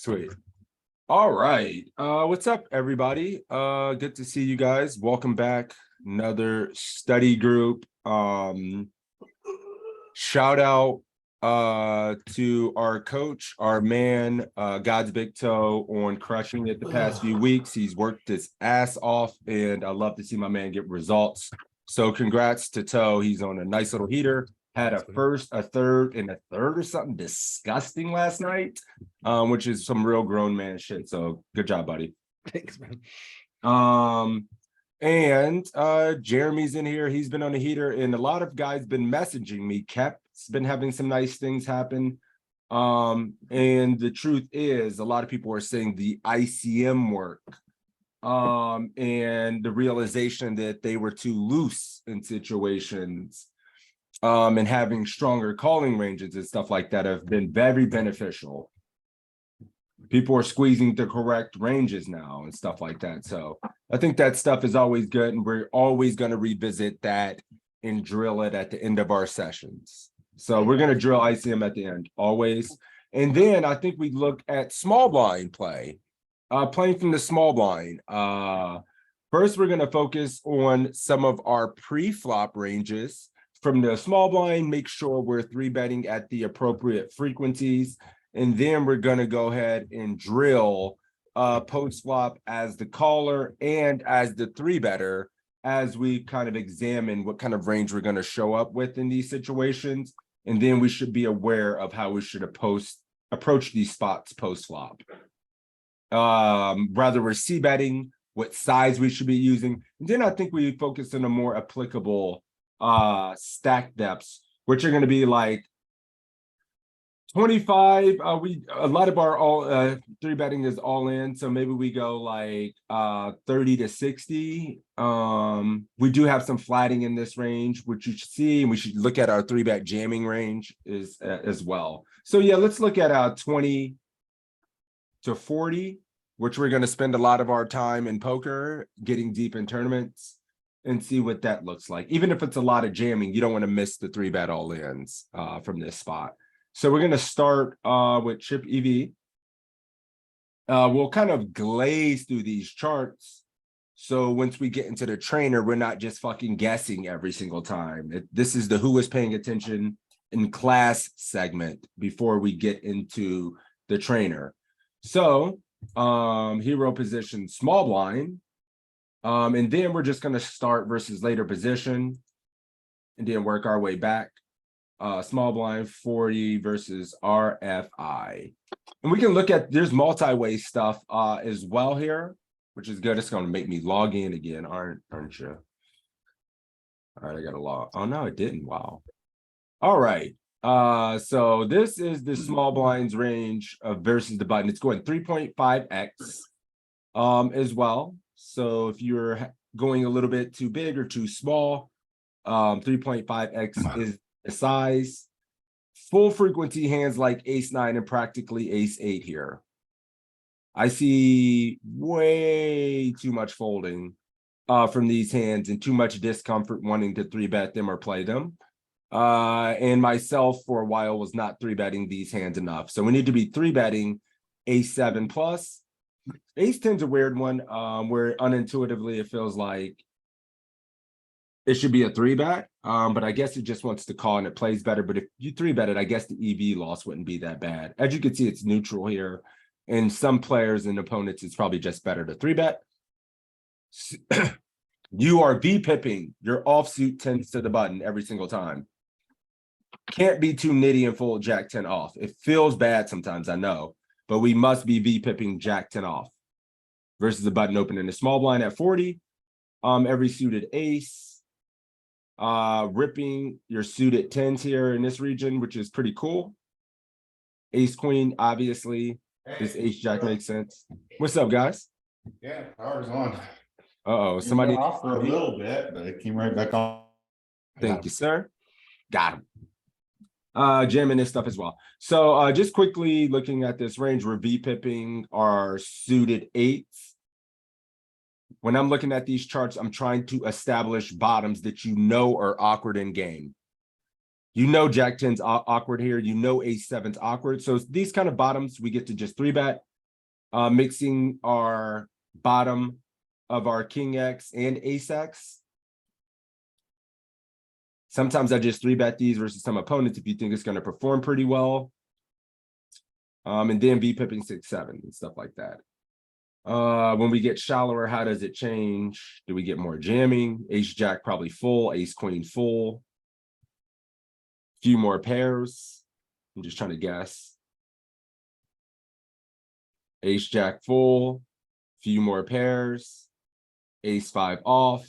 Sweet. All right. What's up, everybody? Good to see you guys. Welcome back. Another study group. Shout out to our coach, our man, God's Big Toe, on crushing it the past few weeks. He's worked his ass off, and I love to see my man get results. So congrats to Toe. He's on a nice little heater. Had a first, a third, and a third or something disgusting last night, which is some real grown man shit. So good job, buddy. Thanks, man. And Jeremy's in here. He's been on the heater, and a lot of guys been messaging me. Kep's been having some nice things happen. And the truth is, a lot of people are saying the ICM work, and the realization that they were too loose in situations, and having stronger calling ranges and stuff like that have been very beneficial. People are squeezing the correct ranges now and stuff like that. So I think that stuff is always good, and we're always going to revisit that and drill it at the end of our sessions. So we're going to drill ICM at the end, always. And then I think we look at small blind play, playing from the small blind. First, we're going to focus on some of our pre-flop ranges from the small blind, make sure we're 3-betting at the appropriate frequencies. And then we're going to go ahead and drill post-flop as the caller and as the 3-better, as we kind of examine what kind of range we're going to show up with in these situations. And then we should be aware of how we should approach these spots post-flop. Rather we're c-betting, what size we should be using. And then I think we focus on a more applicable stack depths, which are going to be like 25. A lot of our all 3-betting is all in, so maybe we go like 30 to 60. We do have some flatting in this range, which you should see, and we should look at our 3-bet jamming range as well. So yeah, let's look at 20 to 40, which we're going to spend a lot of our time in poker getting deep in tournaments, and see what that looks like. Even if it's a lot of jamming, you don't want to miss the 3-bet all-ins from this spot. So we're going to start with chip EV. We'll kind of glaze through these charts. So once we get into the trainer, we're not just fucking guessing every single time. This is the who is paying attention in class segment before we get into the trainer. So hero position, small blind. And then we're just going to start versus later position and then work our way back. Small blind 40 versus RFI. And we can look at, there's multi-way stuff as well here, which is good. It's going to make me log in again, aren't you? All right, I got to log. Oh, no, it didn't. Wow. All right. So this is the small blinds range versus the button. It's going 3.5x as well. So if you're going a little bit too big or too small, 3.5x is the size. Full frequency hands like ace-9 and practically ace-8 here. I see way too much folding from these hands and too much discomfort wanting to 3-bet them or play them. And myself for a while was not 3-betting these hands enough. So we need to be 3-betting ace-7 plus. Ace-10's a weird one, where unintuitively it feels like it should be a 3-bet, but I guess it just wants to call and it plays better. But if you 3-bet it, I guess the EV loss wouldn't be that bad. As you can see, it's neutral here. And some players and opponents, it's probably just better to 3-bet. You are V-pipping your offsuit 10s to the button every single time. Can't be too nitty and fold Jack 10 off. It feels bad sometimes, I know. But we must be V-pipping Jack 10 off versus the button open in the small blind at 40. Every suited ace. Ripping your suited 10s here in this region, which is pretty cool. Ace queen, obviously. This ace jack makes sense. What's up, guys? Yeah, power's on. Uh-oh, somebody off for a little bit, but it came right back on. Thank you, sir. Got him. Jamming this stuff as well. So just quickly looking at this range, we're V-pipping our suited 8s. When I'm looking at these charts, I'm trying to establish bottoms that you know are awkward in game. You know Jack 10's awkward here. You know Ace 7's awkward. So these kind of bottoms, we get to just 3-bet. Mixing our bottom of our king X and ace X. Sometimes I just 3-bet these versus some opponents if you think it's going to perform pretty well. And then be pipping 6-7 and stuff like that. When we get shallower, how does it change? Do we get more jamming? Ace jack probably full, ace queen full. Few more pairs. I'm just trying to guess. Ace jack full, few more pairs. Ace 5 off.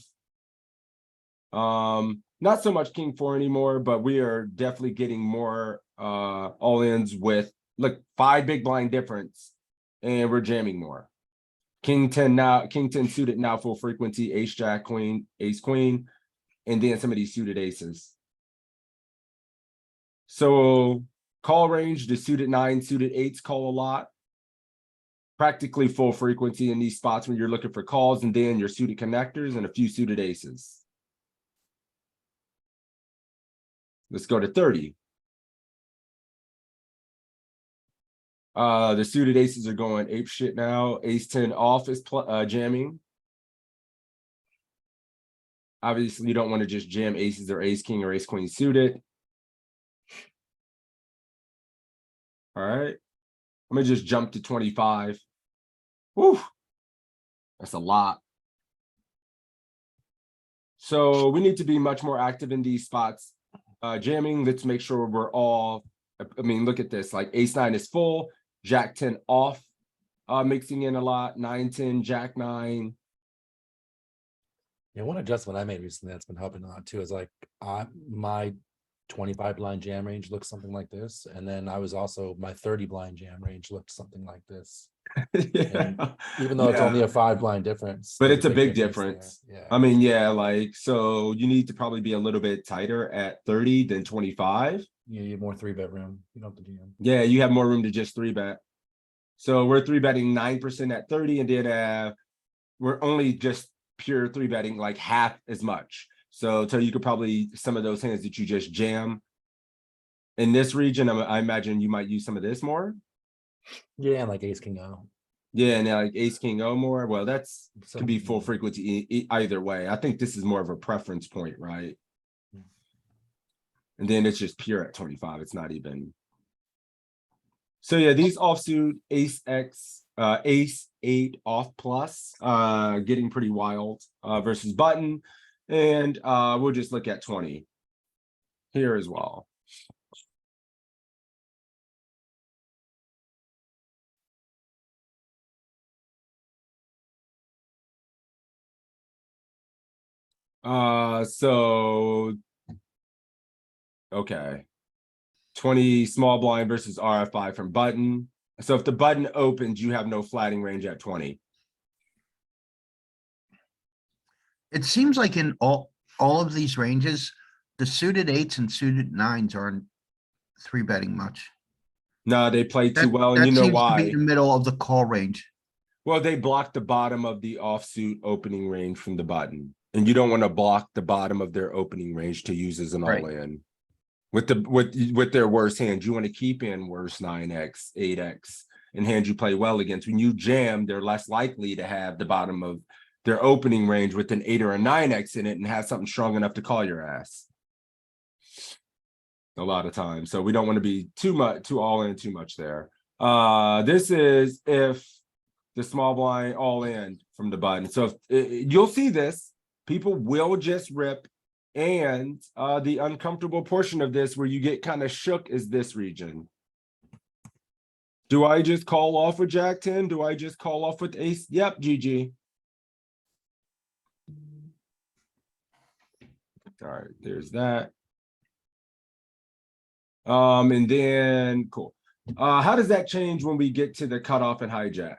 Not so much king 4 anymore, but we are definitely getting more all ins with, look, 5 big blind difference, and we're jamming more. King 10 now, king 10 suited now full frequency, ace jack queen, ace queen, and then some of these suited aces. So call range, the suited 9, suited 8s call a lot. Practically full frequency in these spots when you're looking for calls, and then your suited connectors and a few suited aces. Let's go to 30. The suited aces are going ape shit now. Ace 10 off is jamming. Obviously, you don't want to just jam aces or ace king or ace queen suited. All right. I'm going to just jump to 25. Whew. That's a lot. So we need to be much more active in these spots. Jamming, let's make sure we're all, I mean, look at this, like ace 9 is full, jack 10 off, mixing in a lot, 9, 10, jack 9. Yeah, one adjustment I made recently that's been helping a lot too is like my 25 blind jam range looks something like this. And then I was also, my 30 blind jam range looked something like this. Yeah. Even though it's only a 5 blind difference. But there's it's a big difference. there. Yeah. I mean, yeah, like, so you need to probably be a little bit tighter at 30 than 25. Yeah, you have more 3-bet room. You don't have to jam. Yeah, you have more room to just 3-bet. So we're 3-betting 9% at 30, and then we're only just pure 3-betting like half as much. So you could probably, some of those hands that you just jam in this region, I imagine you might use some of this more. Yeah, and like ace king O. Yeah, and like ace king O more. Well, that's So, could be full frequency either way. I think this is more of a preference point, right? And then it's just pure at 25. It's not even. So yeah, these offsuit ace X, ace 8 off plus, getting pretty wild versus button. And we'll just look at 20 here as well. So okay. 20 small blind versus RFI from button. So if the button opens, you have no flatting range at 20. It seems like in all of these ranges, the suited 8s and suited 9s aren't 3-betting much. No, they play too That, well, and that you know seems to why. be the middle of the call range. Well, they block the bottom of the offsuit opening range from the button. And you don't want to block the bottom of their opening range to use as an Right. all-in. With their worst hands, you want to keep in worse 9x, 8x, and hands you play well against. When you jam, they're less likely to have the bottom of their opening range with an 8 or a 9x in it and have something strong enough to call your ass. A lot of times. So we don't want to be too all in too much there. This is if the small blind all in from the button. So you'll see this, people will just rip. And the uncomfortable portion of this where you get kind of shook is this region. Do I just call off with Jack 10? Do I just call off with ace? Yep, GG. All right, there's that. And then cool. How does that change when we get to the cutoff and hijack?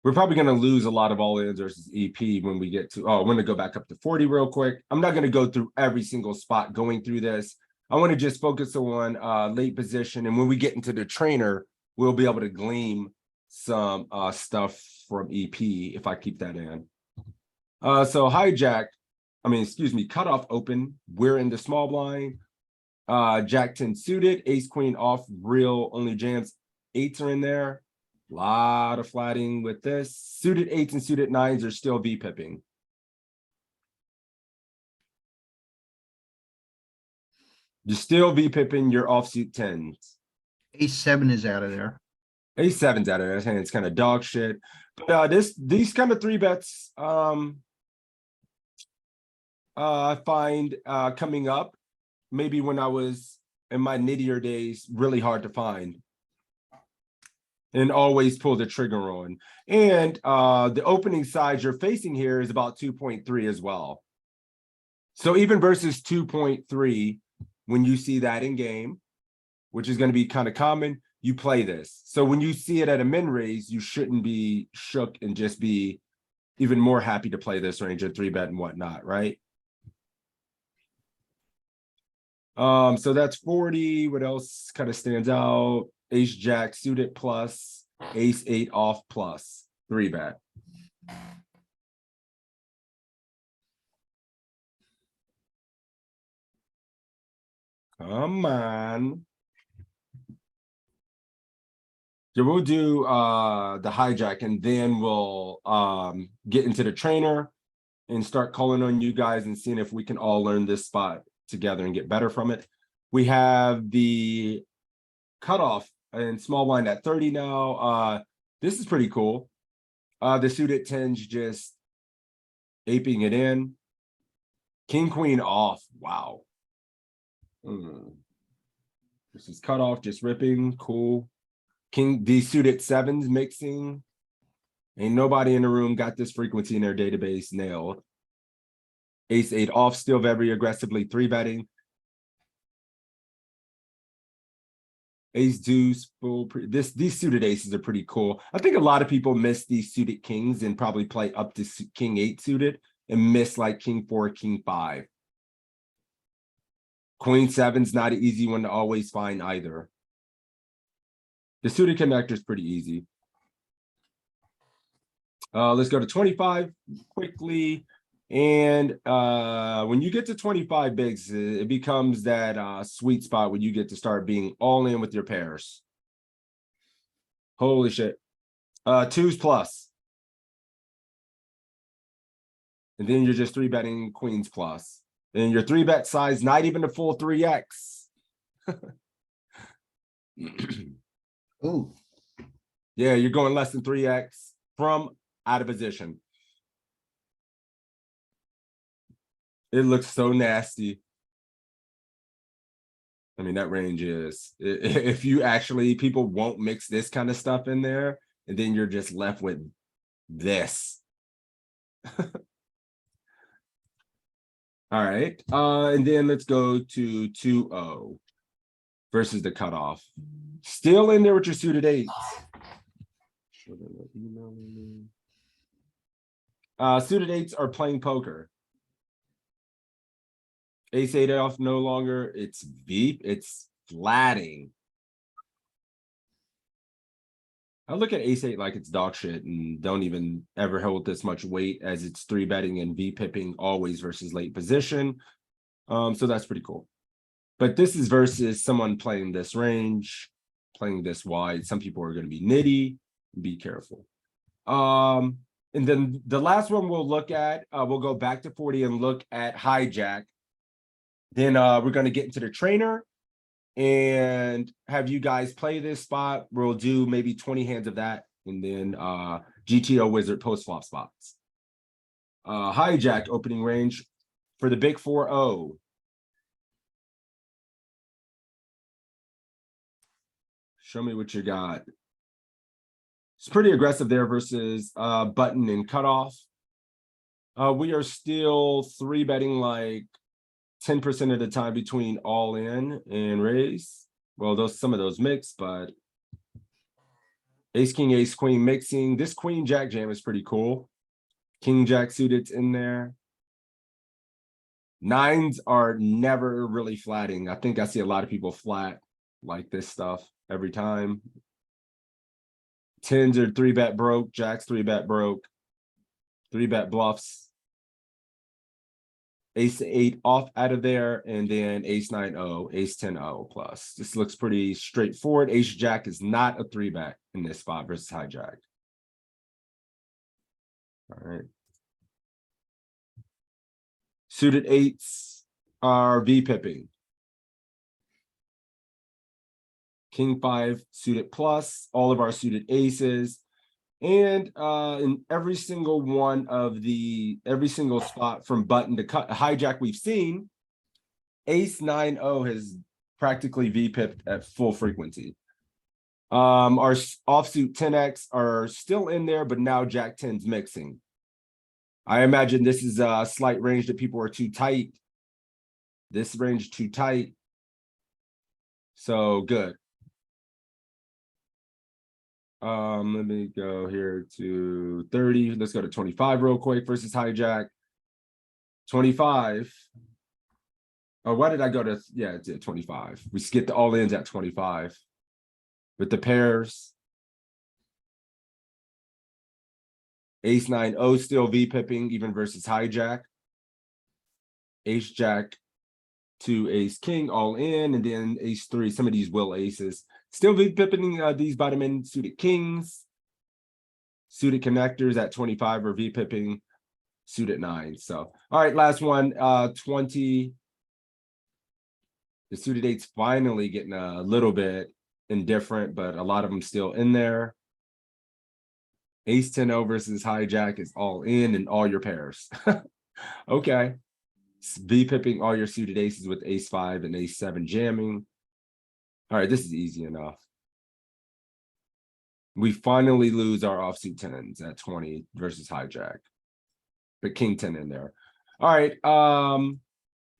We're probably going to lose a lot of all-ins versus EP when we get to, I'm going to go back up to 40 real quick. I'm not going to go through every single spot going through this. I want to just focus on late position. And when we get into the trainer, we'll be able to glean some stuff from EP if I keep that in. So hijack, cutoff open. We're in the small blind. Jack 10 suited, ace queen off, real only jams. 8s are in there. Lot of flatting with this. Suited eights and suited nines are still V-pipping. You're still V-pipping your offsuit tens. Ace seven is out of there. Ace seven's out of there, and it's kind of dog shit. But these kind of three bets, I find coming up, maybe when I was in my nittier days, really hard to find. And always pull the trigger on. And the opening size you're facing here is about 2.3 as well. So even versus 2.3, when you see that in game, which is going to be kind of common, you play this. So when you see it at a min raise, you shouldn't be shook and just be even more happy to play this range at 3-bet and whatnot, right? So that's 40. What else kind of stands out? Ace jack suited plus, ace eight off plus, 3-bet. Come on. So we'll do the hijack, and then we'll get into the trainer and start calling on you guys and seeing if we can all learn this spot together and get better from it. We have the cutoff and small blind at 30 now. This is pretty cool. The suited tens just aping it in. King queen off. Wow. This is cutoff, just ripping. Cool. King, these suited sevens mixing. Ain't nobody in the room got this frequency in their database nailed. Ace eight off, still very aggressively 3-betting. Ace deuce, full. These suited aces are pretty cool. I think a lot of people miss these suited kings and probably play up to king 8 suited and miss like king 4, king 5. Queen 7's not an easy one to always find either. The suited connector is pretty easy. Let's go to 25 quickly. And when you get to 25 bigs, it becomes that sweet spot when you get to start being all in with your pairs. Holy shit. 2s plus. And then you're just 3-betting queens plus. And your 3-bet size, not even a full 3x. Ooh, Yeah, you're going less than 3x from out of position. It looks so nasty. I mean, that range is, if you actually, people won't mix this kind of stuff in there, and then you're just left with this. All right, and then let's go to 2-0 versus the cutoff. Still in there with your suited eights. Suited eights are playing poker. Ace eight off no longer. It's deep. It's flatting. I look at ace eight like it's dog shit and don't even ever hold this much weight, as it's 3-betting and V-pipping always versus late position. So that's pretty cool. But this is versus someone playing this range, playing this wide. Some people are going to be nitty. Be careful. And then the last one we'll look at, we'll go back to 40 and look at hijack. Then we're going to get into the trainer and have you guys play this spot. We'll do maybe 20 hands of that, and then GTO wizard post flop spots. Hijack opening range for the big 4-0. Show me what you got. It's pretty aggressive there versus button and cutoff. We are still 3-betting like 10% of the time between all in and raise. Well, some of those mix, but ace king ace queen mixing. This queen jack jam is pretty cool. King jack suited's in there. Nines are never really flatting. I think I see a lot of people flat like this stuff every time. Tens are 3-bet broke. Jacks 3-bet broke. 3-bet bluffs. Ace 8 off out of there, and then ace 9-0, ace 10-0 plus. This looks pretty straightforward. Ace jack is not a 3-bet in this spot versus hijack. All right. Suited eights are V-pipping. King 5 suited plus, all of our suited aces. And in every single spot from button to cut hijack we've seen, ace 9-0 has practically V-pipped at full frequency. Our offsuit 10x are still in there, but now jack 10's mixing. I imagine this is a slight range that people are too tight. This range too tight. So good. Let me go here to 30. Let's go to 25 real quick versus hijack. 25. Oh, why did I go to, yeah, it's at 25. We skipped the all-ins at 25. With the pairs. Ace 9-0 still V-pipping even versus hijack. Ace jack to ace king all in, and then ace 3, some of these will aces. Still V-pipping these bottom end suited kings. Suited connectors at 25 are V-pipping suited 9. So, all right, last one, 20. The suited 8's finally getting a little bit indifferent, but a lot of them still in there. Ace 10-0 versus hijack is all in all your pairs. Okay. V-pipping all your suited aces with ace 5 and ace 7 jamming. All right, this is easy enough. We finally lose our offsuit 10s at 20 versus hijack. But king 10 in there. All right,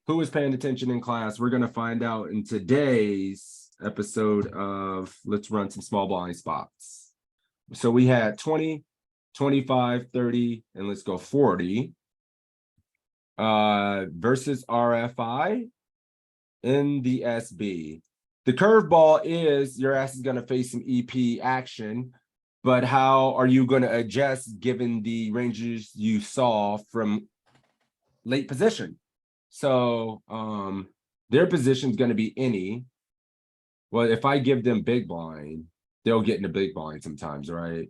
who was paying attention in class? We're gonna find out in today's episode of Let's Run Some Small Blind Spots. So we had 20, 25, 30, and let's go 40. Versus RFI in the SB. The curveball is your ass is going to face some EP action, but how are you going to adjust given the ranges you saw from late position? So their position is going to be any. Well, if I give them big blind, they'll get into big blind sometimes, right?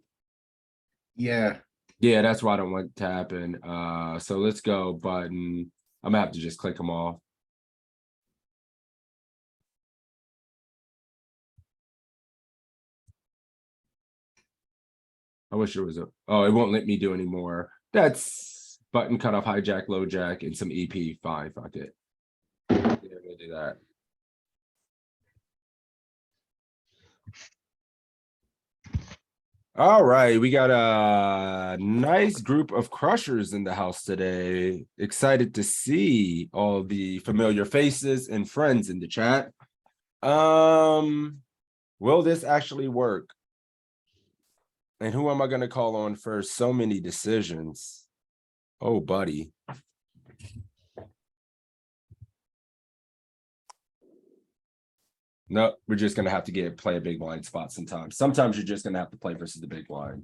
Yeah. Yeah, that's why I don't want to happen. So let's go button. I'm gonna have to just click them off. I wish there was a, oh, it won't let me do anymore. That's button cutoff, hijack, low jack, and some EP. Fine, fuck it. Yeah, we'll do that. All right, we got a nice group of crushers in the house today. Excited to see all the familiar faces and friends in the chat. Will this actually work? And who am I going to call on first? So many decisions. Oh, buddy. No, we're just going to have to play a big blind spot sometimes. Sometimes you're just going to have to play versus the big blind.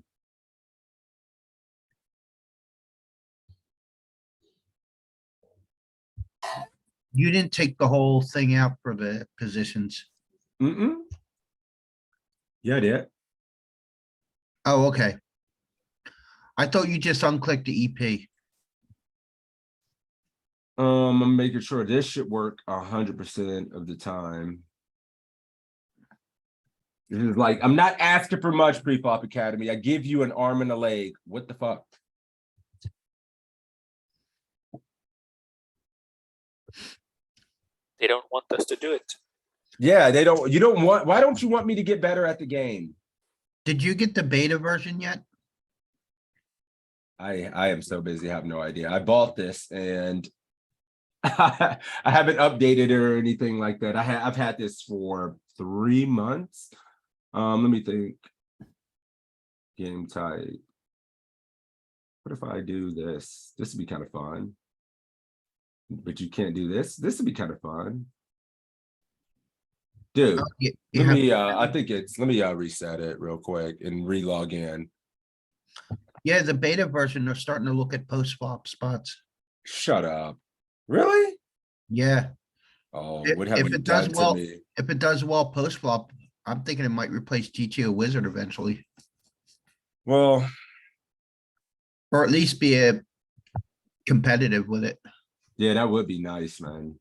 You didn't take the whole thing out for the positions. Yeah, I did. Oh, okay. I thought you just unclicked the EP. I'm making sure this should work 100% of the time. This is like, I'm not asking for much, Pre-Flop Academy. I give you an arm and a leg. What the fuck? They don't want us to do it. Yeah, they don't, you don't want, why don't you want me to get better at the game? Did you get the beta version yet? I am so busy, I have no idea. I bought this and I haven't updated it or anything like that. I've had this for 3 months. Let me think. Game type. What if I do this? This would be kind of fun. But you can't do this. This would be kind of fun. Dude, Oh, you let have- me I think it's, let me reset it real quick and re-log in. Yeah, the beta version, they're starting to look at post flop spots. Shut up. Really? Yeah, Oh, If- what have if you it does done to well- me? if it does well post flop, I'm thinking it might replace GTO Wizard eventually, Well, or at least be a competitive with it. yeah, that would be nice, man.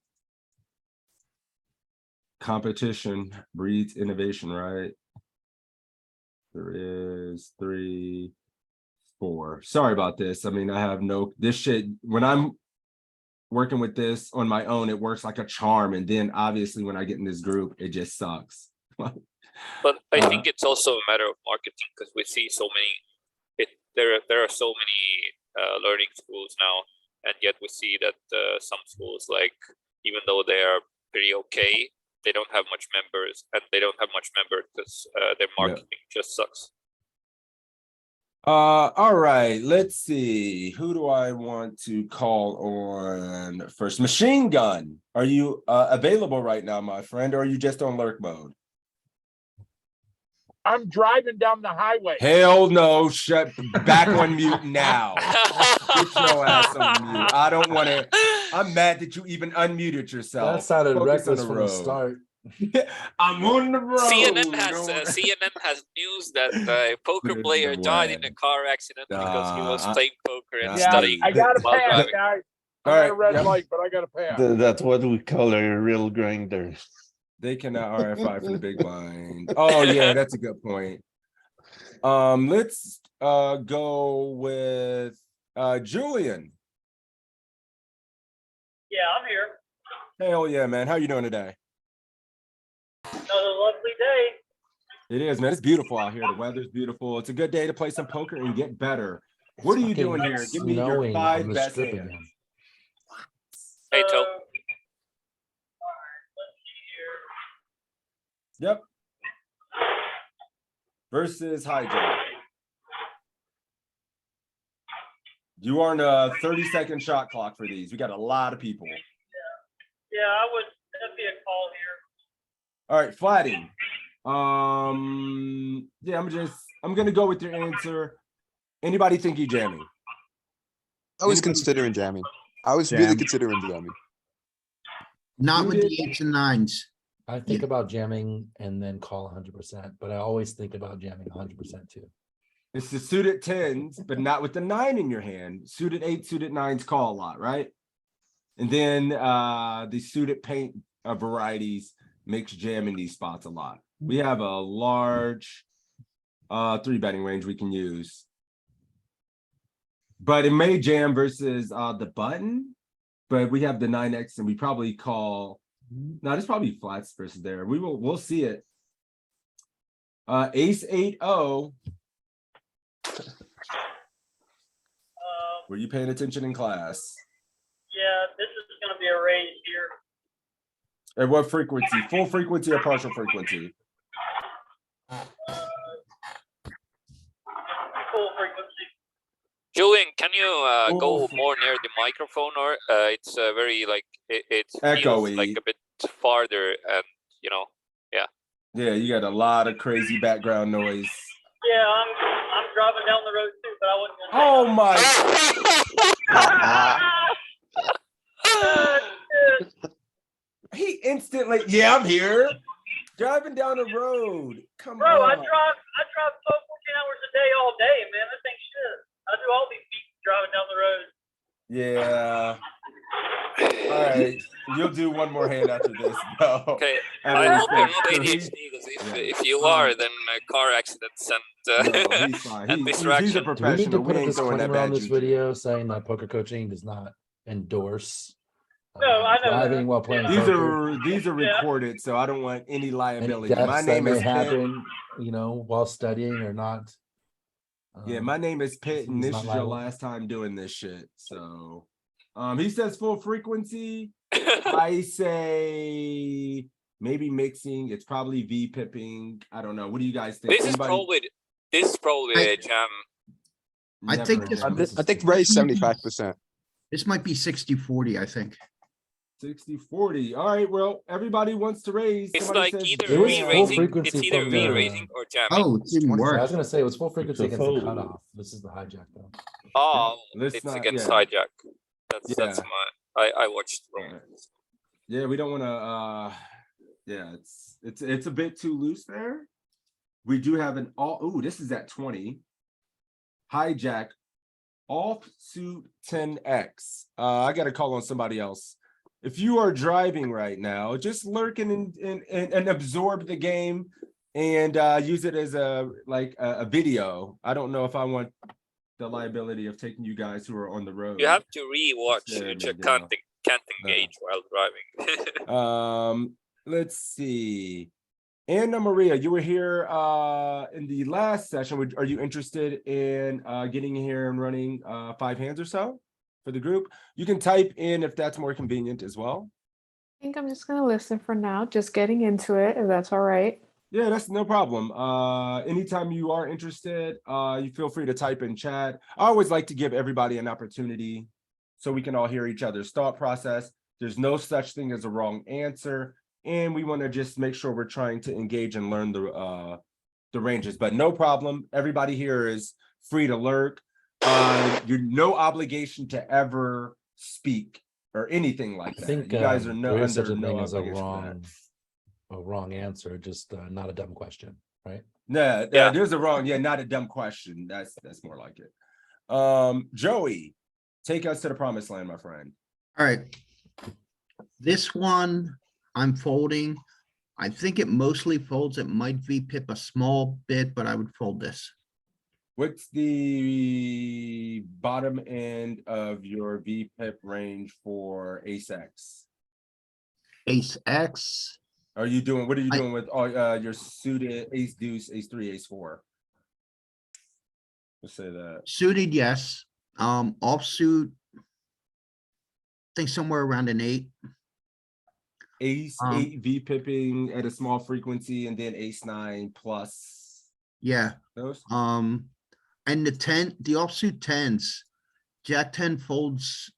Competition breeds innovation, right? There is 3, 4. Sorry about this. I mean, I have this shit, when I'm working with this on my own, it works like a charm. And then obviously when I get in this group, it just sucks. But I think it's also a matter of marketing because we see so many. There are so many learning schools now, and yet we see that some schools, like even though they are pretty okay, they don't have much members, and they don't have much members because their marketing just sucks. All right, let's see. Who do I want to call on first? Machine Gun. Are you available right now, my friend, or are you just on lurk mode? I'm driving down the highway. Hell no, shut back on mute now. Get your ass on mute. I don't want to. I'm mad that you even unmuted yourself. That sounded Focus on reckless from the start. I'm on the road. CNN has news that a poker There's player no died way. in a car accident because he was playing poker and Yeah, studying. I got a while pass, driving. guys. All I'm at right, a red yep. light, but I got a pass. That's what we call a real grinder. They cannot RFI from the big blind. Oh yeah, that's a good point. Let's go with Julian. Yeah, I'm here. Hell yeah, man. How you doing today? Another lovely day. It is, man. It's beautiful out here. The weather's beautiful. It's a good day to play some poker and get better. What are you Fucking doing here? Give me your snowing 5 on the best strip hands. again. Hey, Toe. Alright, let's see here. Yep. Versus hijack. You are on a 30-second shot clock for these. We got a lot of people. Yeah, that'd be a call here. All right, flatting. Yeah, I'm gonna go with your answer. Anybody think you jamming? I was Anybody- considering jamming. I was Jam. really considering jamming. Not with Suited- the 8s and 9s. I think about jamming and then call 100%, but I always think about jamming 100% too. It's the suited 10s, but not with the 9 in your hand. Suited 8, suited 9s call a lot, right? And then the suited paint varieties makes jamming these spots a lot. We have a large 3-betting range we can use. But it may jam versus the button, but we have the 9X and we probably call. No, there's probably flats versus there. We'll see it. Ace 8-0. Were you paying attention in class? Yeah, this is gonna be a raise here. At what frequency? Full frequency or partial frequency? Full frequency. Julian, can you go Oof. more near the microphone, or it's very like it feels Echoey. like a bit farther, and you know, Yeah, you got a lot of crazy background noise. Yeah, I'm driving down the road too, but I wasn't gonna. Oh my! He instantly, yeah, I'm here. Driving down the road. Come Bro, I on. drive 14 hours a day all day, man. This ain't shit. I do all these beats driving down the road. Yeah. All right. You'll do one more hand after this, though. okay. At I least hope you're that- not so he- ADHD, because yeah. if you are, then car accidents and No, he's fine. and He's a distraction. Do we need professional. to We put a ain't throwing that disclaimer on bad this juju. video saying that poker coaching does not endorse No, I know driving that. while playing These poker? are Yeah. recorded, so I don't want any Any liability. deaths My that name may is Pitt. happen, while studying or not. Yeah, my name is Pitt, and he's this not is your liable. last time doing this shit. So, he says full frequency. I say maybe mixing. It's probably V pipping. I don't know. What do you guys think? this is probably a jam. I Never think a this- jam. I think raise 75%. This might be 60-40, I think. 60-40. All right. Well, everybody wants to raise. It's Somebody like says either It was jam. full re-raising. frequency It's either from the- re-raising or jamming. Oh, it's even I was worse. gonna say it was full frequency It's a against the fold. cutoff. This is the hijack though. Oh, Let's it's not- against yeah. hijack. That's Yeah. my. I watched wrong. Alright. Yeah, we don't wanna, yeah, it's a bit too loose there. We do have an ooh, this is at 20. Hijack, offsuit 10x. I gotta call on somebody else. If you are driving right now, just lurk and absorb the game and use it as a video. I don't know if I want the liability of taking you guys who are on the road. You have to re-watch. Yeah, You just yeah. can't engage while driving. Let's see. Anna Maria, you were here in the last session. Are you interested in getting here and running 5 hands or so for the group? You can type in if that's more convenient as well. I think I'm just gonna listen for now, just getting into it, if that's all right. Yeah, that's no problem. Anytime you are interested, you feel free to type in chat. I always like to give everybody an opportunity so we can all hear each other's thought process. There's no such thing as a wrong answer. And we want to just make sure we're trying to engage and learn the ranges, but no problem. Everybody here is free to lurk. You're no obligation to ever speak or anything like I that. think You guys are no there is such under a no thing as a obligation for that. wrong answer, just not a dumb question, right? No, Yeah. there's a wrong, yeah, not a dumb question. That's more like it. Joey, take us to the promised land, my friend. Alright. This one I'm folding. I think it mostly folds. It might VPip a small bit, but I would fold this. What's the bottom end of your VPIP range for ace X? Ace X. What are you doing I- with all your suited ace deuce, ace 3, ace 4? Let's say that. Suited, yes. Offsuit. I think somewhere around an 8. Ace 8 VPIPing at a small frequency and then ace 9 plus Yeah. those. And the offsuit 10s, Jack 10 folds.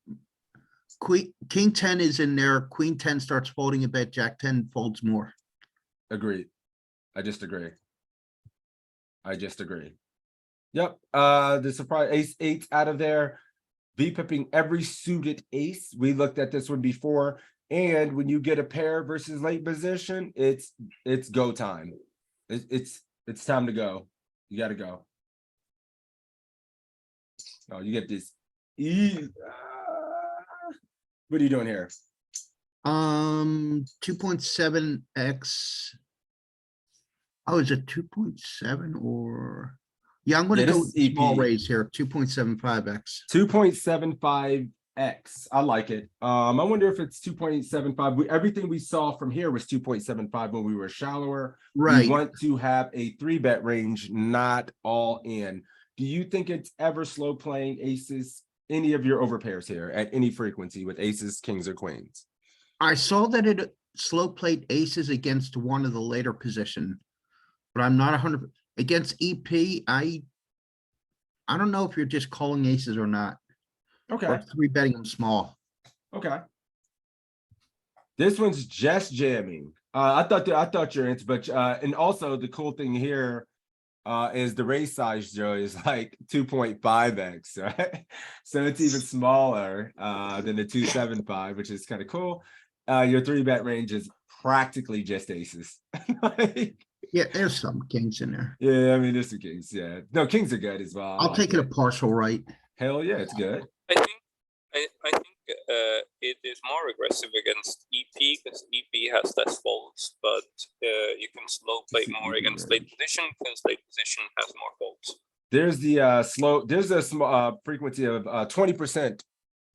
King 10 is in there. Queen 10 starts folding a bit. Jack 10 folds more. Agreed. I just agree. Yep. The surprise ace 8 out of there. VPIPing every suited ace. We looked at this one before. And when you get a pair versus late position, it's go time. It's time to go. You got to go. Oh, you get this. What are you doing here? 2.7x. Oh, is it 2.7 or? Yeah, I'm gonna Yeah, go this with is small EP. raise here, 2.75x. 2.75x. I like it. I wonder if it's 2.75. Everything we saw from here was 2.75 when we were shallower. Right. We want to have a 3-bet range, not all in. Do you think it's ever slow playing aces, any of your overpairs here at any frequency with aces, kings, or queens? I saw that it slow played aces against one of the later position, but I'm not 100 against EP. I don't know if you're just calling aces or not. Okay. Or 3-betting them small. Okay. This one's just jamming. I thought your answer, but and also the cool thing here is the raise size, Joe, is like 2.5x, right? So it's even smaller than the 2.75, which is kind of cool. Your 3-bet range is practically just aces. Yeah, there's some kings in there. Yeah, I mean, there's some kings. Yeah, no, kings are good as well. I'll take it a partial right. Hell yeah, it's good. I think it is more aggressive against EP because EP has less folds, but you can slow play more against late position because late position has more folds. There's the there's a small frequency of 20%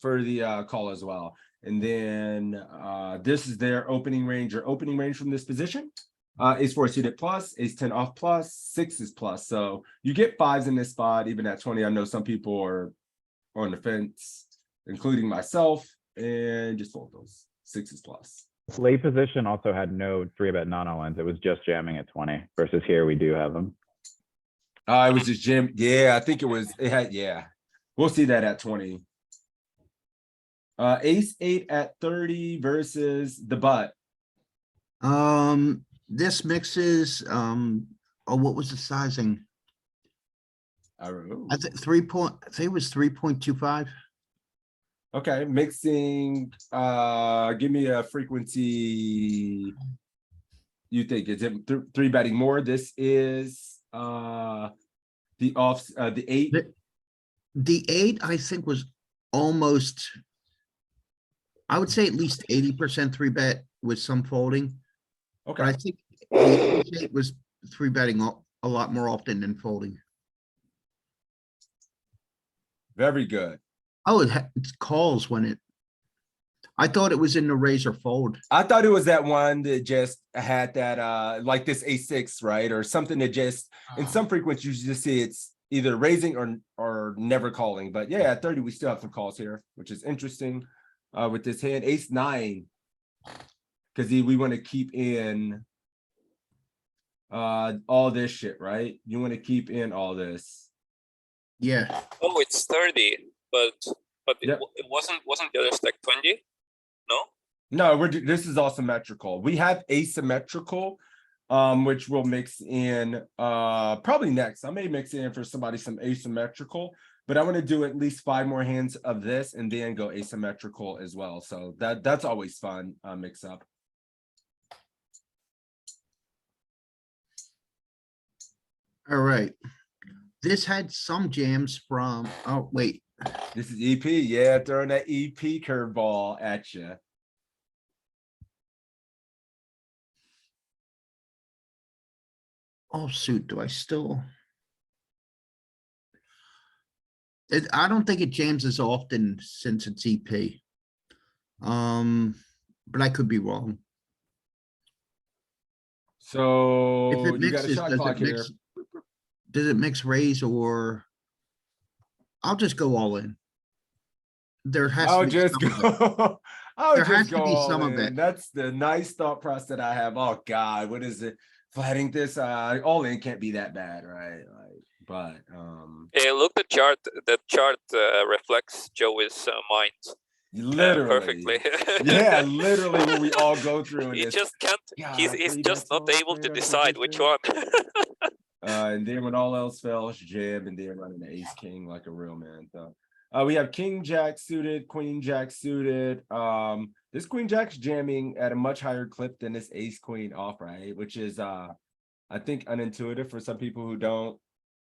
for the call as well. And then this is their opening range or opening range from this position. Ace 4 suited plus, ace 10 off plus, 6 is plus. So you get 5s in this spot, even at 20. I know some people are on the fence, including myself, and just fold those 6s plus. Late position also had no 3-bet non-all-ins. It was just jamming at 20 versus here we do have them. It was just Jim. Yeah, I think it had, yeah. We'll see that at 20. Ace 8 at 30 versus the butt. This mixes, what was the sizing? I don't know. I think I think it was 3.25. Okay, mixing, give me a frequency. You think, is it three betting more? This is, the the 8. The 8, I think, was almost, I would say at least 80% 3-bet with some folding. But I Okay, think the 8 was 3-betting a lot more often than folding. very good. Oh, it calls when it. I thought it was in the raise or fold. I thought it was that one that just had that, like this A6, right? Or something that just, in some frequencies, you just see it's either raising or never calling. But yeah, at 30, we still have some calls here, which is interesting. With this hand, ace 9. Because we want to keep in all this shit, right? You want to keep in all this. Yeah, Oh, it's 30, but Yep. it wasn't the other stack 20? No? No, this is all symmetrical. We have asymmetrical, which we'll mix in probably next. I may mix in for somebody some asymmetrical, but I want to do at least 5 more hands of this and then go asymmetrical as well. So that's always fun, mix up. all right. This had some jams from, oh, wait. This is EP, yeah, throwing that EP curveball at you. Oh, shoot, do I still? I don't think it jams as often since it's EP. But I could be wrong. So If it you got a mixes, shot does clock it here. mix? Does it mix raise or? I'll just go all in. There has I'll to be just some of it. go. I'll There has just to go be all some of in. it. That's the nice thought process that I have. Oh God, what is it? Flatting this all in can't be that bad, right? Like, but Yeah, look, the chart. The chart reflects Joey's mind literally, perfectly. yeah, literally what we all go through in He this. just can't. He's three just bets not all able to straight up decide which position. one. And then when all else fails, jam, and then running the ace king like a real man. So we have king jack suited, queen jack suited. This queen jack's jamming at a much higher clip than this ace queen off, right? Which is I think unintuitive for some people who don't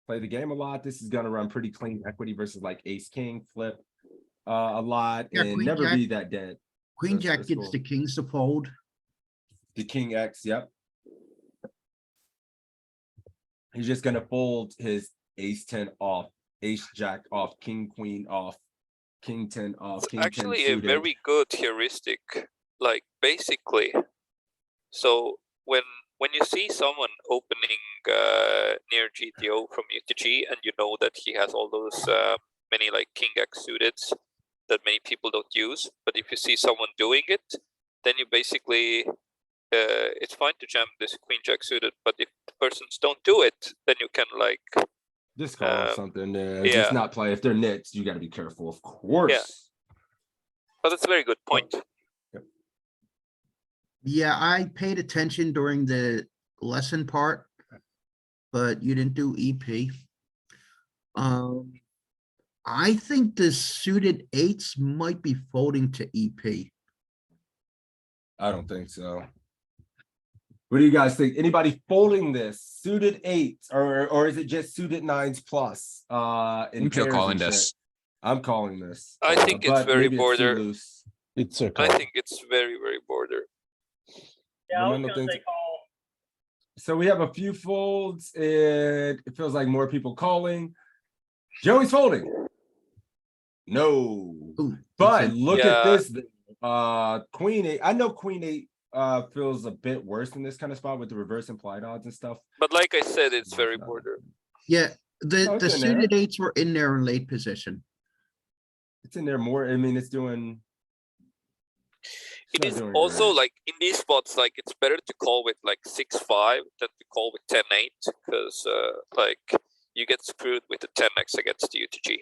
play the game a lot. This is gonna run pretty clean equity versus like ace king flip a lot Yeah, and queen never jack- be that dead. Queen That's jack gets cool. the kings to fold. The king X, yep. He's just gonna fold his ace 10 off, ace jack off, king queen off, king 10 off, It's king 10 actually a suited. very good heuristic. Like basically, so when you see someone opening near GTO from UTG, and you know that he has all those many like king X suited that many people don't use, but if you see someone doing it, then you basically it's fine to jam this queen jack suited, but if the persons don't do it, then you can like Just call something, yeah. just not play. If they're nits, you gotta be careful, of course. But that's a very good point. Yeah, I paid attention during the lesson part, but you didn't do EP. I think the suited 8s might be folding to E EP. I don't think so. What do you guys think? Anybody folding this suited 8s or is it just suited 9s plus? In I'm still pairs calling and shit? this. I'm calling this. I think it's but very maybe border. It's too loose. It's a I call. think it's very, very border. Yeah, I was Ramon gonna thinks- say call. So we have a few folds and it feels like more people calling. Joey's folding. No, Ooh, but it's look Yeah. at this. Queen 8. I know Queen 8 feels a bit worse in this kind of spot with the reverse implied odds and stuff. But like I said, it's very border. Yeah, the Oh, it's in there. suited 8s were in there in late position. It's in there more. I mean, it's doing. It not is doing also great. like in these spots, like it's better to call with like 6-5 than to call with 10-8 because like you get screwed with the 10x against the UTG.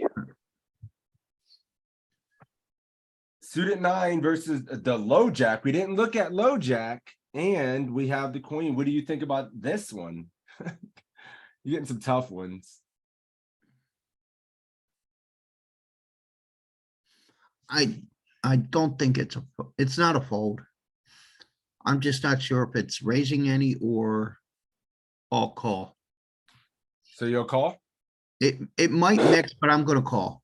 Suited 9 versus the low jack. We didn't look at low jack, and we have the queen. What do you think about this one? You're getting some tough ones. I don't think it's not a fold. I'm just not sure if it's raising any or all call. So you'll call? It might mix, but I'm gonna call.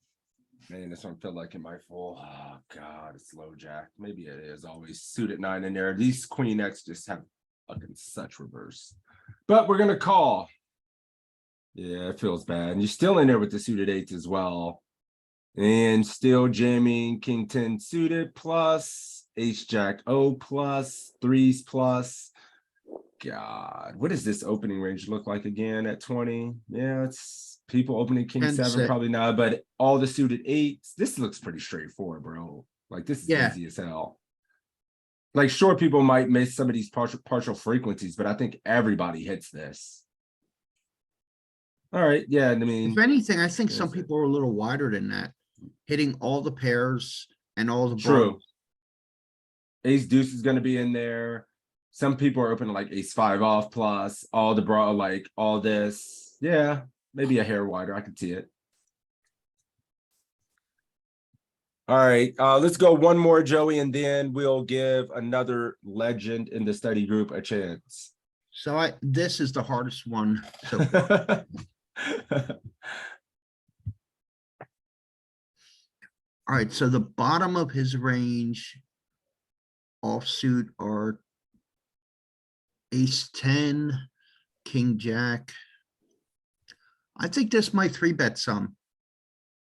Man, this one feel like it might fall. Oh God, it's low jack. Maybe it is always suited 9 in there. These queen X just have fucking such reverse. But we're gonna call. Yeah, it feels bad. And you're still in there with the suited 8s as well. And still jamming king 10 suited plus ace jack O plus 3s plus. God, what does this opening range look like again at 20? Yeah, it's people opening king 7, 6. probably not, but all the suited 8s. This looks pretty straightforward, bro. Like this is Yeah. easy as hell. Like sure, people might miss some of these partial frequencies, but I think everybody hits this. All right, yeah, I mean, If anything, I think some is it? people are a little wider than that, hitting all the pairs and all the true. bones. Ace deuce is gonna be in there. Some people are open like ace 5 off plus all the bra, like all this. Yeah, maybe a hair wider. I could see it. All right, let's go one more, Joey, and then we'll give another legend in the study group a chance. So this is the hardest one. So all right, so the bottom of his range offsuit are ace 10, king jack. I think this might 3-bet some.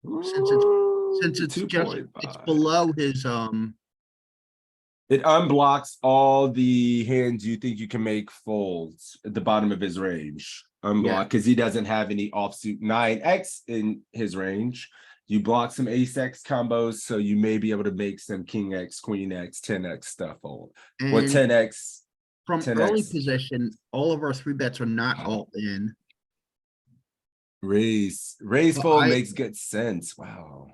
Since it's just, it's 2.5. below his, It unblocks all the hands you think you can make folds at the bottom of his range. Unblock because he doesn't have any offsuit 9x in his range. You block some ace X combos, so you may be able to make some king X, queen X, 10x stuff fold. Or and 10x. from 10x. early position, all of our 3-bets are not all in. Raise Well, fold makes good sense. Wow.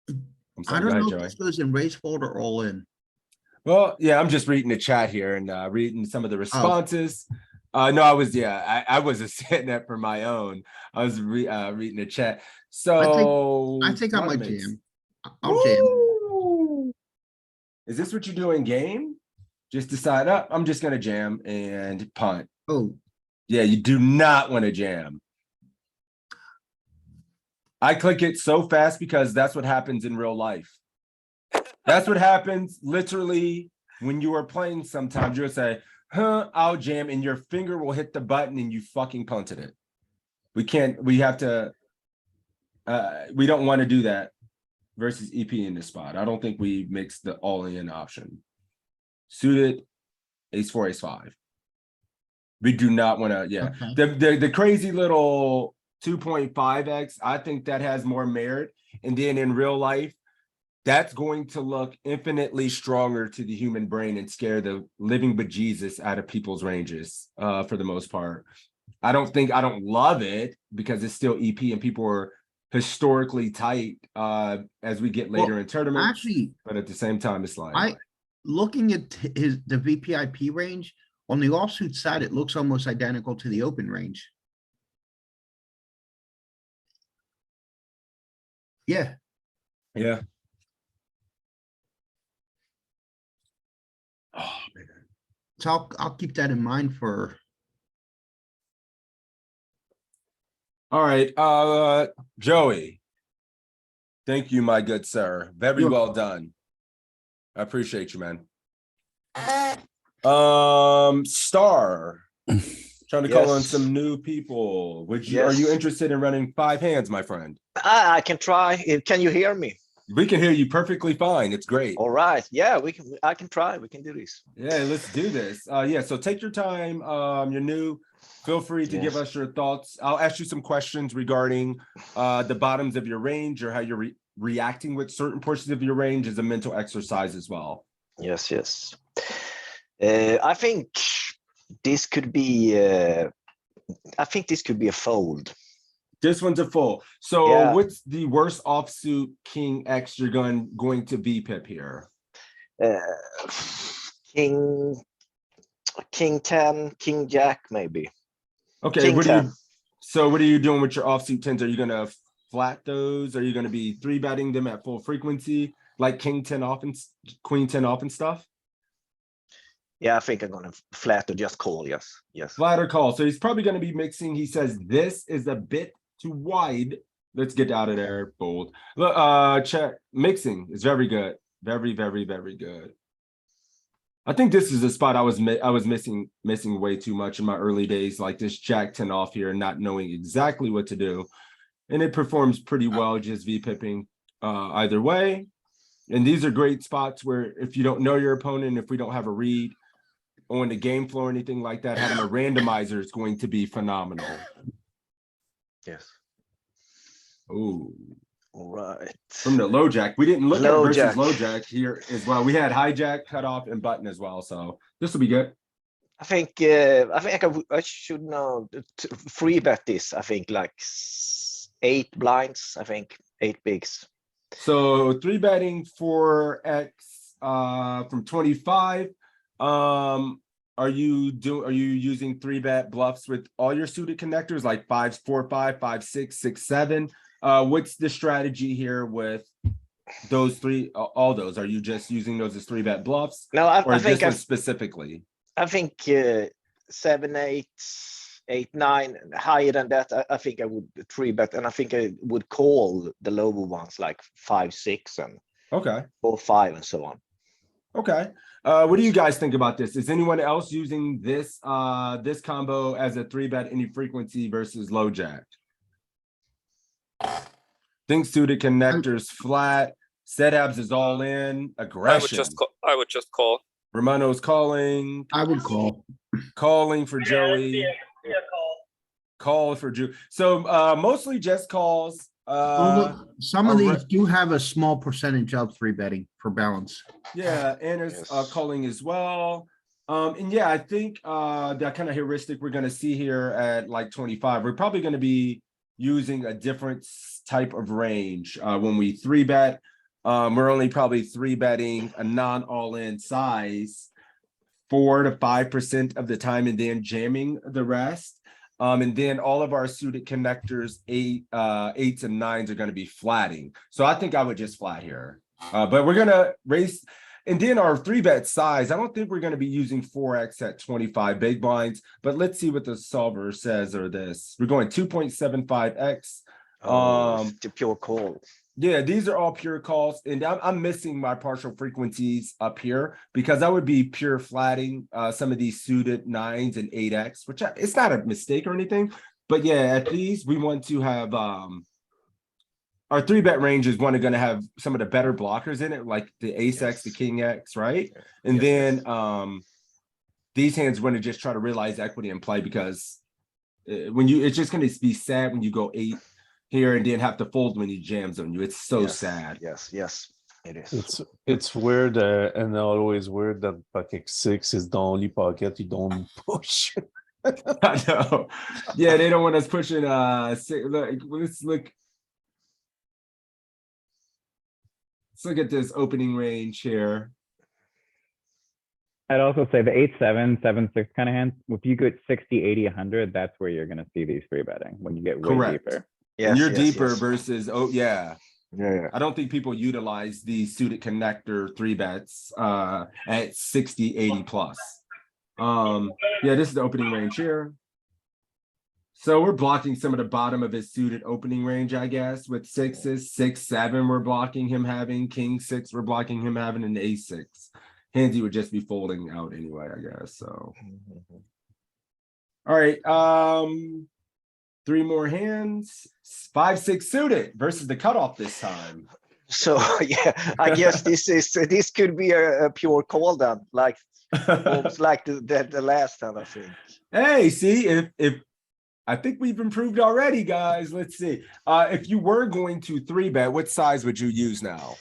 I'm I sorry, don't go ahead, know Joey. if this goes in raise fold or all in. Well, yeah, I'm just reading the chat here and reading some of the responses. No, I was, I wasn't setting that for my own. I was reading the chat. So I think I lot of might mix. jam. I'll jam. Woo! Is this what you do in game? Just decide up, I'm just gonna jam and punt. Oh, Yeah, you do not want to jam. I click it so fast because that's what happens in real life. That's what happens literally when you are playing. Sometimes you'll say, huh, I'll jam, and your finger will hit the button and you fucking punted it. We have to, we don't want to do that versus EP in this spot. I don't think we mix the all-in option. Suited, ace 4, ace 5. We do not want to, yeah. okay. The crazy little 2.5x, I think that has more merit. And then in real life, that's going to look infinitely stronger to the human brain and scare the living bejesus out of people's ranges for the most part. I don't love it because it's still EP and people are historically tight as we get later in tournaments. Actually, but at the same time, it's like looking at the VPIP range on the offsuit side, it looks almost identical to the open range. Yeah. yeah. Oh man. So I'll keep that in mind for. All right, Joey. Thank you, my good sir. Very well done. I appreciate you, man. Star. Trying to call on some new people. Are you interested in running 5 hands, my friend? I can try. Can you hear me? We can hear you perfectly fine. It's great. All right. Yeah, I can try. We can do this. Yeah, let's do this. Yeah, so take your time. You're new. Feel free to give us your thoughts. I'll ask you some questions regarding the bottoms of your range or how you're reacting with certain portions of your range as a mental exercise as well. Yes. I think this could be a fold. This one's a fold. So what's the worst offsuit king X you're going to VPIP here? King 10, king jack, maybe. Okay, king what 10. What are you doing with your offsuit 10s? Are you gonna flat those? Are you gonna be 3-betting them at full frequency? like king 10 off and queen 10 off and stuff? Yeah, I think I'm gonna flat or just call. Yes, yes. Flat or call. So he's probably going to be mixing. He says this is a bit too wide. Let's get out of there. Bold. Look, check. Mixing is very good. Very, very, very good. I think this is a spot I was missing way too much in my early days, like this jack 10 off here, not knowing exactly what to do. And it performs pretty well, just V-pipping either way. And these are great spots where if you don't know your opponent, if we don't have a read on the game floor or anything like that, having a randomizer is going to be phenomenal. Yes. Oh, All right. from the low jack. We didn't look Low at versus jack. low jack here as well. We had hijack, cutoff, and button as well. So this will be good. I think I should know free bet this. I think like 8 blinds. I think 8 bigs. So 3-betting 4x from 25. Are you using 3-bet bluffs with all your suited connectors like 5s, 4, 5, 5, 6, 6, 7? What's the strategy here with those three? All those? Are you just using those as 3-bet bluffs? No, Or I this think one specifically? I think 7, 8, 8, 9, higher than that. I think I would 3-bet, and I think I would call the lower ones like 5, 6, and Okay. 4, 5, and so on. Okay. What do you guys think about this? Is anyone else using this this combo as a 3-bet any frequency versus low jack? Think suited connectors flat. Setups is all in. Aggression. I would just call. Romano's calling. I would call. Calling for Yeah, Joey. yeah, call. Call for Drew. So mostly just calls. Although some of a re- these do have a small percentage of 3-betting for balance. Yeah, and it's calling as well. And yeah, I think that kind of heuristic we're going to see here at like 25. We're probably going to be using a different type of range when we 3-bet. We're only probably 3-betting a non-all-in size 4 to 5% of the time, and then jamming the rest. And then all of our suited connectors, 8s and 9s are going to be flatting. So I think I would just flat here. But we're going to raise. And then our 3-bet size, I don't think we're going to be using 4x at 25 big blinds. But let's see what the solver says or this. We're going 2.75x. The pure call. Yeah, these are all pure calls, and I'm missing my partial frequencies up here because I would be pure flatting some of these suited 9s and 8x, which it's not a mistake or anything, but yeah, at these we want to have our 3-bet range is going to have some of the better blockers in it, like the ace x, the king x, right? And then these hands want to just try to realize equity and play because when you, it's just going to be sad when you go 8 here and then have to fold when he jams on you. It's so sad. Yes, it is. It's weird and always weird that pocket 6 is the only pocket you don't push. I know. Yeah, they don't want us pushing let's look at this opening range here. I'd also say the 8-7, 7-6 kind of hands. If you go 60, 80, 100, that's where you're going to see these 3-betting when you get way Correct. deeper. And you're deeper versus Yeah. I don't think people utilize these suited connector 3-bets at 60, 80 plus. Yeah, this is the opening range here. So we're blocking some of the bottom of his suited opening range, I guess, with 6s, 6, 7, we're blocking him having king 6, we're blocking him having an a6. Hands he would just be folding out anyway, I guess. So all right. 3 more hands. 5, 6 suited versus the cutoff this time. So yeah, I guess this could be a pure call then, like almost like the last time, I think. Hey, see, if I think we've improved already, guys. Let's see. If you were going to 3-bet, what size would you use now?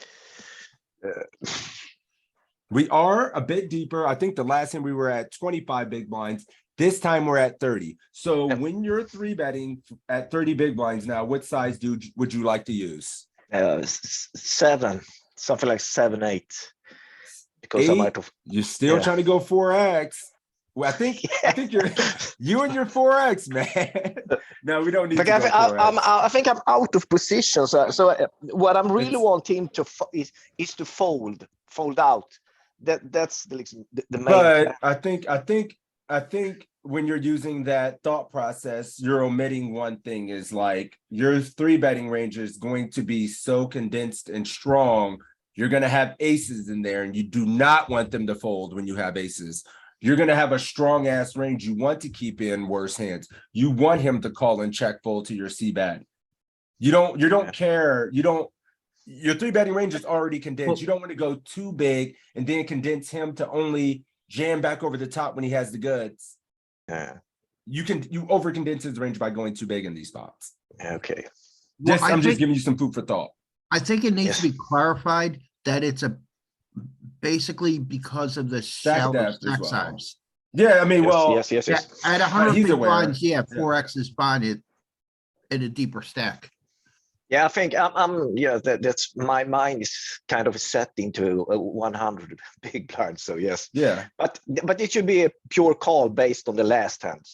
We are a bit deeper. I think the last time we were at 25 big blinds. This time we're at 30. So when you're 3-betting at 30 big blinds now, what size would you like to use? 7, something like 7, 8. Because 8? I might have. You're still trying to go 4x. Well, I think you're you and your 4x, man. No, we don't need to But go 4x. I think I'm out of position. So what I'm really It's- want him to is to fold out. That's the main. But I think when you're using that thought process, you're omitting one thing is like your 3-betting range is going to be so condensed and strong. You're going to have aces in there and you do not want them to fold when you have aces. You're going to have a strong ass range. You want to keep in worse hands. You want him to call and check fold to your C-bet. You don't care. Your 3-betting range is already condensed. You don't want to go too big and then condense him to only jam back over the top when he has the goods. Yeah. You over condense his range by going too big in these spots. Okay. Well, I'm just giving you some food for thought. I think it needs Yes. to be clarified that it's basically because of the shallow depth as stack well. size. Yeah, I mean, well, yes. Yeah, at 100 he's big aware. blinds, yeah, Yeah. 4x is fine in a deeper stack. Yeah, I think I'm that's my mind is kind of set into 100 big blinds. So yes, yeah. but it should be a pure call based on the last hand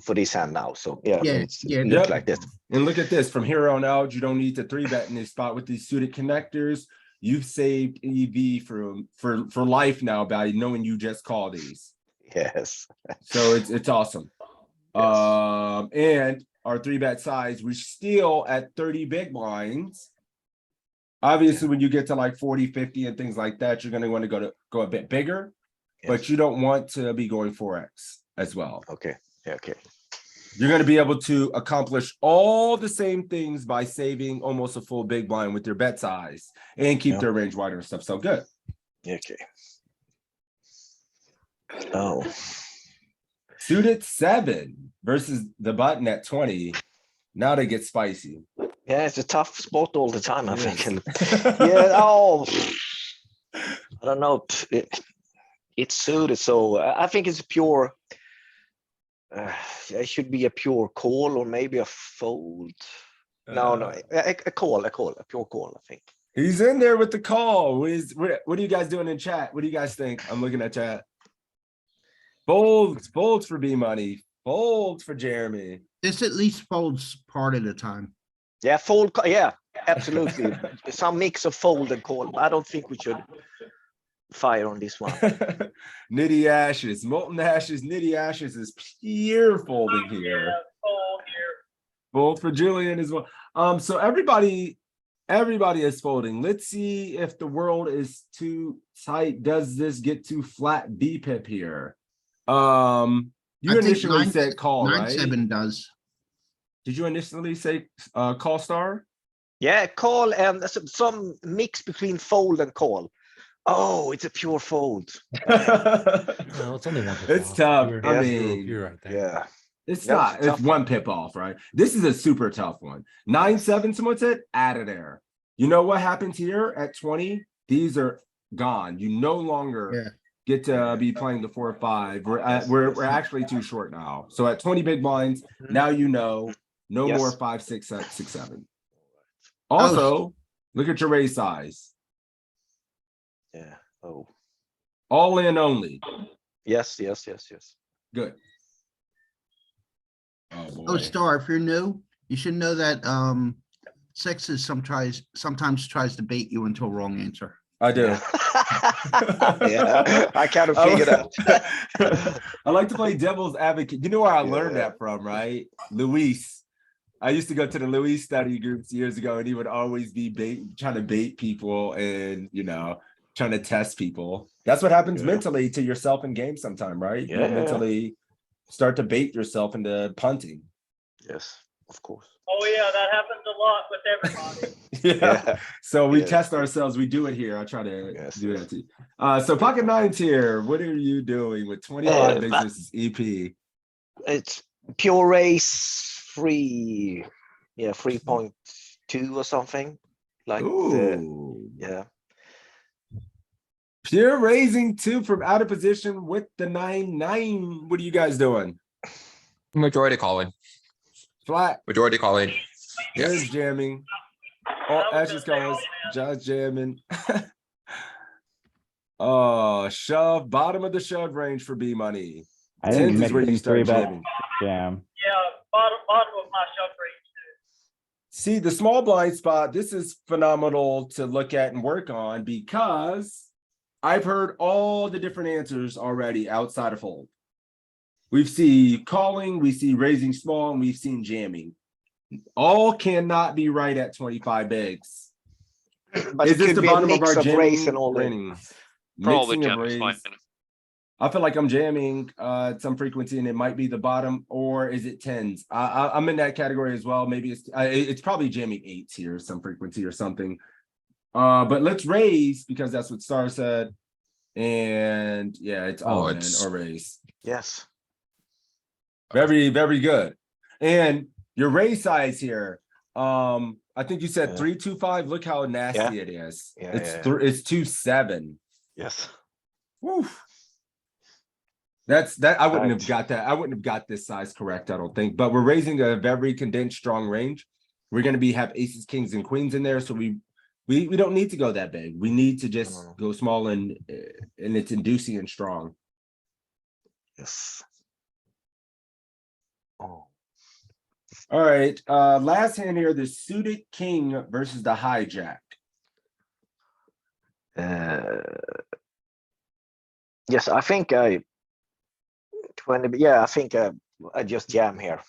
for this hand now. So yeah, Yeah, it Yep. looks like this. And look at this, from here on out, you don't need to 3-bet in this spot with these suited connectors. You've saved EV for life now by knowing you just call these. Yes. So it's awesome. Yes. And our 3-bet size, we're still at 30 big blinds. Obviously, when you get to like 40, 50 and things like that, you're going to want to go a bit bigger, but Yes. you don't want to be going 4x as well. Okay. Yeah, okay. You're going to be able to accomplish all the same things by saving almost a full big blind with your bet size and keep Yeah. their range wider and stuff. So good. Yeah, okay. Oh. Suited 7 versus the button at 20. Now they get spicy. Yeah, it's a tough spot all the time, I It think. is. And yeah, oh, I don't know. It's suited, so I think it's pure. It should be a pure call or maybe a fold. No, a call, a pure call, I think. He's in there with the call. What are you guys doing in chat? What do you guys think? I'm looking at chat. Folds for B Money. Folds for Jeremy. This at least folds part of the time. Yeah, fold. Yeah, absolutely. Some mix of fold and call. I don't think we should fire on this one. Nitty Ashes, Molten Ashes, Nitty Ashes is pure folding here. Yeah, fold here. Fold for Julian as well. So everybody is folding. Let's see if the world is too tight. Does this get too flat B pip here? You I think initially said call, right? 9-7 does. Did you initially say call star? Yeah, call and some mix between fold and call. Oh, it's a pure fold. No, it's only one. pip It's off. tough. You're- I you're- mean, you're right there. Yeah. It's Yeah, not. it's a It's tough one one. pip off, right? This is a super tough one. 9-7, someone said, out of there. You know what happens here at 20? These are gone. You no longer get to be playing the 4-5. We're actually too short now. So at 20 big blinds, now you know no Yes. more 5, 6, 7. Also, look at your raise size. Yeah. Oh. All in only. Yes. Good. Oh, boy. Star, if you're new, you should know that sixes sometimes tries to bait you into a wrong answer. I do. Yeah, I kind of figured out. I like to play devil's advocate. You know where I learned that from, right? Luis. I used to go to the Luis study groups years ago, and he would always be trying to bait people and, trying to test people. That's what happens mentally to yourself in games sometime, right? You mentally start to bait yourself into punting. Yes, of course. Oh yeah, that happens a lot with everybody. Yeah. So we test ourselves. We do it here. I try to do that too. So Pocket Nine's here. What are you doing with 25 bigs versus EP? It's pure race 3.2 or something. Like yeah. Pure raising 2 from out of position with the 9-9. What are you guys doing? Majority calling. Flat. Majority calling. There's jamming. Oh, Ashes calls. Just jamming. Oh, shove. Bottom of the shove range for B Money. I think Tens is where you mixing start 3-bet jamming. jam. Yeah, bottom of my shove range too. See, the small blind spot, this is phenomenal to look at and work on because I've heard all the different answers already outside of fold. We've seen calling, we see raising small, and we've seen jamming. All cannot be right at 25 bigs. But Is it this could the be a bottom of our mix of raise jamming and all in. raining? Probably Mixing of jam is fine. raise. I feel like I'm jamming at some frequency and it might be the bottom, or is it tens? I'm in that category as well. Maybe it's probably jamming eights here, some frequency or something. But let's raise because that's what Star said. And yeah, it's all in it's- or raise. Yes. Very, very good. And your raise size here, I think you said Yeah. 325. Look how nasty Yeah. it is. Yeah, It's yeah, yeah. it's 2-7. Yes. Woo. That's that. I wouldn't have Right. got that. I wouldn't have got this size correct, I don't think. But we're raising a very condensed, strong range. We're going to have aces, kings, and queens in there, so we don't need to go that big. We need to just No. go small and it's inducing and strong. Yes. Oh. All right. Last hand here: the suited king versus the hijack. Yes, I think I 20. Yeah, I think I just jam here.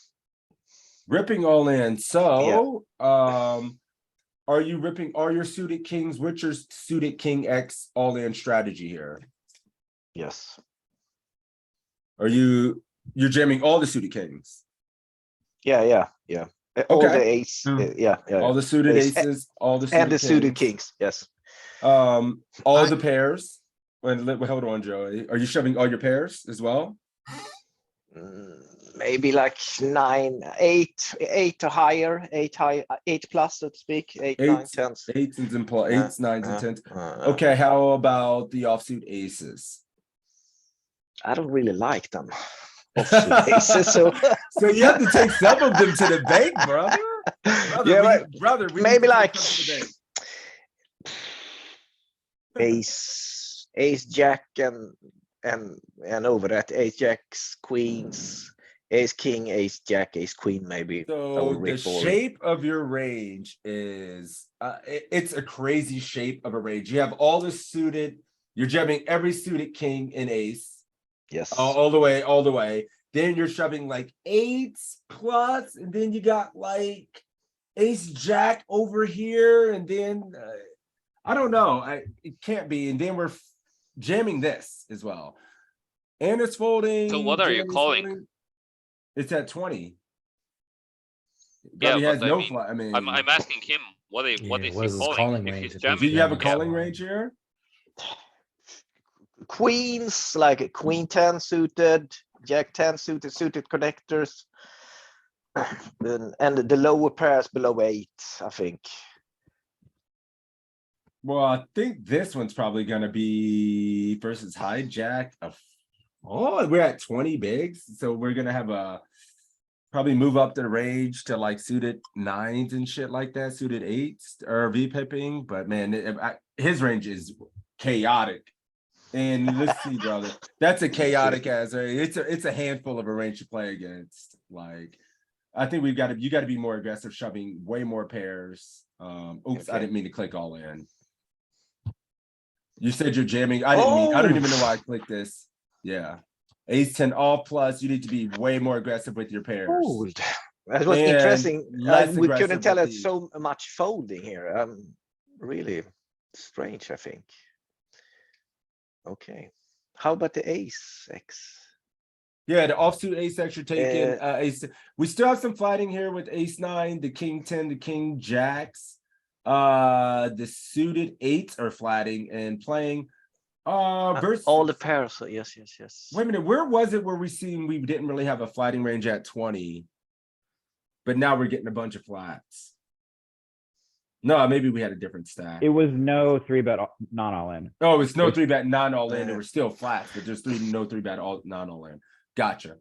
Ripping all in. So, are you ripping all your suited kings? What's your suited king X all in strategy here? Yes. Are you're jamming all the suited kings? Yeah. All Okay. the ace. Yeah. All the suited Ace- aces, all the suited And the suited kings. kings. Yes. All I- the pairs. Hold on, Joey. Are you shoving all your pairs as well? Maybe like 9, 8 or higher, 8 plus, so to speak, 8, 9, 10. Eights and Yeah, eights, nines, and yeah, tens. yeah. Okay, how about the offsuit aces? I don't really like them. Offsuit aces, so So you have to take some of them to the bank, brother. Yeah, Brother, we maybe need to like take some to the bank. ace jack and over that ace jacks, queens, ace king, ace jack, ace queen, maybe. I So would the rip all. shape of your range is it's a crazy shape of a range. You have all the suited, you're jamming every suited king and ace. Yes. All the way. Then you're shoving like eights plus, and then you got like ace jack over here, and then I don't know. It can't be. And then we're jamming this as well, and it's folding. So what are you jamming's calling? folding. It's at 20. Yeah, Probably has but I no mean, flat. I mean, I'm asking him what is what he is his calling? calling If range he's if he's jamming, do you have a jamming calling small? range here? Queens, like a queen 10 suited, jack 10 suited connectors. And the lower pairs below 8, I think. Well, I think this one's probably gonna be versus hijack. Oh, we're at 20 bigs, so we're gonna have a probably move up the range to like suited nines and shit like that, suited eights or V-pipping. But man, his range is chaotic. And let's see, brother, that's a chaotic ass. It's a handful of a range to play against. Like, I think you got to be more aggressive, shoving way more pairs. Oops, I didn't mean to click all in. You said you're jamming. I don't even know why I clicked this. Yeah. Ace 10 all plus. You need to be way more aggressive with your pairs. Fold. That was And interesting. less We aggressive couldn't tell with it the- so much folding here. Really strange, I think. Okay. How about the ace X? Yeah, the offsuit ace X you're taking. Ace. We still have some fighting here with ace 9, the king 10, the king jacks. The suited eights are flatting and playing. Versus all the pairs. So yes. Wait a minute, where was it where we didn't really have a flatting range at 20, but now we're getting a bunch of flats? No, maybe we had a different stack. It was no 3-bet not all in. Oh, it's no 3-bet non all in. There were still flats, but there's no 3-bet non all in. Gotcha.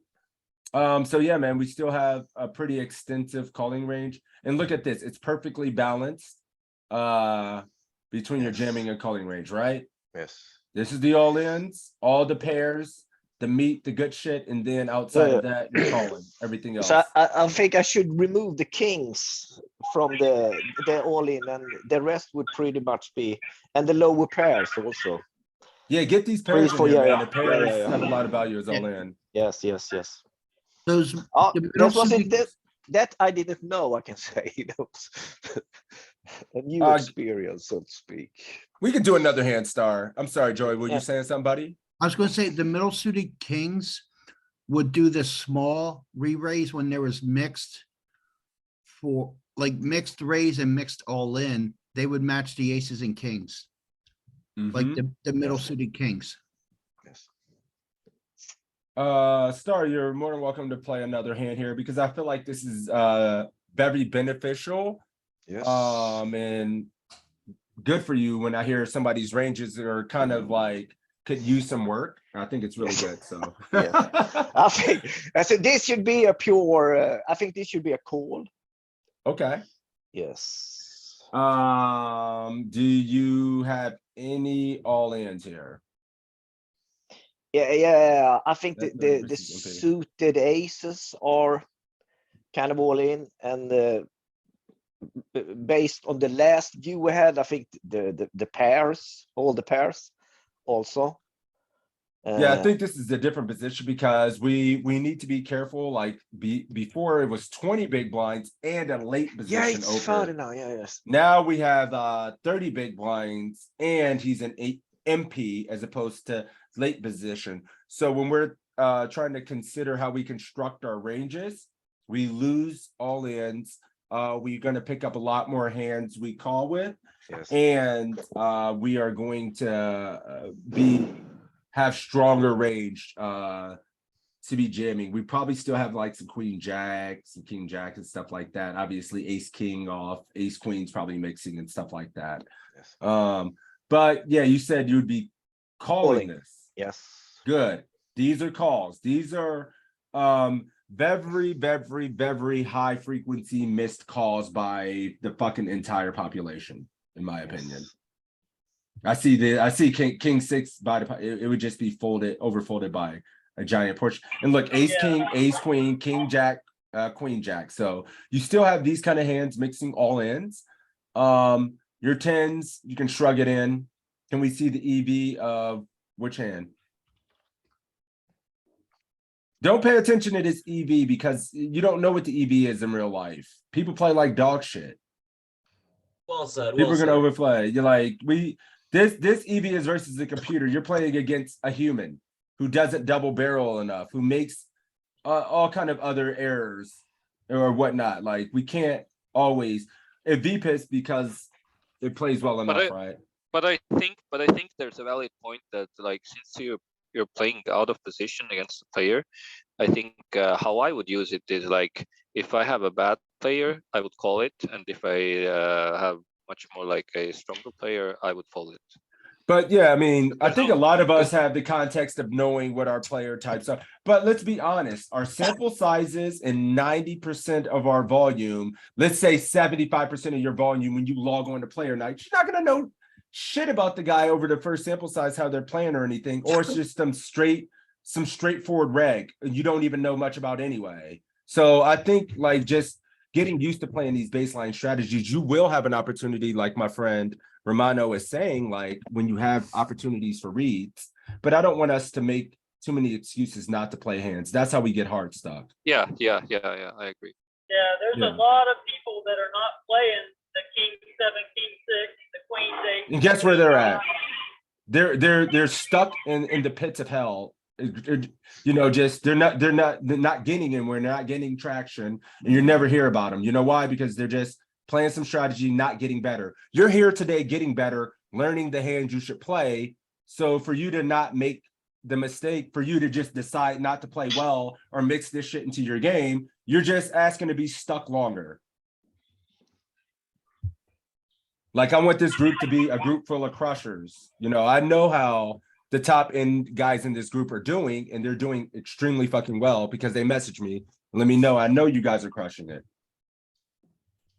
So yeah, man, we still have a pretty extensive calling range. And look at this, it's perfectly balanced between your jamming and calling range, right? Yes. This is the all ins, all the pairs, the meat, the good shit, and then outside of that, you're calling everything else. So I think I should remove the kings from the all in, and the rest would pretty much be, and the lower pairs also. Yeah, get these pairs in for- here, yeah, man. yeah, The pairs yeah, yeah. have a lot of value as all in. Yes. Those, Oh, the middle that was suited- it. That I didn't know. I can say that was a new experience, so to speak. We could do another hand star. I'm sorry, Joey. Were Yeah. you saying something, buddy? I was gonna say the middle suited kings would do the small re-raise when there was mixed for like mixed raise and mixed all in. They would match the aces and kings, like Mhm. the middle suited kings. Yes. Star, you're more than welcome to play another hand here because I feel like this is very beneficial. Yes. And good for you when I hear somebody's ranges are kind of like could use some work. I think it's really good. So I think I said this should be a pure. I think this should be a call. okay. Yes. Do you have any all-ins here? Yeah. I think That's the versus MP. suited aces are kind of all in, and based on the last view we had, I think the pairs, all the pairs, also. Yeah, I think this is a different position because we need to be careful. Like before it was 20 big blinds and a late position Yeah, it's over. further now. Yeah, yes. Now we have 30 big blinds and he's an 8 MP as opposed to late position. So when we're trying to consider how we construct our ranges, we lose all ins. We're going to pick up a lot more hands we call with, Yes. and we are going to have stronger range to be jamming. We probably still have like some queen jack, some king jack and stuff like that. Obviously ace king off, ace queen's probably mixing and stuff like that. Yes. But yeah, you said you'd be calling this. Yes. Good. These are calls. These are very high frequency missed calls by the fucking entire population, in my opinion. I see king six by it would just be overfolded by a giant portion. And look, ace king, ace queen, king jack, queen jack. So you still have these kind of hands mixing all ins. Your tens, you can shrug it in. Can we see the EV of which hand? Don't pay attention to this EV because you don't know what the EV is in real life. People play like dog shit. Well said. People Well are said. gonna overplay. You're like, this EV is versus the computer. You're playing against a human who doesn't double barrel enough, who makes all kind of other errors or whatnot. Like we can't always VPIS because it plays well enough, right? But I think there's a valid point that like since you're playing out of position against the player, I think how I would use it is like if I have a bad player, I would call it, and if I have much more like a stronger player, I would fold it. But yeah, I mean, I think a lot of us have the context of knowing what our player types are. But let's be honest, our sample sizes and 90% of our volume, let's say 75% of your volume when you log on to player night, you're not gonna know shit about the guy over the first sample size, how they're playing or anything, or it's just some straightforward reg you don't even know much about anyway. So I think like just getting used to playing these baseline strategies, you will have an opportunity, like my friend Romano is saying, like when you have opportunities for reads, but I don't want us to make too many excuses not to play hands. That's how we get hard stuck. Yeah, I agree. Yeah, there's Yeah. a lot of people that are not playing the king 7, king 6, the queen 8. And guess where they're at? They're stuck in the pits of hell. You know, just they're not getting in, we're not getting traction, and you never hear about them. You know why? Because they're just playing some strategy, not getting better. You're here today getting better, learning the hands you should play. So for you to not make the mistake, for you to just decide not to play well or mix this shit into your game, you're just asking to be stuck longer. Like I want this group to be a group full of crushers. You know, I know how the top end guys in this group are doing, and they're doing extremely fucking well because they message me and let me know. I know you guys are crushing it.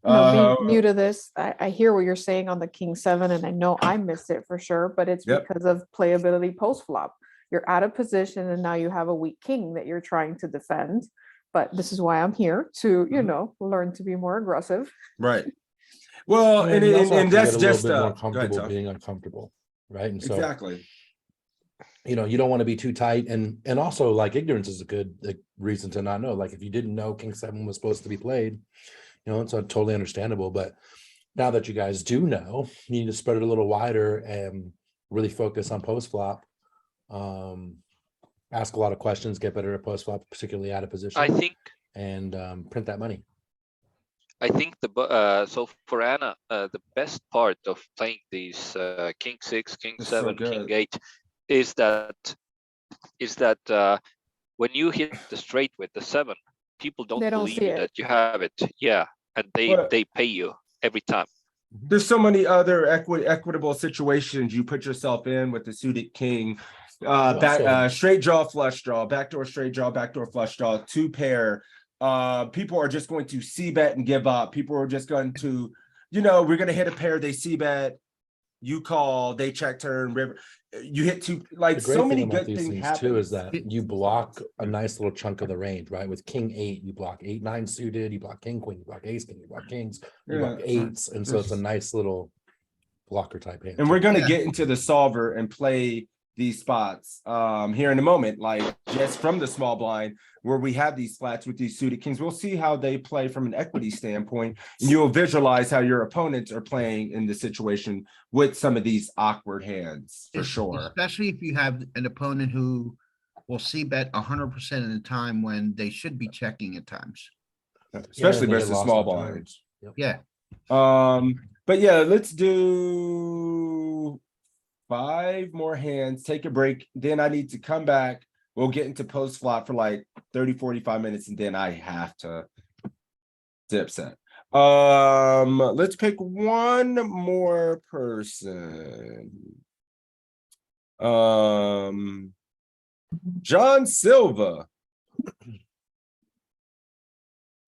Being new to this, I hear what you're saying on the king 7, and I know I missed it for sure, but it's Yep. because of playability post flop. you're out of position and now you have a weak king that you're trying to defend. But this is why I'm here to, you know, learn to be more aggressive. Right. Well, And you also have and to get that's a little just bit more go ahead, comfortable Tom. being uncomfortable, right? And so, Exactly. you know, you don't want to be too tight, and also like ignorance is a good reason to not know. Like if you didn't know King 7 was supposed to be played, you know, it's totally understandable. But now that you guys do know, you need to spread it a little wider and really focus on post flop. Ask a lot of questions, get better at post flop, particularly out of position. I think and print that money. I think so for Anna, the best part of playing these King 6, King It's 7, so King good. 8 is that when you hit the straight with the 7, people don't They don't believe see you it. that you have it. Yeah, and Well- they pay you every time. There's so many other equitable situations you put yourself in with the suited king. Straight draw, flush draw, backdoor straight draw, backdoor flush draw, 2 pair. People are just going to c bet and give up. People are just going to, you know, we're gonna hit a pair, they c bet, you call, they check turn, river. You hit 2, like The great so many thing about good these things things happen. too is that you block a nice little chunk of the range, right? With King 8, you block 8, 9 suited, you block King, Queen, you block Ace, King, you block Kings, you block Yeah. 8s, and so it's a nice little blocker type hand. And we're going to Yeah. get into the solver and play these spots here in a moment, like just from the small blind where we have these flats with these suited kings. We'll see how they play from an equity standpoint, and you'll visualize how your opponents are playing in the situation with some of these awkward hands for sure. Especially if you have an opponent who will c bet 100% of the time when they should be checking at times. Especially they get versus lost small on blind. turns. Yep. Yeah. But yeah, let's do 5 more hands, take a break. Then I need to come back. We'll get into post flop for like 30, 45 minutes, and then I have to dip set. Let's pick one more person. John Silva.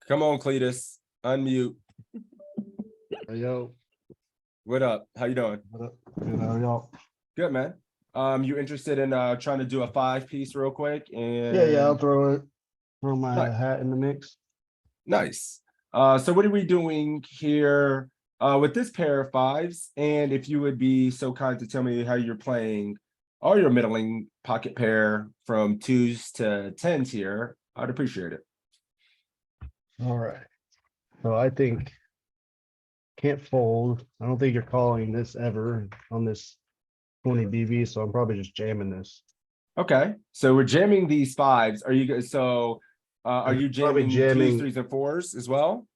Come on, Cletus. Unmute. Hey, yo, What up? How you doing? what up? Good, how y'all? Good, man. You interested in trying to do a 5-piece real quick? And Yeah, I'll throw my hat in the mix. nice. So what are we doing here with this pair of 5s? And if you would be so kind to tell me how you're playing all your middling pocket pair from 2s to 10s here, I'd appreciate it. All right. So I think can't fold. I don't think you're calling this ever on this 20 BV, so I'm probably just jamming this. Okay, so we're jamming these 5s. Are you guys are you Probably jamming 2s, jamming- 3s, and 4s as well?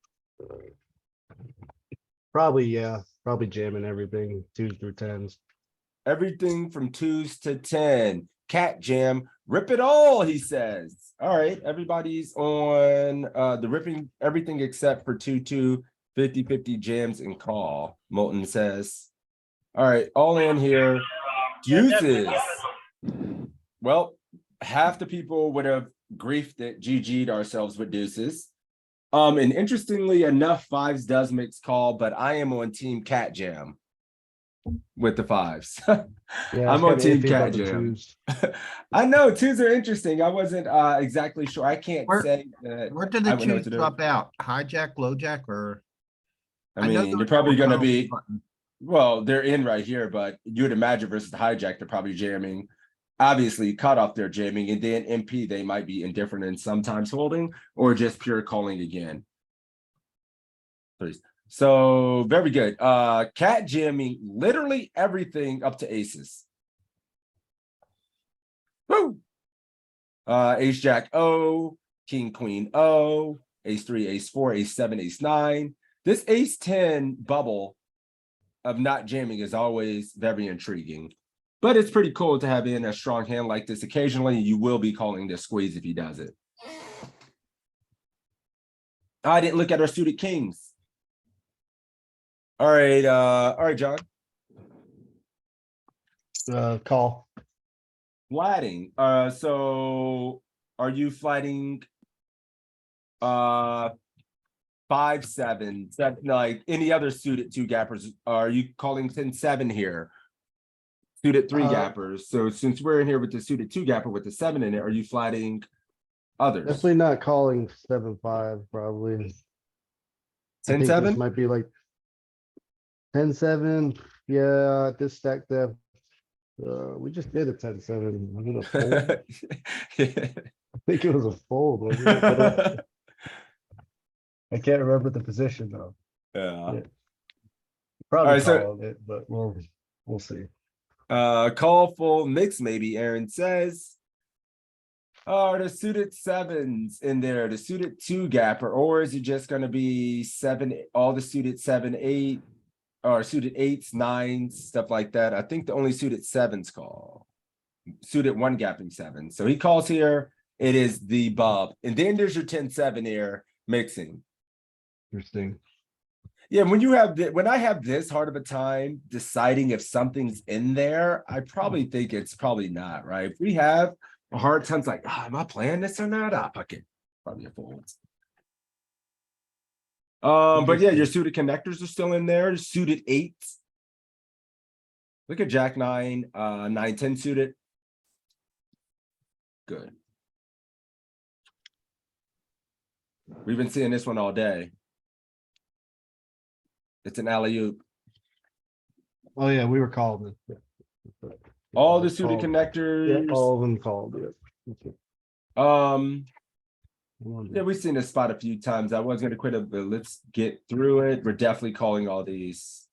Probably, yeah, probably jamming everything 2s through 10s. Everything from 2s to 10. Cat jam, rip it all, he says. All right, everybody's on the ripping everything except for 2-2, 50-50 jams and call, Molten says. All right, all in here. Deuces. Well, half the people would have griefed it, GG'd ourselves with deuces. And interestingly enough, 5s does mix call, but I am on team cat jam with the 5s. Yeah, I'm on team iffy cat about the jam. 2s. I know 2s are interesting. I wasn't exactly sure. I can't say that. Where did I the would know what 2s to do. drop out? Hijack, low jack, or? I know mean, there they're was probably no going to combo be, button. well, they're in right here, but you would imagine versus the hijack, they're probably jamming. Obviously, cut off their jamming, and then MP, they might be indifferent and sometimes holding, or just pure calling again. So very good. Cat jamming literally everything up to aces. Woo! Ace Jack O, King Queen O, Ace 3, Ace 4, Ace 7, Ace 9. This Ace 10 bubble of not jamming is always very intriguing. But it's pretty cool to have in a strong hand like this. Occasionally, you will be calling this squeeze if he does it. I didn't look at our suited kings. All right, John. Call. Flatting. So are you flatting 5, 7, 7, like any other suited 2 gappers? Are you calling 10-7 here? Suited three Uh, gappers. So since we're in here with the suited two gapper with the 7 in it, are you flatting others? Definitely not calling 7-5, probably. I think this 10-7? might be like 10-7. Yeah, this stack depth. We just did a 10-7. Was it a fold? I think it was a fold, wasn't it? But, I can't remember the position though. Yeah. Probably Alright, so- called it, but we'll see. Call full mix, maybe Aaron says. Are the suited 7s in there, the suited 2 gapper, or is it just gonna be 7, all the suited 7, 8, or suited 8s, 9s, stuff like that? I think the only suited 7s call. Suited 1 gapping 7. So he calls here, it is the Bob. And then there's your 10-7 here mixing. Interesting. Yeah, when I have this hard of a time deciding if something's in there, I probably think it's probably not, right? If we have a hard time, it's like, am I playing this or not? Fuck it. Probably a fold. But yeah, your suited connectors are still in there. Suited 8s. Look at Jack 9, 9-10 suited. Good. We've been seeing this one all day. It's an alley-oop. Oh yeah, we were called it. Yeah. All the It's suited called. connectors. Yeah, all of them called it. Okay. Yeah, we've seen this spot a few times. I was gonna quit it, but let's get through it. We're definitely calling all these.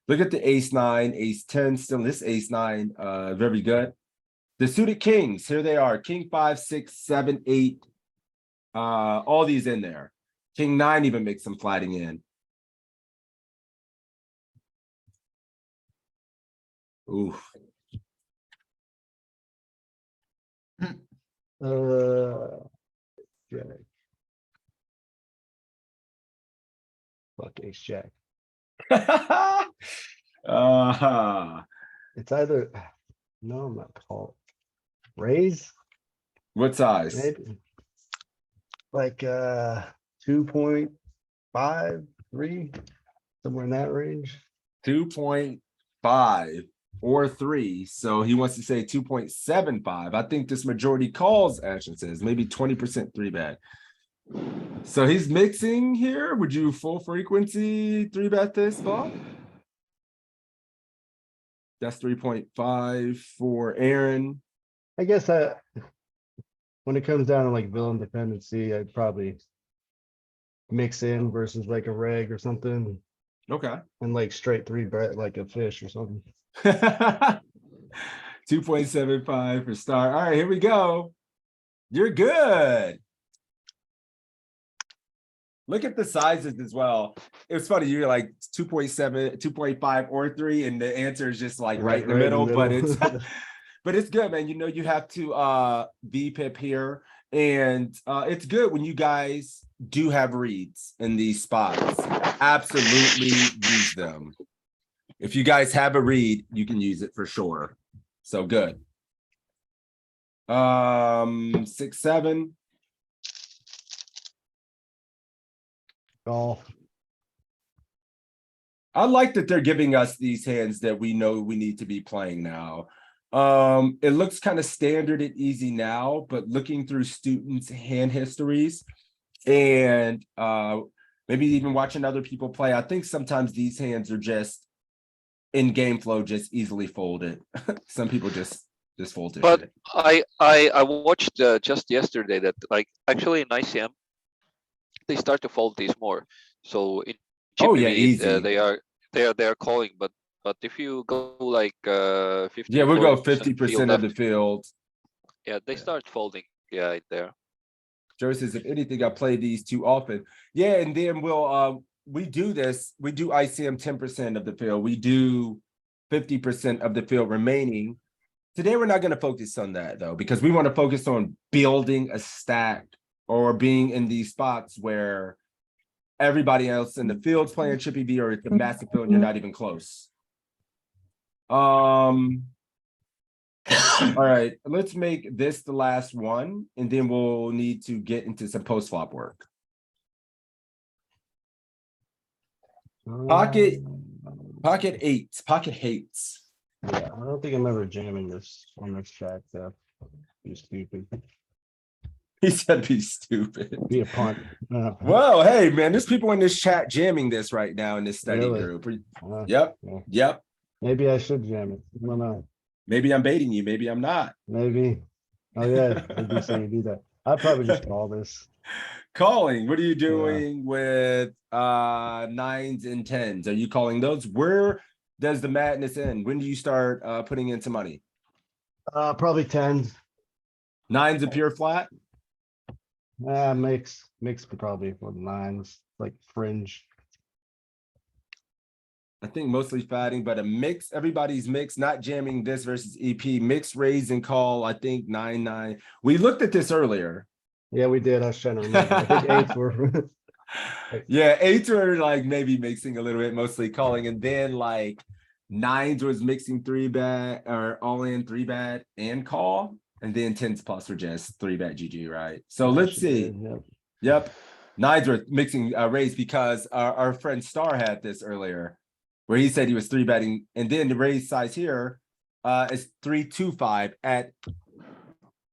Look at the ace 9, ace 10, still this ace 9, very good. The suited kings, here they are. King 5, 6, 7, 8. All these in there. King 9 even makes some flatting in. Oof. Jack. Fuck ace jack. It's either, no, I'm not called. Raise, What size? maybe. Like 2.5, 3, somewhere in that range. 2.5 or 3. So he wants to say 2.75. I think this majority calls, Ashton says, maybe 20% 3-bet. So he's mixing here. Would you full frequency 3-bet this, Bob? That's 3.5 for Aaron. I guess when it comes down to like villain dependency, I'd probably mix in versus like a reg or something. Okay. And like straight 3-bet like a fish or something. 2.75 for star. All right, here we go. You're good. Look at the sizes as well. It's funny, you're like 2.7, 2.5 or 3, and the answer is just like right in the middle, but it's but it's good, man. You know, you have to VPIP here. And it's good when you guys do have reads in these spots. Absolutely use them. If you guys have a read, you can use it for sure. So good. 6, 7. Call. I like that they're giving us these hands that we know we need to be playing now. It looks kind of standard and easy now, but looking through students' hand histories and maybe even watching other people play, I think sometimes these hands are just in game flow, just easily folded. Some people just fold it. But I watched just yesterday that like actually in ICM they start to fold these more. So in Oh, yeah, GPV, easy. they are calling, but if you go like 50, Yeah, we'll go 40% 50% of the field. Yeah, they start folding. Yeah, right there. Joe says, if anything, I play these too often. Yeah, and then we'll we do this. We do ICM 10% of the field. We do 50% of the field remaining. Today, we're not going to focus on that, though, because we want to focus on building a stack or being in these spots where everybody else in the field's playing Chippy V or it's a massive field and you're not even close. All right, let's make this the last one, and then we'll need to get into some post-flop work. Pocket 8s, pocket hates. Yeah, I don't think I'm ever jamming this on this track, though. Be stupid. He said be stupid. Be a punt. Whoa, hey man, there's people in this chat jamming this right now in this study Really? group. Uh, Yep, yeah. yep. Maybe I should jam it. I don't know. Maybe I'm baiting you, maybe I'm not. Maybe. Oh yeah, they do say you do that. I'd probably just call this. Calling, what are you doing with 9s and 10s? Are you calling those? Where does the madness end? When do you start putting in some money? Probably 10s. 9s a pure flat? Mix probably for 9s, like fringe. I think mostly fatting, but a mix, everybody's mix, not jamming this versus EP, mix, raise and call, I think 9-9. We looked at this earlier. Yeah, we did. I was trying to remember. I think 8s were. Yeah, 8s were like maybe mixing a little bit, mostly calling, and then like 9s was mixing 3-bet or all in 3-bet and call, and then 10s plus were just 3-bet GG, right? So let's see. Yep. 9s were mixing raise because our friend Star had this earlier, where he said he was 3-betting, and then the raise size here is 325 at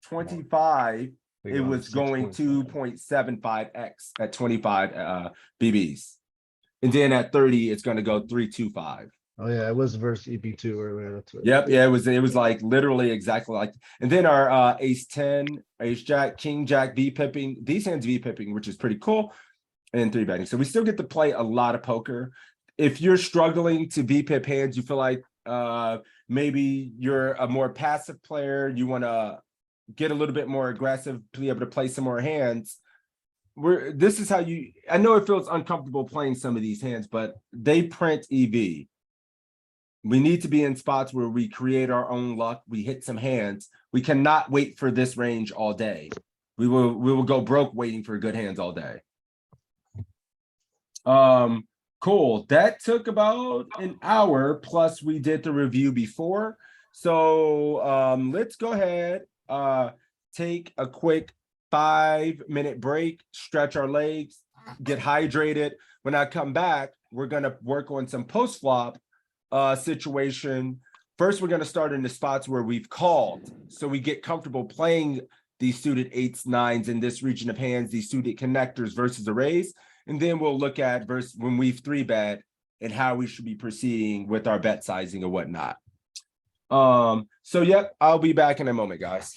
25. It was going 2.75x at 25 BBs. And then at 30, it's going to go 325. Oh yeah, it was versus EP2 earlier. That's right. Yep, yeah, it was like literally exactly like. And then our ace 10, ace jack, king jack, V pipping, these hands V pipping, which is pretty cool, and 3-betting. So we still get to play a lot of poker. If you're struggling to V pip hands, you feel like maybe you're a more passive player, you want to get a little bit more aggressive, be able to play some more hands. This is how you, I know it feels uncomfortable playing some of these hands, but they print EV. We need to be in spots where we create our own luck. We hit some hands. We cannot wait for this range all day. We will go broke waiting for good hands all day. Cool. That took about an hour, plus we did the review before. So let's go ahead, take a quick 5-minute break, stretch our legs, get hydrated. When I come back, we're gonna work on some post flop situation. First, we're gonna start in the spots where we've called, so we get comfortable playing these suited 8s, 9s in this region of hands, these suited connectors versus the raise. And then we'll look at versus when we've 3-bet and how we should be proceeding with our bet sizing and whatnot. So yep, I'll be back in a moment, guys.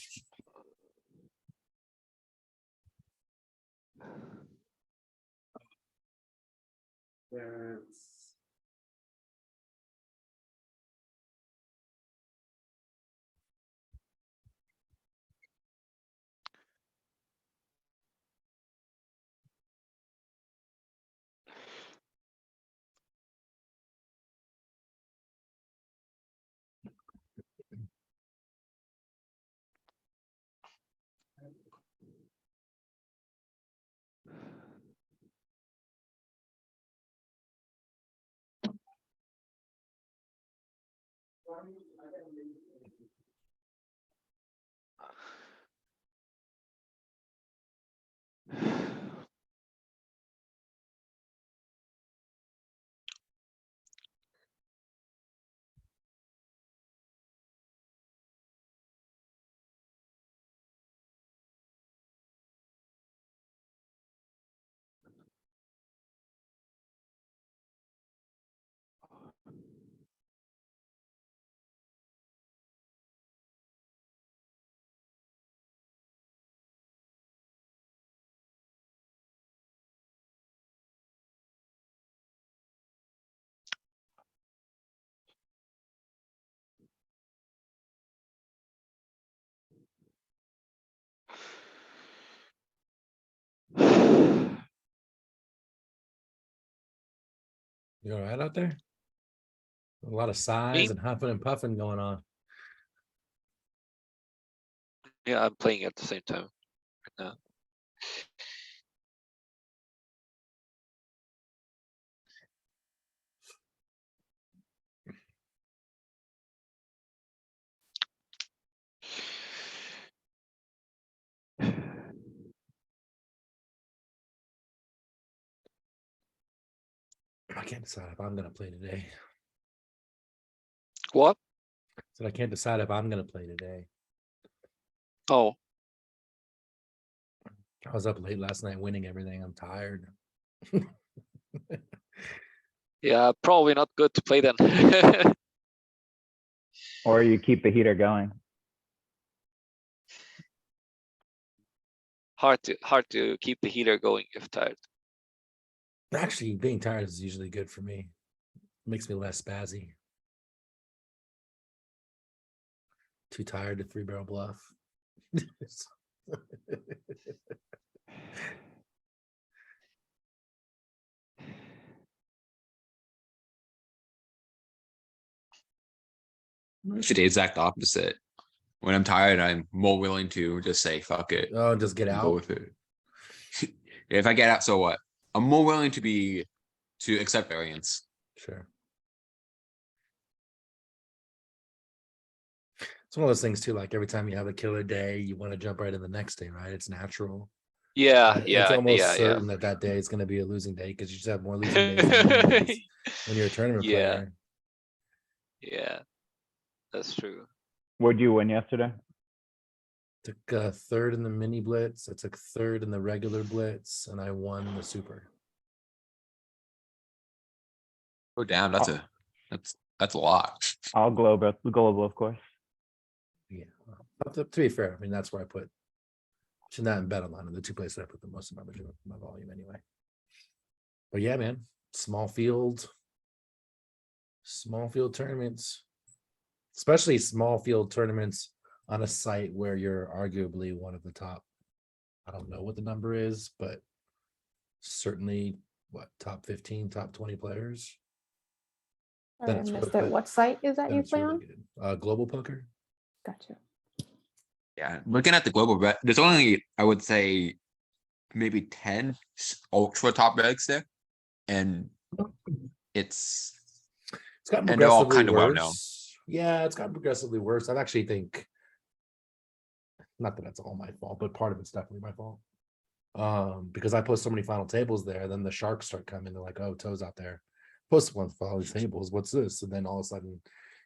You all right out there? A lot of sighs and huffing and puffing going on. Yeah, I'm playing at the same time right now. I can't decide if I'm gonna play today. What? So I can't decide if I'm gonna play today. Oh, I was up late last night winning everything. I'm tired. yeah, probably not good to play then. Or you keep the heater going. hard to keep the heater going if tired. Actually, being tired is usually good for me. Makes me less spazzy. Too tired to 3-barrel bluff. Actually, the exact opposite. When I'm tired, I'm more willing to just say fuck it. Oh, just get and out. go with it. If I get out, so what? I'm more willing to accept variance. Sure. It's one of those things too, like every time you have a killer day, you want to jump right in the next day, right? It's natural. Yeah, It's almost yeah. certain that day is going to be a losing day because you just have more losing days than winning days when you're a tournament Yeah. player. Yeah, that's true. What'd you win yesterday? Took third in the mini blitz. I took third in the regular blitz, and I won the super. Oh damn, that's a lot. All global, of course. Yeah. Well, to be fair, I mean that's where I put that and bet online are the two places I put the most of my volume anyway. But yeah, man, small field tournaments, especially small field tournaments on a site where you're arguably one of the top. I don't know what the number is, but certainly top 15, top 20 players. Sorry, I missed it. What site is that you play on? Global Poker. Gotcha. Yeah, looking at the global bet, there's only, I would say, maybe 10 ultra top regs there, and it's gotten and they're all progressively kind of well known. worse. Yeah, it's gotten progressively worse. I actually think, not that that's all my fault, but part of it's definitely my fault. Because I post so many final tables there, then the sharks start coming. They're like, "Oh, Toe's out there. Post one final tables. What's this?" And then all of a sudden,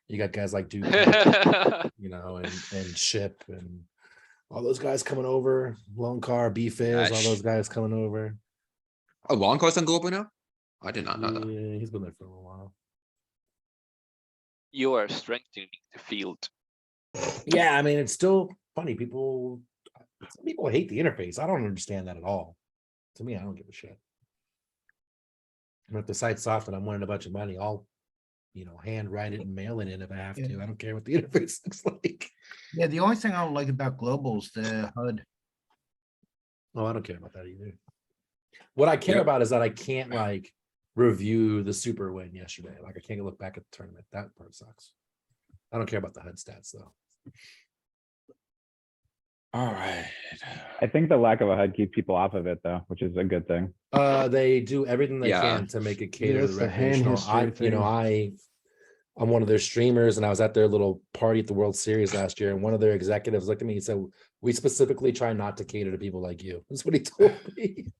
you got guys like Duke, and Ship, and all those guys coming over. Lone Car, B-Fizz, all those guys coming over. Oh, Long Car's on global now? I did not know that. Yeah, he's been there for a little while. You are strengthening the field. Yeah, I mean, it's still funny. Some people hate the interface. I don't understand that at all. To me, I don't give a shit. And if the site's soft and I'm winning a bunch of money, I'll, hand write it and mail it in if I have to. I don't care what the interface looks like. Yeah, the only thing I don't like about Global is the HUD. Oh, I don't care about that either. What I care about is that I can't review the super win yesterday. Like I can't look back at the tournament. That part sucks. I don't care about the HUD stats though. All right. I think the lack of a HUD keeps people off of it though, which is a good thing. They do everything they can to make it cater to the recreational. I'm one of their streamers, and I was at their little party at the World Series last year, and one of their executives looked at me and said, "We specifically try not to cater to people like you." That's what he told me.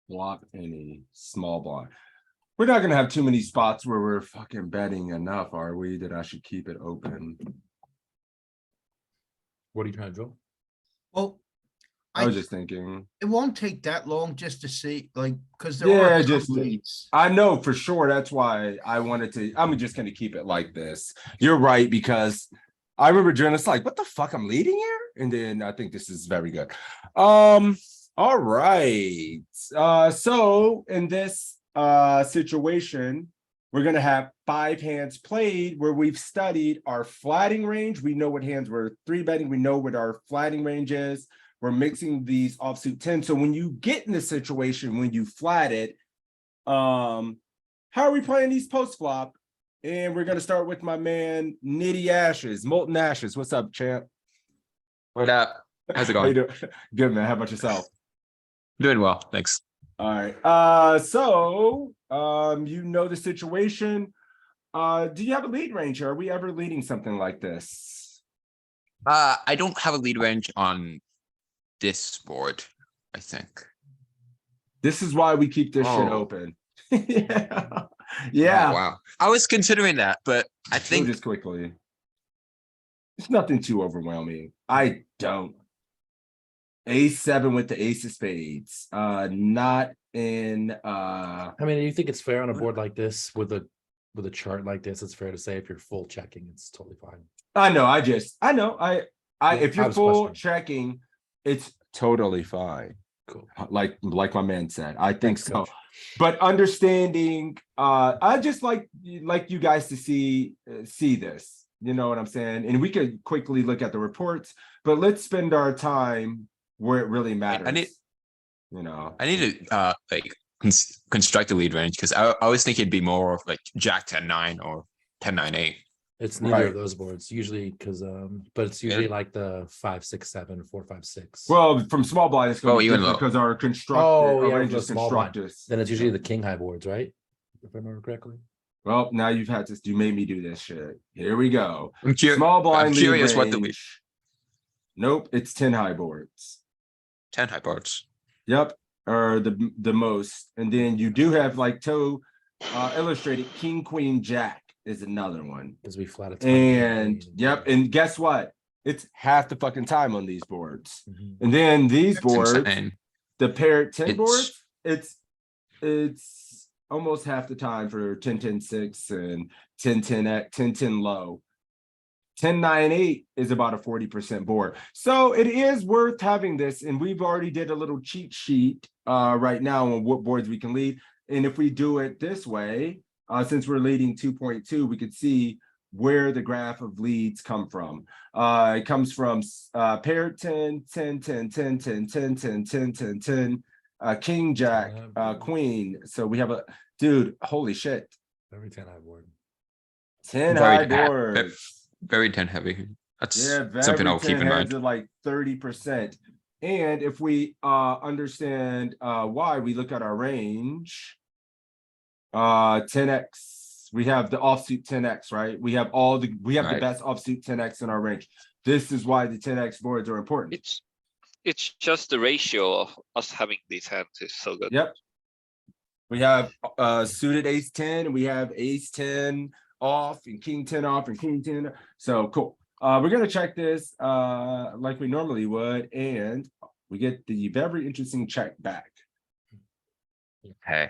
Block any small block. We're not gonna have too many spots where we're fucking betting enough, are we? That I should keep it open. What are you trying to draw? Well, I was just thinking. it won't take that long just to see, because there Yeah, are just some leads. I know for sure. That's why I wanted to. I'm just gonna keep it like this. You're right, because I remember Jonas like, "What the fuck? I'm leading here," and then I think this is very good. All right. So in this situation, we're gonna have 5 hands played where we've studied our flatting range. We know what hands we're 3-betting. We know what our flatting range is. We're mixing these offsuit 10. So when you get in this situation, when you flat it, how are we playing these post flop? And we're gonna start with my man Nitty Ashes, Molten Ashes. What's up, champ? What up? How's it How you going? doing? Good, man. How about yourself? Doing well, thanks. Alright, so, you know the situation. Do you have a lead range? Are we ever leading something like this? I don't have a lead range on this board, I think. This is why we keep this shit Oh. open. Yeah, Oh, yeah. wow. I was considering that, but I Go think just quickly. It's nothing too overwhelming. I don't. A7 with the ace of spades, not in, I mean, you think it's fair on a board like this with a chart like this? It's fair to say if you're full checking, it's totally fine. I know, I Yeah, if I you're was full questioning. checking, it's totally fine. Cool. Like my man said, I think Thanks, so. Coach. But understanding, I just like you guys to see this, you know what I'm saying? And we could quickly look at the reports, but let's spend our time where it really matters. You know, I need to like construct a lead range because I was thinking it'd be more of like Jack 10-9 or 10-9-8. It's neither Right. of those boards usually because but it's usually like the 5, 6, 7, 4, 5, 6. well, from small blind, it's gonna Oh, be even different low. because our constructed, Oh, our yeah, range for is a small blind. constructed. Then it's usually the king high boards, right? If I remember correctly. Well, now you've had to, you made me do this shit. Here we go. I'm Small blind lead curious what the lead. range. Nope, it's 10 high boards. 10 high boards. Yep, or the most. And then you do have like two illustrated king, queen, jack is another one. Because we flat a And yep, and guess what? It's half the fucking time on these boards. Mhm. And then these That's boards, insane. the pair 10 It's- boards, it's almost half the time for 10-10-6 and 10-10 10-10 low. 10-9-8 is about a 40% board. So it is worth having this. And we've already did a little cheat sheet right now on what boards we can lead. And if we do it this way, since we're leading 2.2, we could see where the graph of leads come from. It comes from pair 10, 10, 10, 10, 10, 10, 10, 10, 10, 10, king, jack, queen. So we have a, dude, holy shit. Every 10 high board. 10 Very high boards. Very 10 heavy. That's Yeah, something I'll keep in mind. Heads are like 30%. And if we understand why, we look at our range. 10x. We have the offsuit 10x, right? We have the Right. best offsuit 10x in our range. This is why the 10x boards are important. It's just the ratio of us having these hands is so good. Yep. We have suited ace 10 and we have ace 10 off and king 10 off and king 10. So cool. We're gonna check this like we normally would, and we get the very interesting check back. Okay.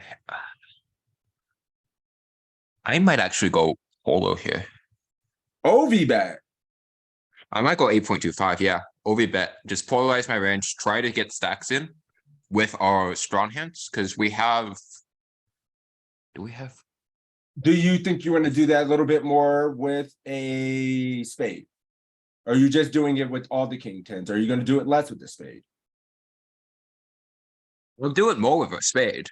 I might actually go polo here. OV bet. I might go 8.25. Yeah, OV bet. Just polarize my range. Try to get stacks in with our strong hands because we have. Do we have? Do you think you want to do that a little bit more with a spade? Or are you just doing it with all the king tens? Are you going to do it less with the spade? We'll do it more with a spade.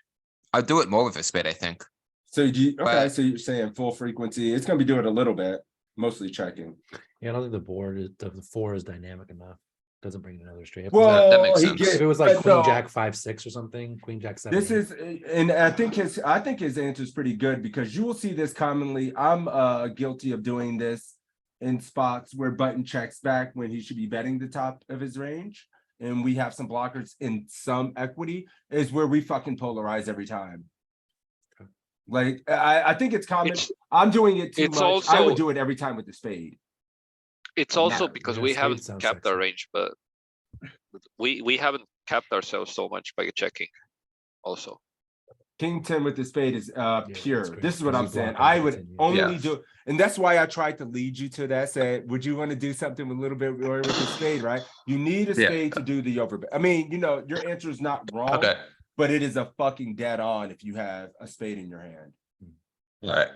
I'll do it more with a spade, I think. So okay, But- so you're saying full frequency. It's going to be doing it a little bit, mostly checking. Yeah, I don't think the board is the 4 is dynamic enough. Doesn't bring another straight up. Well, that makes he sense. gets- If it was like but queen no, jack 5-6 or something, queen jack 7. This is, and I think his answer is pretty good because you will see this commonly. I'm guilty of doing this in spots where button checks back when he should be betting the top of his range, and we have some blockers in some equity, is where we fucking polarize every time. Like I think it's common. I'm doing it too it's much. I also- would do it every time with the spade. It's No, also because yeah, we spade haven't sounds capped our sexy. range, but we haven't capped ourselves so much by checking also. King 10 with the spade is that's pure. great, This is what 'cause I'm you saying. block I out would continues. only Yeah. do, and that's why I tried to lead you to that. Say, would you want to do something a little bit more with the spade, right? You need a Yeah. spade to do the overbet. I mean, you know, your answer is not wrong, Okay. but it is a fucking dead on if you have a spade in your hand. All right.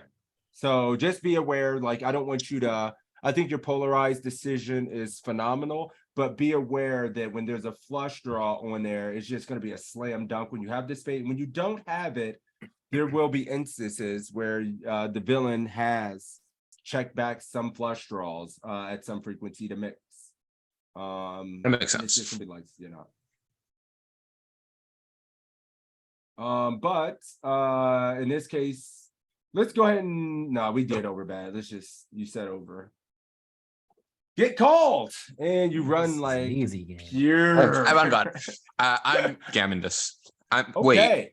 So just be aware, like, I don't want you to, I think your polarized decision is phenomenal, but be aware that when there's a flush draw on there, it's just going to be a slam dunk when you have this spade. When you don't have it, there will be instances where the villain has checked back some flush draws at some frequency to mix. That makes and it's just sense. gonna be like, you know. But in this case, let's go ahead and no, we did over bad. Let's just you said over. Get called and you run like easy game. pure. I'm gone. I'm jamming this. Okay. Wait.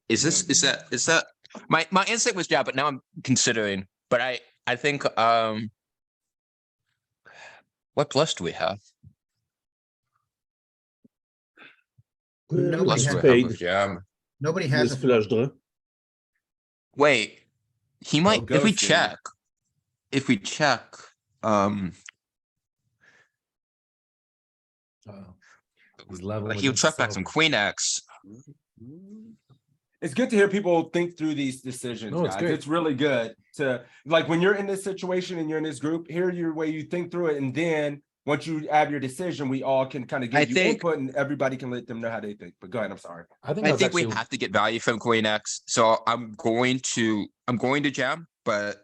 Is that my instinct was jab, but now I'm considering. But I think what plus do we have? Nobody Plus has, do we have with jam? nobody has a flush draw. Wait, he might if we ghosting. check. If we check, He's leveling he would against check back himself. some queen X. It's good to hear people think through these decisions, No, it's guys. great. It's really good to like when you're in this situation and you're in this group, hear your way you think through it, and then once you have your decision, we all can kind of give you input and everybody can let them know how they think. But go ahead, I'm sorry. I think, I that's think we actually- have to get value from queen X, so I'm going to jam, but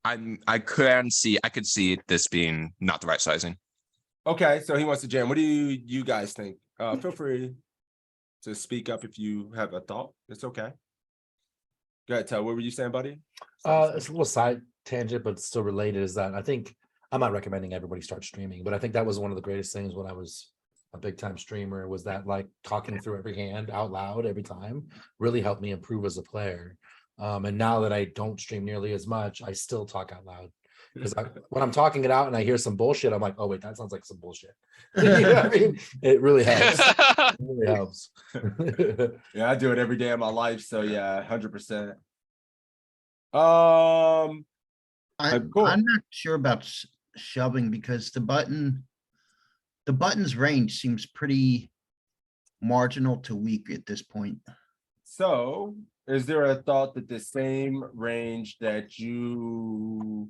I could see this being not the right sizing. Okay, so he wants to jam. What do you guys think? Feel free to speak up if you have a thought. It's okay. Go ahead, Tel. What were you saying, buddy? It's a little side tangent, but still related. Is that I think I'm not recommending everybody start streaming, but I think that was one of the greatest things when I was a big time streamer was that like talking through every hand out loud every time really helped me improve as a player. And now that I don't stream nearly as much, I still talk out loud because when I'm talking it out and I hear some bullshit, I'm like, oh wait, that sounds like some bullshit. You know what I mean? It really helps. It really helps. Yeah, I do it every day of my life. So yeah, 100%. Cool. I'm not sure about shoving because the button's range seems pretty marginal to weak at this point. So is there a thought that the same range that you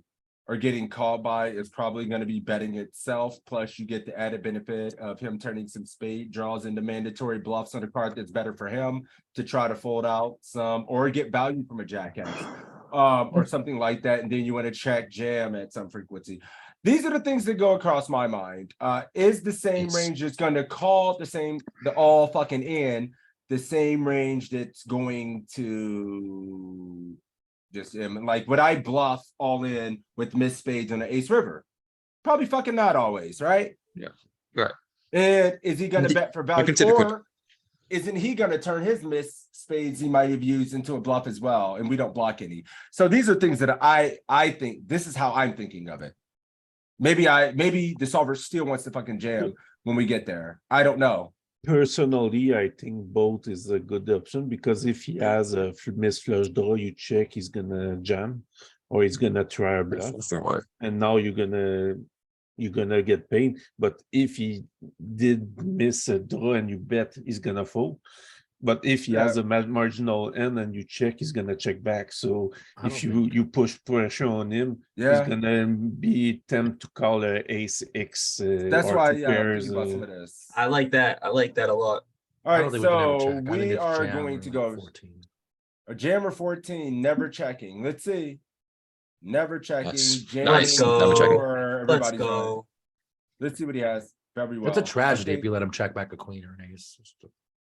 are getting called by is probably going to be betting itself, plus you get the added benefit of him turning some spade draws into mandatory bluffs on a card that's better for him to try to fold out some or get value from a jackass or something like that, and then you want to check jam at some frequency. These are the things that go across my mind. Is the same range that's going to call the all fucking in the same range that's going to just like would I bluff all in with miss spades on an ace river? Probably fucking not always, right? Yeah, right. And is he going to bet for value, consider or isn't he going to turn his miss spades he might have used into a bluff as well, and we don't block any? So these are things that I think this is how I'm thinking of it. Maybe the solver still wants to fucking jam when we get there. I don't know. Personally, I think both is a good option because if he has a miss flush draw, you check he's gonna jam or he's gonna try a bluff, and now you're gonna get paid. But if he did miss a draw and you bet, he's gonna fold. But if he has a marginal end and you check, he's gonna check back. So if you push pressure on him, he's gonna be tempted to call a ace X. That's or why two pairs, I like that. I like that a lot. All right, so we are going to go a jammer 14, never checking. Let's see. Never checking. Jamming Let's go. Let's go. Let's see what he has. Very well. It's a tragedy if you let him check back a queen or an ace.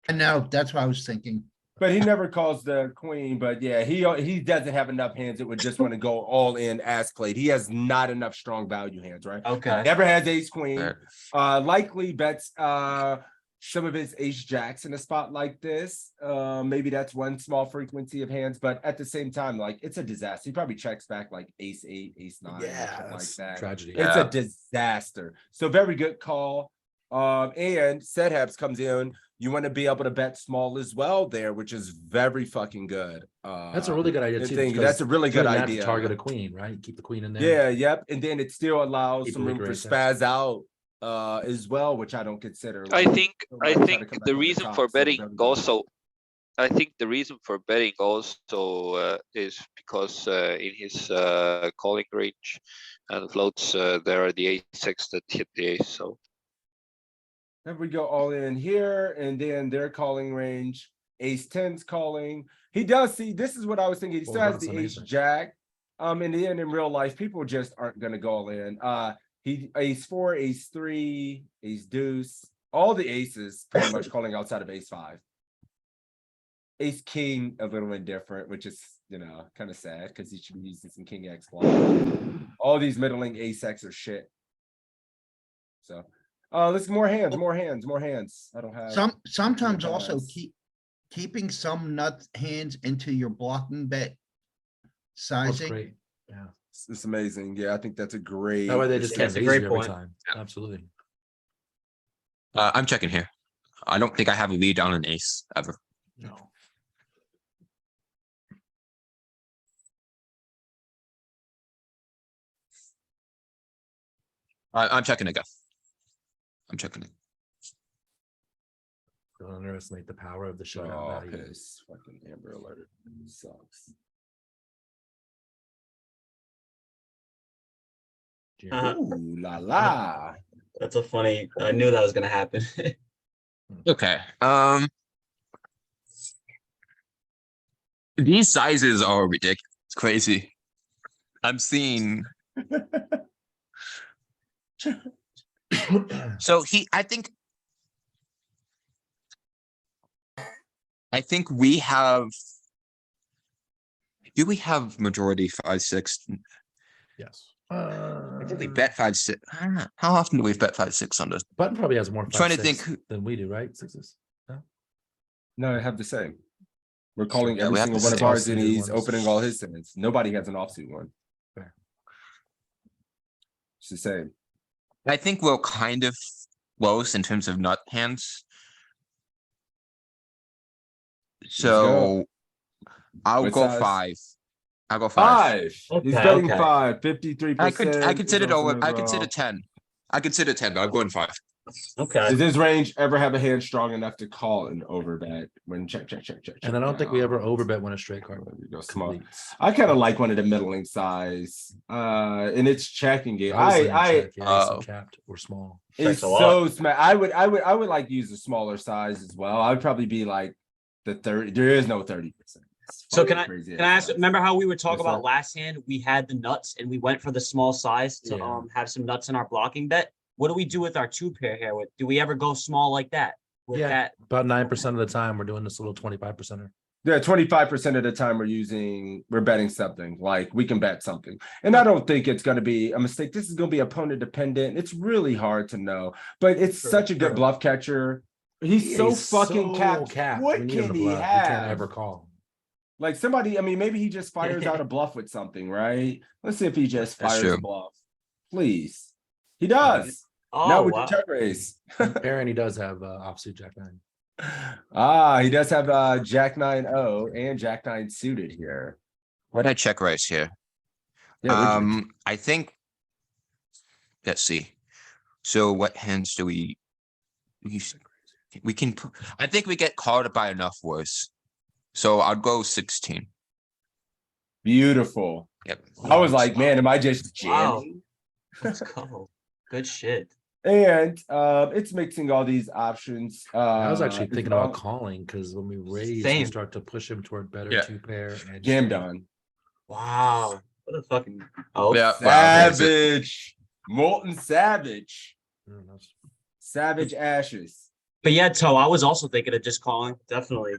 I know, that's what I was thinking. But he never calls the queen. But yeah, he doesn't have enough hands that would just want to go all in as played. He has not enough strong value hands, right? Okay. Never has ace queen. Likely bets some of his ace jacks in a spot like this. Maybe that's one small frequency of hands, but at the same time, like it's a disaster. He probably checks back like ace 8, ace 9, like that. Tragedy. It's a disaster. So very good call. And Sedhabs comes in. You want to be able to bet small as well there, which is very fucking good. That's a really good idea too. That's a really good idea. Target a queen, right? Keep the queen in there. Yeah, yep. And then it still allows Keep some room for raise spaz out as well, which I don't consider. I think Try to come back the on reason top, for so betting very good. also, I think the reason for betting also is because in his calling range and floats there are the ace 6 that hit the ace. So Then we go all in here, and then their calling range, ace 10's calling. He does see, this is what I was thinking. He still has the ace jack. In the end, in real life, people just aren't gonna go all in. He ace 4, ace 3, ace deuce, all the aces pretty much calling outside of ace 5. ace king a little indifferent, which is, kind of sad because he should be using some king X block. All these middling ace X are shit. So, let's more hands. I don't have. Sometimes also pass. keeping some nut hands into your blocking bet That's sizing. great. Yeah. It's amazing. Yeah, I think that's a great. That way they just That's can't a raise great you every point. time. Absolutely. I'm checking here. I don't think I have a lead on an ace ever. No. I'm checking again. I'm checking it. Don't underestimate the power of the showdown Oh, value. piss. Fucking Amber Alert. Sucks. Yeah. Ooh la la. That's a funny. I knew that was gonna happen. Okay. These sizes are ridiculous. It's crazy. I'm seeing. So I think we have. Do we have majority 5-6? Yes. I think we bet 5-6. I don't know. How often do we bet 5-6 on this? Button probably has more Trying to 5-6 think who- than we do, right? Sixes. No, I have the same. We're calling Yeah, every we have single the one of same. ours and Offsuited he's ones. opening all his hands. Nobody has an offsuit one. Fair. It's the same. I think we're kind of close in terms of nut hands. So I'll What go size? 5. I'll go 5. 5. He's Okay, betting okay. 5, 53%. I consider it is also over. I consider overall. 10. I consider 10, but I'm going 5. Okay. Does his range ever have a hand strong enough to call an overbet when check? And I don't think we ever overbet when a straight card. There we go, small. completes. I kind of like one of the middling size, and it's checking it. I was saying I check, yeah, some Oh. capped or small. it's Checks a lot. so small. I would like to use a smaller size as well. I would probably be like the 30. There is no 30%. So can I ask? Remember how we were talking What's about that? last hand? We had the nuts and we went for the small size to Yeah. have some nuts in our blocking bet. What do we do with our 2 pair here? Do we ever go small like that? With Yeah. that, About 9% of the time, we're doing this little 25%er. Yeah, 25% of the time we're betting something, like we can bet something. And I don't think it's gonna be a mistake. This is gonna be opponent dependent. It's really hard to know, but it's True, such a good true. bluff catcher. He's so fucking capped. What We need him can to he bluff. We can't have? ever call. Like somebody, I mean, maybe he just fires out a bluff with something, right? Let's see if he just That's fires a true. bluff. Please. He does. oh Not with wow. the check raise. Aaron, he does have offsuit jack 9. He does have Jack 9-0 and Jack 9 suited here. What did I check raise here? Yeah, would you? I think. Let's see. So what hands do we can? I think we get called by enough worse. So I'll go 16. Beautiful. Yep. I was like, man, am I just Wow. jamming? Let's go. Good shit. And it's mixing all these options. I was actually as thinking well. about calling because when we raise, we Same. start to push him toward better Yeah. 2-pair. And Jammed on. Wow. What a fucking oh Yeah. Wow, is it- Savage. Molten Savage. Mm, that's- Savage Ashes. But yeah, Toe, I was also thinking of just calling. Definitely.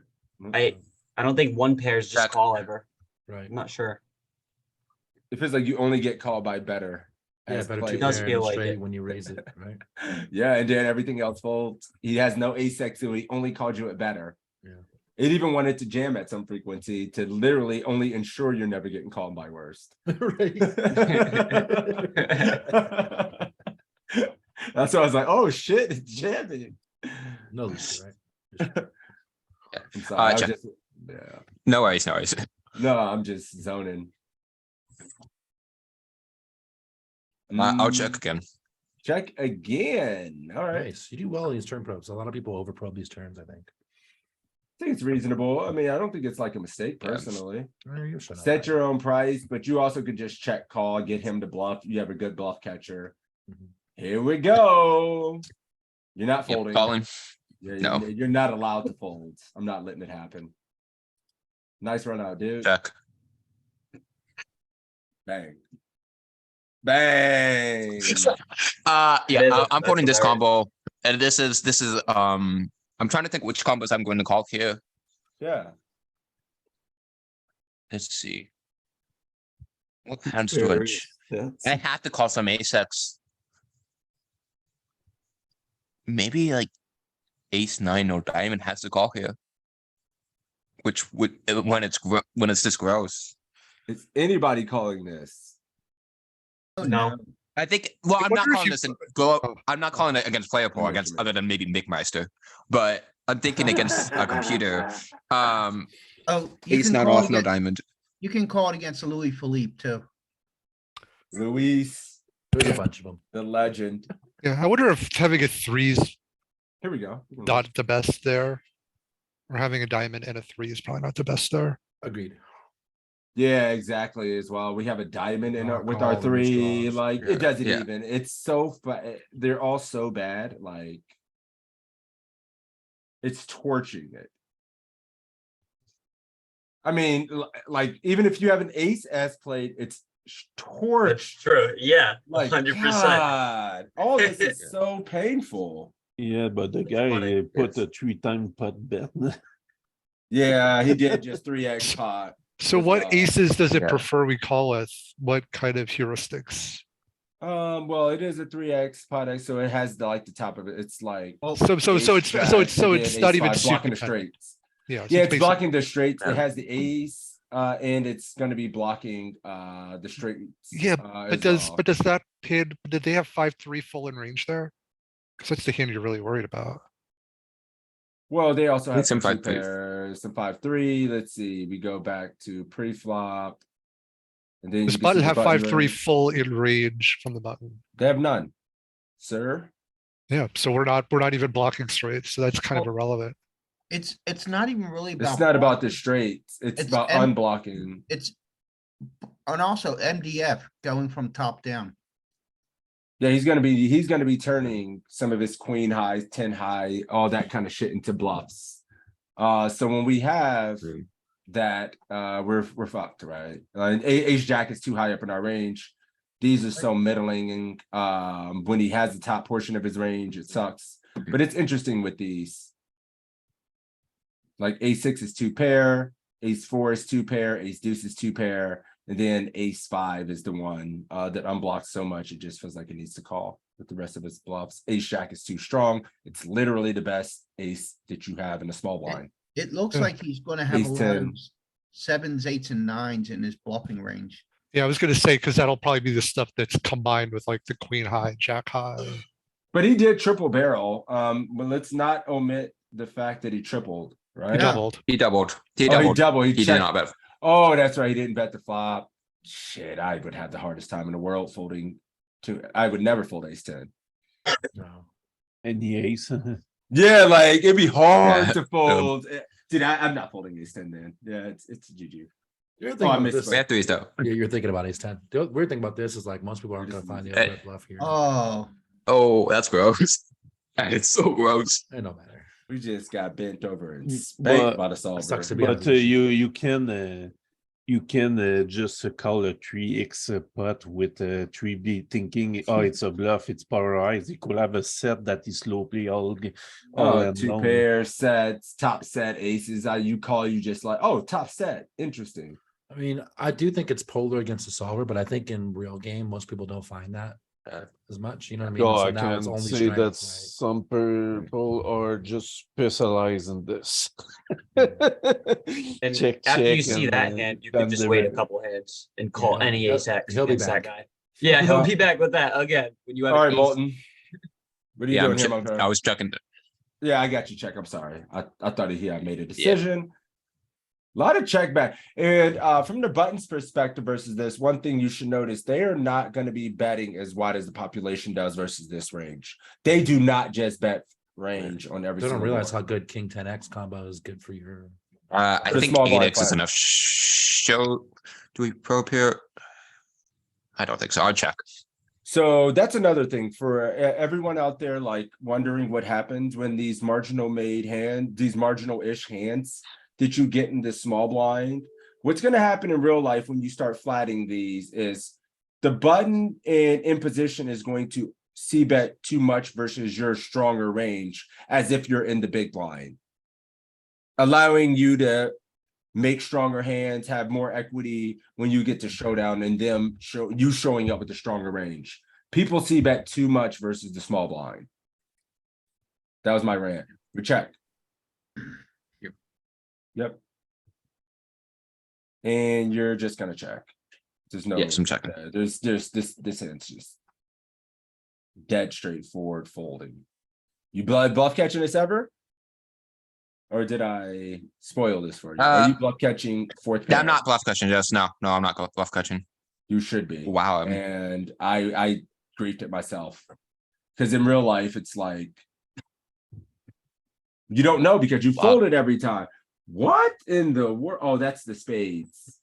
I don't think 1 pair is just Check. call ever. Right. I'm not sure. It feels like you only get called by better. Yeah, as better players. 2-pair does and feel like straight it. when you raise it, right? Yeah, and then everything else folds. He has no ace X, so he only called you at better. Yeah. It even wanted to jam at some frequency to literally only ensure you're never getting called by worst. Right. That's why I was like, oh shit, it's jamming. No, right? I'm sorry. I was check. just, yeah. No worries. No worries. No, I'm just zoning. I'll check again. Check again. All right. Nice. You do well in these turn probes. A lot of people overprobe these turns, I think. I think it's reasonable. I mean, I don't think it's like a mistake personally. You shut up. Set your own price, but you also could just check call, get him to bluff. You have a good bluff catcher. Mhm. Here we go. You're not Yep, folding. calling. Yeah, No. you're not allowed to fold. I'm not letting it happen. Nice run out, dude. Check. Bang. Bang. Yeah, It is- I'm that's putting this hilarious. combo, and this is I'm trying to think which combos I'm going to call here. Yeah. let's see. What hands do I have to call some ace X. Maybe like ace nine or diamond has to call here. Which would when it's this gross. Is anybody calling this? No. I think. Well, I'm not wonder if calling you- this in go. Oh. I'm not calling it against player pool, against other than maybe Mickmeister, but I'm thinking against a computer. Oh, you Ace can nine call off, no against- diamond. You can call it against Louis Philippe too. Luis, There's a bunch of them. the legend. Yeah, I wonder if having a three's Here we go. not the best there. Or having a diamond and a three is probably not the best there. Agreed. Yeah, exactly. As well, we have a diamond in Oh, with call our them three. straws. Like Yeah, it doesn't yeah. even. It's so. They're all so bad. Like it's torching it. I mean, like even if you have an ace S plate, it's torch. True. Yeah. Like 100%. God, all this is so painful. Yeah, but the guy put a 3-time pot bet. Yeah, he did just 3x pot. So as what well. aces does it Yeah. prefer we call with? What kind of heuristics? Well, it is a 3x pot X, so it has the top of it. It's like So ace it's jack, so and it's then not ace even five, suit blocking the dependent. straights. Yeah, Yeah, it's basic- blocking the straights. Yeah. It has the ace, and it's going to be blocking the straights. Yeah, as but does well. but does that pin? Did they have 5-3 full in range there? Because that's the hand you're really worried about. Well, they also have some some 5-3. pairs, some 5-3. Let's see. We go back to pre-flop, and then This you can button see the have button 5-3 range. full in range from the button. They have none, sir. Yeah, so we're not even blocking straight, so that's kind of Well, irrelevant. It's not even really about. It's not about the blocking. straights. It's It's about M- unblocking. It's, and also MDF going from top down. Yeah, he's gonna be turning some of his queen high, 10 high, all that kind of shit into bluffs. So when we have that, we're fucked, right? And ace jack is too high up in our range. These are so middling, and when he has the top portion of his range, it sucks. But it's interesting with these. Like ace six is 2 pair, ace 4 is 2 pair, ace deuce is 2 pair. And then ace 5 is the one that unblocks so much it just feels like it needs to call with the rest of its bluffs. Ace jack is too strong. It's literally the best ace that you have in a small blind. It looks Yeah. like he's gonna have a Ace lot 10. of sevens, eights, and nines in his bluffing range. Yeah, I was gonna say, because that'll probably be the stuff that's combined with like the queen high, jack high. But he did triple barrel. But let's not omit the fact that he tripled, right? He doubled. He doubled. He Oh, he doubled. doubled. He He did checked. not bet. Oh, that's right. He didn't bet the flop. Shit, I would have the hardest time in the world folding to. I would never fold ace 10. No. And the ace. Yeah, like it'd be hard Yeah, to fold. Dude, I'm not folding ace 10, man. Yeah, it's GG. You're Oh, I thinking about missed this. We have threes though. Yeah, you're thinking about ace 10. The weird thing about this is like most people aren't gonna find the other bluff here. Oh, Oh, that's gross. It's so gross. It don't matter. We just got bent over and But- spanked by the solver. sucks to be But you can just call a 3x pot with a 3B thinking, oh, it's a bluff, it's polarized. You could have a set that is slow play all and 2 long. pair sets, top set aces. You call you just like, oh, top set. Interesting. I mean, I do think it's polar against the solver, but I think in real game, most people don't find that as much. You know what I mean? Oh, So I now it's can only say strength, that right? some people are just specialized in this. And Check, after you check, see and, that uh, hand, you then can just they wait a ready. couple hands and call Yeah, any he'll- ace X he'll be against that back. guy. Yeah, he'll be back with that again. When you have All an right, ace- Molten. What are you Yeah, doing here, Montero? I was checking. Yeah, I got you. Check. I'm sorry. I thought he had made a decision. A lot of check back. And from the buttons perspective versus this, one thing you should notice, they are not going to be betting as wide as the population does versus this range. They do not just bet range on every They don't single realize how board. good King 10X combo is good for your. I For think small blind 8x is players. enough. Show. Do we probe here? I don't think so. I'll check. So that's another thing for everyone out there, like wondering what happens when these marginal-ish hands that you get in the small blind. What's going to happen in real life when you start flatting these is the button in position is going to c-bet too much versus your stronger range, as if you're in the big blind, allowing you to make stronger hands, have more equity when you get to showdown and them showing up with the stronger range. People see bet too much versus the small blind. That was my rant. We check. Yep. And you're just gonna check. There's no. Yes, I'm checking. There's this hand's just dead straightforward folding. You bluff catching this ever? Or did I spoil this for you? Are you bluff catching fourth pair? Yeah, I'm not bluff catching. Yes, no, I'm not bluff catching. You should be. Wow. And I griefed it myself. Because in real life, it's like you don't know because you fold it every time. What in the world? Oh, that's the spades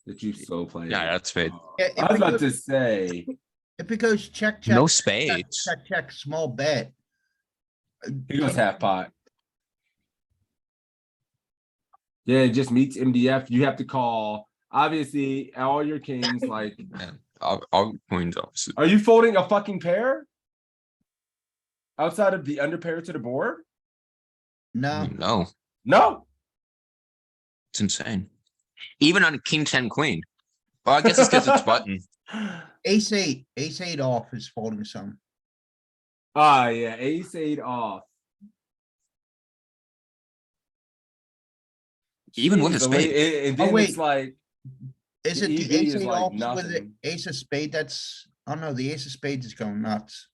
that you so play. Yeah, that's spade. I was about to say. If it goes check, check. No check, spades. Check, check, small bet. He goes half pot. Yeah, it just meets MDF. You have to call, obviously, all your kings, like. All queens, obviously. Are you folding a fucking pair? Outside of the under pair to the board? No. No, No. it's insane. Even on king 10 queen. Well, I guess it's because it's button. Ace eight off is folding some. Ah, yeah, ace eight off. Even with a Jeez, the way- spade. And then wait. it's like, Is it The the EV ace is eight like off with the nothing. ace of spade? That's, oh no, the ace of spades is going nuts.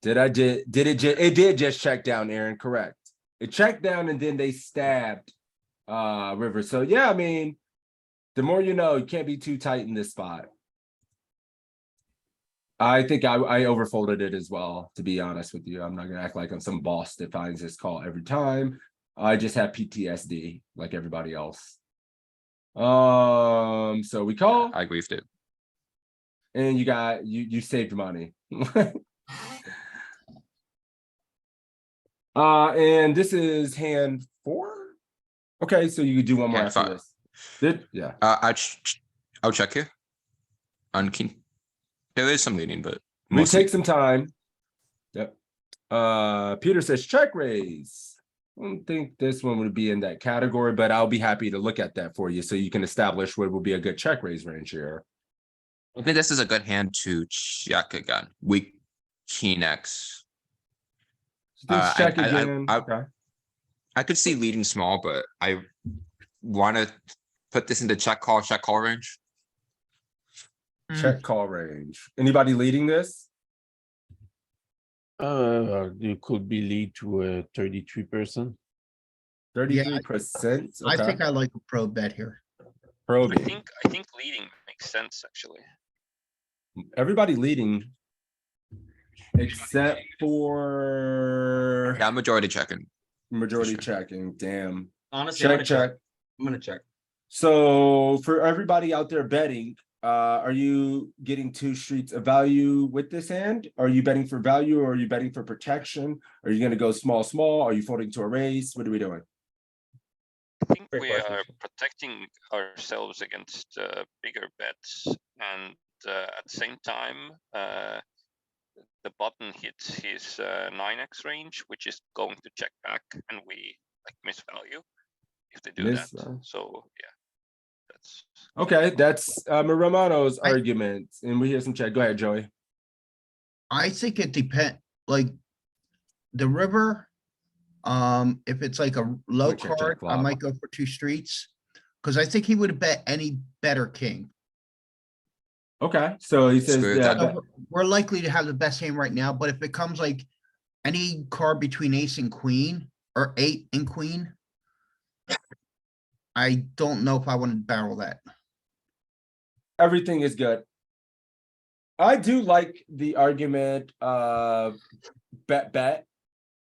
it did just check down, Aaron, correct. It checked down and then they stabbed River. So yeah, I mean, the more you know, you can't be too tight in this spot. I think I overfolded it as well, to be honest with you. I'm not gonna act like I'm some boss that finds this call every time. I just have PTSD like everybody else. So we call I griefed it. and you saved money. And this is hand 4. Okay, so you could do one more Hand after 5. this. Yeah. I'll check here. On king. There is some leading, but We mostly. take some time. Yep. Peter says check raise. I don't think this one would be in that category, but I'll be happy to look at that for you so you can establish what would be a good check raise range here. I think this is a good hand to check again. Weak king X. Let's check again. I could see leading small, but I want to put this into check call range. Check call range. Anybody leading this? You could be lead to 33%. 33%. I think I like a pro bet here. Probing. I think leading makes sense actually. Everybody leading. Except for Yeah, majority checking. majority sure. checking. Damn. Honestly, I'm Check, gonna check. I'm gonna check. So for everybody out there betting, are you getting 2 streets of value with this hand? Are you betting for value or are you betting for protection? Are you going to go small? Are you folding to a raise? What are we doing? I think Great we question. are protecting ourselves against bigger bets, and at the same time, the button hits his 9x range, which is going to check back, and we like miss value if they do Miss that. value. So yeah, that's Okay, that's Romano's argument. And we hear some chat. Go ahead, Joey. I think it depend, like the river. If it's like a low Check, check, card, I flop. might go for 2 streets. Cause I think he would have bet any better king. Okay, so he says, Screw yeah, that. So we're likely to have the best hand right now, but if it comes like any card between ace and queen or 8 and queen. I don't know if I want to barrel that. everything is good. I do like the argument bet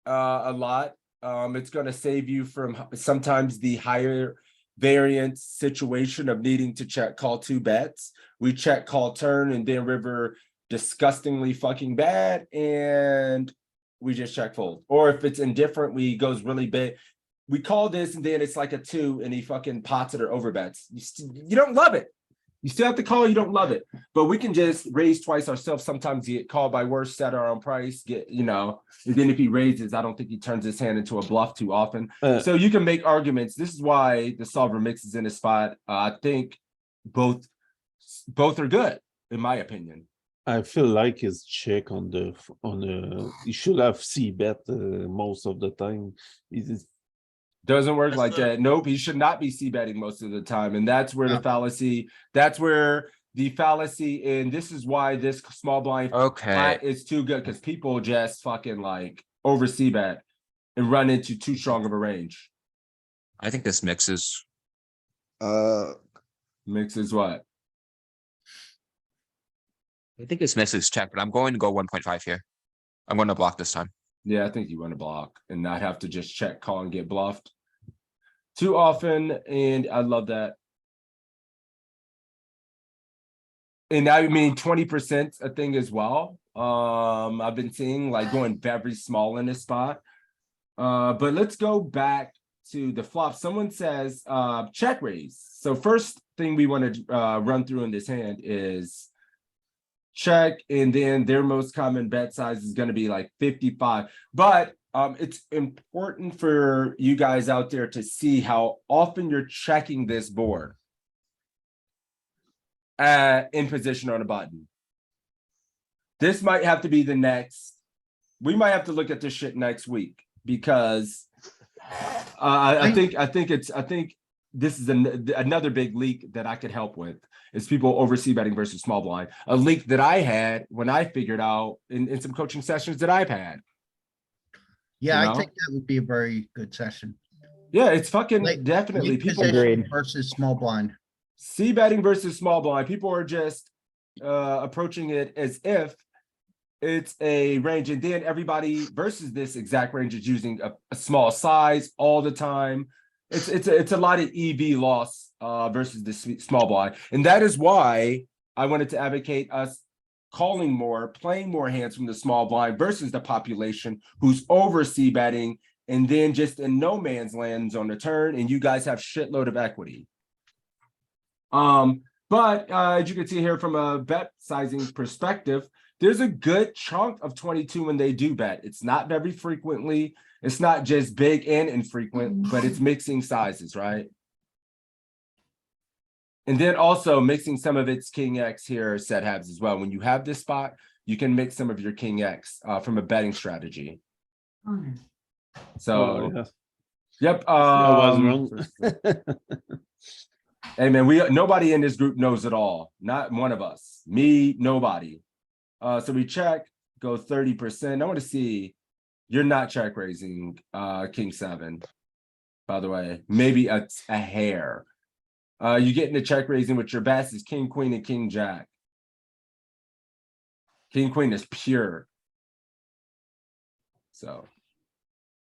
a lot. It's going to save you from sometimes the higher variance situation of needing to check call 2 bets. We check call turn and then river disgustingly fucking bad and we just check fold. Or if it's indifferent, we goes really big. We call this and then it's like a 2 and he fucking pots it or overbets. You don't love it. You still have to call, you don't love it, but we can just raise twice ourselves. Sometimes you get called by worse, set our own price, and then if he raises, I don't think he turns his hand into a bluff too often. So you can make arguments. This is why the solver mixes in a spot. I think both are good, in my opinion. I feel like his check on the he should have C bet most of the time. Doesn't work like that. Nope, he should not be c-betting most of the time. And that's where the fallacy, and this is why this small blind flat is too good, because people just fucking like over c-bet and run into too strong of a range. I think this mixes. Mixes what? I think this mixes check, but I'm going to go 1.5 here. I'm going to block this time. Yeah, I think you want to block and not have to just check, call, and get bluffed too often, and I love that. And I mean 20% a thing as well. I've been seeing like going very small in this spot. But let's go back to the flop. Someone says check raise. So first thing we want to run through in this hand is check, and then their most common bet size is going to be like 55. But it's important for you guys out there to see how often you're checking this board in position on a button. This might have to be the next. We might have to look at this shit next week, because I think this is another big leak that I could help with. Is people over c-betting versus small blind. A leak that I had when I figured out in some coaching sessions that I've had. Yeah, You I know? think that would be a very good session. Yeah, it's fucking Like, definitely lead people position versus small blind. c-betting versus small blind. People are just approaching it as if it's a range, and then everybody versus this exact range is using a small size all the time. It's a lot of EV loss versus the small blind, and that is why I wanted to advocate us calling more, playing more hands from the small blind versus the population who's over c-betting and then just in no man's lands on the turn, and you guys have shitload of equity. But as you can see here from a bet sizing perspective, there's a good chunk of 22 when they do bet. It's not very frequently. It's not just big and infrequent, but it's mixing sizes, right? And then also mixing some of its King X here, set halves as well. When you have this spot, you can mix some of your King X from a betting strategy. So, yep. I was wrong. Hey man, nobody in this group knows it all. Not one of us. Me, nobody. So we check, go 30%. I want to see, you're not check raising King 7, by the way. Maybe a hair. You get into check raising with your best is King, Queen, and King Jack. King, Queen is pure. So,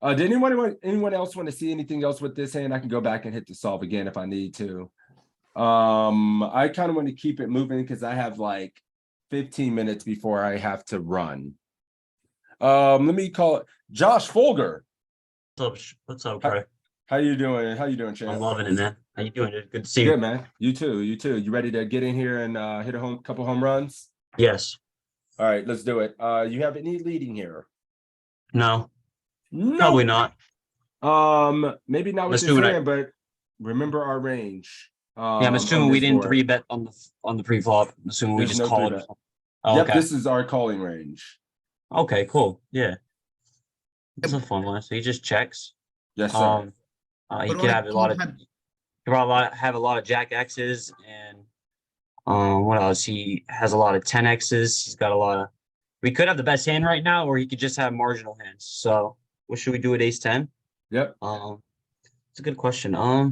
did anyone else want to see anything else with this hand? I can go back and hit the solve again if I need to. I kind of want to keep it moving because I have like 15 minutes before I have to run. Let me call it Josh Folger. What's up, bro? How you doing? How you doing, champ? I'm loving it, man. How you doing? Good to see you. Good, man. You too. You too. You ready to get in here and hit a couple home runs? Yes. All right, let's do it. You have any leading here? No. Probably not. Maybe not with this hand, but remember our range. Yeah, I'm assuming we didn't 3-bet on the pre-flop. I'm assuming we just called. Oh, yep, okay. This is our calling range. Okay, cool. Yeah. It's a fun one. So he just checks. Yes, sir. He could have a lot of Jack X's and what else? He has a lot of 10 X's. He's got a lot of. We could have the best hand right now, or he could just have marginal hands. So what should we do with Ace 10? Yep. It's a good question. I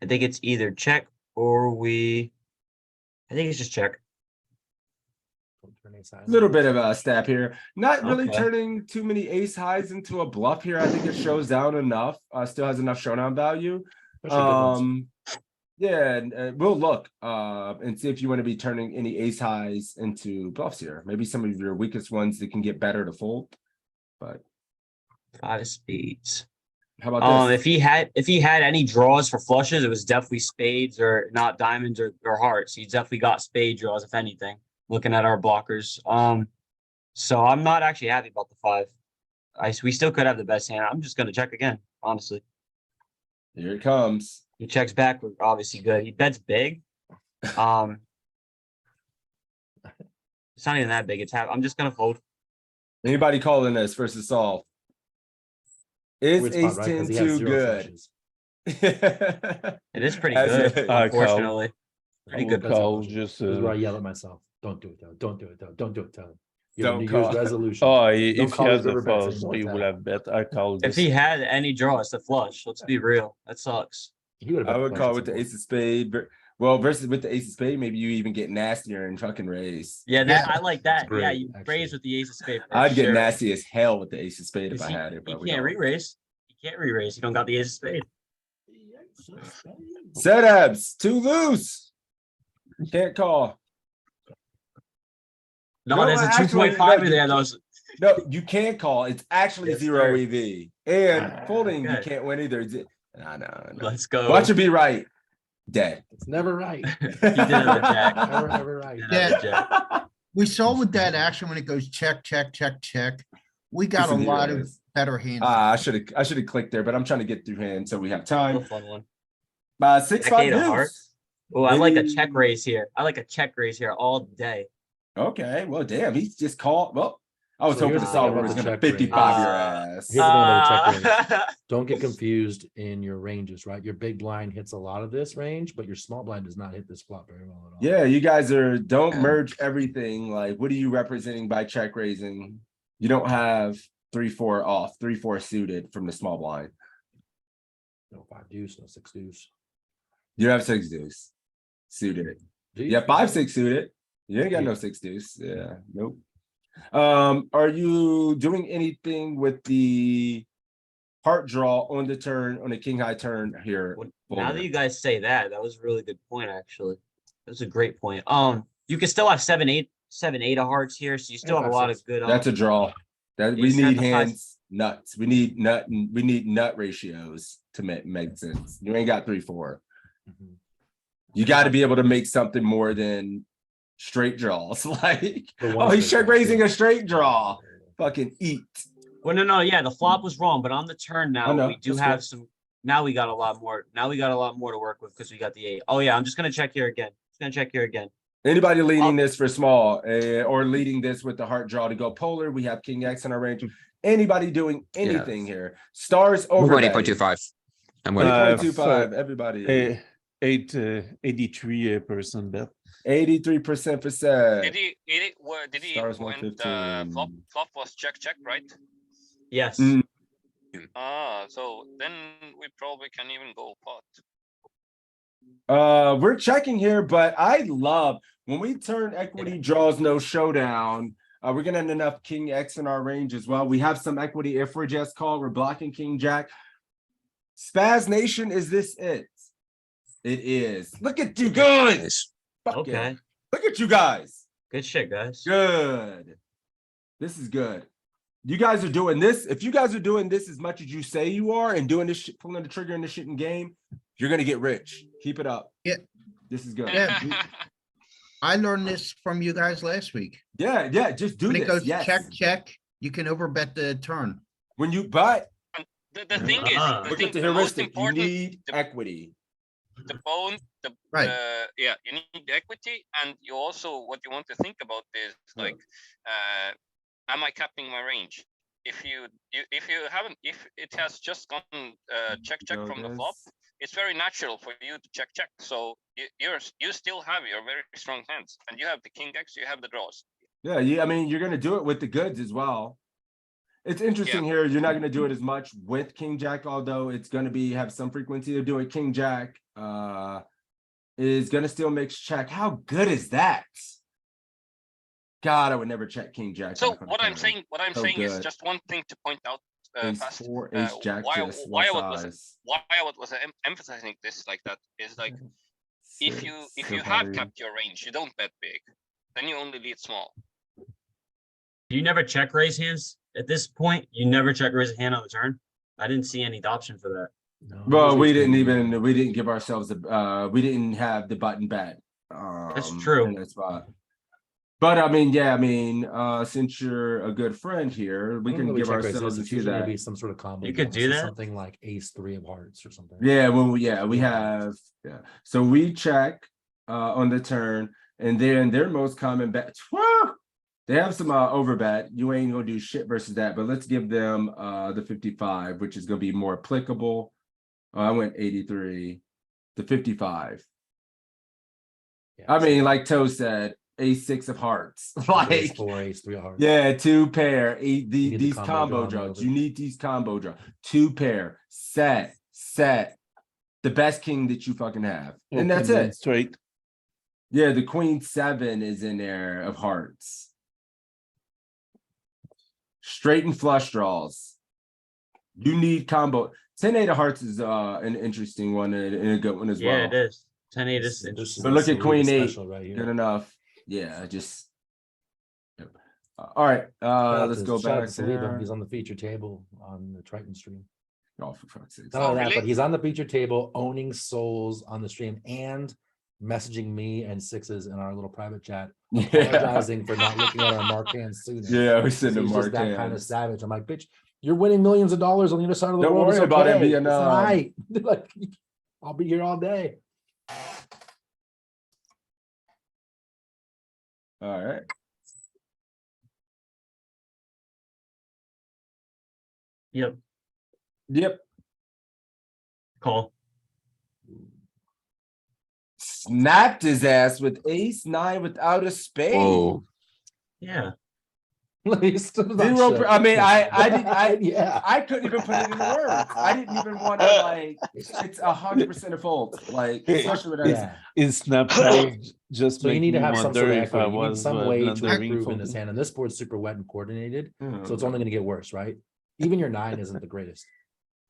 think it's either check or I think it's just check. A little bit of a step here. Not really turning too many ace highs into a bluff here. I think it shows down enough. Still has enough showdown value. Yeah, and we'll look and see if you want to be turning any ace highs into bluffs here. Maybe some of your weakest ones that can get better to fold. But 5 of spades. How about this? If he had any draws for flushes, it was definitely spades or not diamonds or hearts. He definitely got spade draws, if anything, looking at our blockers. So I'm not actually happy about the 5. We still could have the best hand. I'm just gonna check again, honestly. Here it comes. He checks back, we're obviously good. He bets big. It's not even that big. I'm just gonna fold. Anybody calling this versus solve? Is Weird spot, ace right? 'Cause 10 he has too 0 good? flushes. It is pretty As good, it- unfortunately. Pretty I good. would call just, This is where I yell at myself. Don't do it, though. Don't do it, though. Don't do it, though. Your Don't New Year's call. resolution. oh, Don't if he call has these the river bets flush, anymore, he would Tal. have bet. I call If this. he had any draw, it's a flush. Let's be real. That sucks. He would have I bet would flush call at with some the point. ace of spade. Well, versus with the ace of spade, maybe you even get nastier and fucking raise. Yeah, that I like that. great, Yeah, you actually. raise with the ace of spade. for I'd get sure. nasty as hell with the ace of spade if I He- had it, He but we can't don't. re-raise. He can't re-raise. You don't got the ace of spade. Setups too loose. Can't call. No, No, there's a actually, 2.5 no, in there. Those No, you can't call. It's actually Yes, 0 sir. EV. And folding, you okay. can't win either. I know. Let's go. Watch it be right. Dead. It's never right. He did have a jack. Never right. Did have a jack. We saw with that action when it goes check, check, check, check. We got a Listen lot here, of guys. better hands. I should have clicked there, but I'm trying to get through hand so we have A time. fun one. 6 Jack 5 eight of hearts. deuce. Oh, I like a Maybe- check raise here. I like a check raise here all day. Okay, well, damn, he's just called. Well, I was So hoping here's the the thing solver about was the gonna check raise. 55 your ass. Here's the thing about the check raise. Uh, Don't get confused in your ranges, right? Your big blind hits a lot of this range, but your small blind does not hit this flop very well at all. Yeah, you guys don't merge everything. Like, what are you representing by check raising? You don't have 3-4 off, 3-4 suited from the small blind. No 5 deuce, no 6 deuce. You have 6 deuce suited. Do Yeah, 5-6 suited. You ain't got no 6 deuce. Yeah, nope. Are you doing anything with the heart draw on the turn, on a king high turn here? Now that you guys say that, that was a really good point, actually. That was a great point. You can still have 7-8 of hearts here, so you still have a lot of good. That's a draw. That we Ace need seven, five. hands nuts. We need nut ratios to make sense. You ain't got 3-4. Mhm. You got to be able to make something more than straight draws. Like, The one oh, he's straight check draw, raising yeah. a straight draw. Fucking eat. Well, no, yeah, the flop was wrong, but on the turn now know, we do that's have good. some. Now we got a lot more. Now we got a lot more to work with because we got the 8. Oh yeah, I'm just gonna check here again. Just gonna check here again. Anybody leading I'll- this for small or leading this with the heart draw to go polar? We have king X in our range. Anybody doing anything here? Stars I'm over going 8.25. I'm going 8.25. Everybody. 83% bet. 83% for set. Did he Stars when the 115. flop was check, right? Yes. Mm. So then we probably can even go pot. We're checking here, but I love when we turn equity draws no showdown. We're gonna have enough king X in our range as well. We have some equity if we're just called. We're blocking king jack. Spaz Nation, is this it? It is. Look at you guys. Fuck yeah. Okay. Look at you guys. Good shit, guys. Good. This is good. You guys are doing this. If you guys are doing this as much as you say you are and doing this shit, pulling the trigger in this shit in game, you're gonna get rich. Keep it up. Yeah. This is good. Yeah. I learned this from you guys last week. Yeah, just do When this. it goes Yes. check, check, you can overbet the turn. When you but The thing is, look at the most heuristic. You important, need equity. the bone, Right. yeah, you need the equity, and you also what you want to think about is like, am I capping my range? If you haven't, if it has just gone check from the flop, it's very natural for you to check. So you still have your very strong hands, and you have the king X, you have the draws. Yeah, I mean, you're gonna do it with the goods as well. It's interesting here. You're not gonna do it as much with king jack, although it's gonna have some frequency of doing king jack. Is gonna still mix check. How good is that? God, I would never check king jack. So back on the what I'm turn. saying is good. just one thing to point out Ace fast. 4, ace jack, why just why one I was size. why I was emphasizing this like that is like if you have capped your range, you don't bet big, then you only lead small. You never check raise hands at this point. You never check raise a hand on the turn. I didn't see any option for that. No, Well, usually we didn't give ourselves we didn't have the button bet. That's true. In that spot. But I mean, yeah, I mean, since you're a good friend here, we can give ourselves it's to usually gonna that. be some sort of combo. You could game. do So that. something like ace three of hearts or something. Yeah, we Yeah. have, yeah. So we check on the turn, and then their most common bets. Woo! They have some over bet. You ain't gonna do shit versus that, but let's give them the 55, which is gonna be more applicable. I went 83, the 55. Yeah, I so mean, like Toe said, ace six of hearts. ace Like, four, ace three of hearts. yeah, two pair. need the These combo combo draw on the draws. over. You need these combo draws. Two pair, set. The best king that you fucking have. And that's Open and it. Straight. Yeah, the queen seven is in there of hearts. Straight and flush draws. You need combo. 10-8 of hearts is an interesting one and a good one as well. Yeah, it is. 10-8 This is is interesting. But look the at queen Saliba eight. special right here. Good enough. Yeah, just. Yep. All right, let's go Shout out back to Saliba. there. He's on the feature table on the Triton stream. Oh, for fuck's sake. Not only that, really? but he's on the feature table owning souls on the stream and messaging me and sixes in our little private chat, Yeah, apologizing for not looking at our mark hands sooner. yeah, we Because send him he's mark just that kind of hands. savage. I'm like, bitch, you're winning millions of dollars on the other side of the Don't world. worry It's about it okay. being, It's all right. Like, I'll be here all day. All right. Yep. Yep. Call. Snapped his ass with ace nine without a spade. Whoa. Yeah. He's still not Zero. sure. I mean, I yeah. I couldn't even put it into words. I didn't even want to like. It's 100% a fold. Like, especially with that. Yeah. Is Snapchat just So you make need to me have some wonder sort of if I equity. You need was some way to blundering improve in this folding? hand. And this board's super wet and coordinated. Mm. So it's only going to get worse, right? Even your nine isn't the greatest.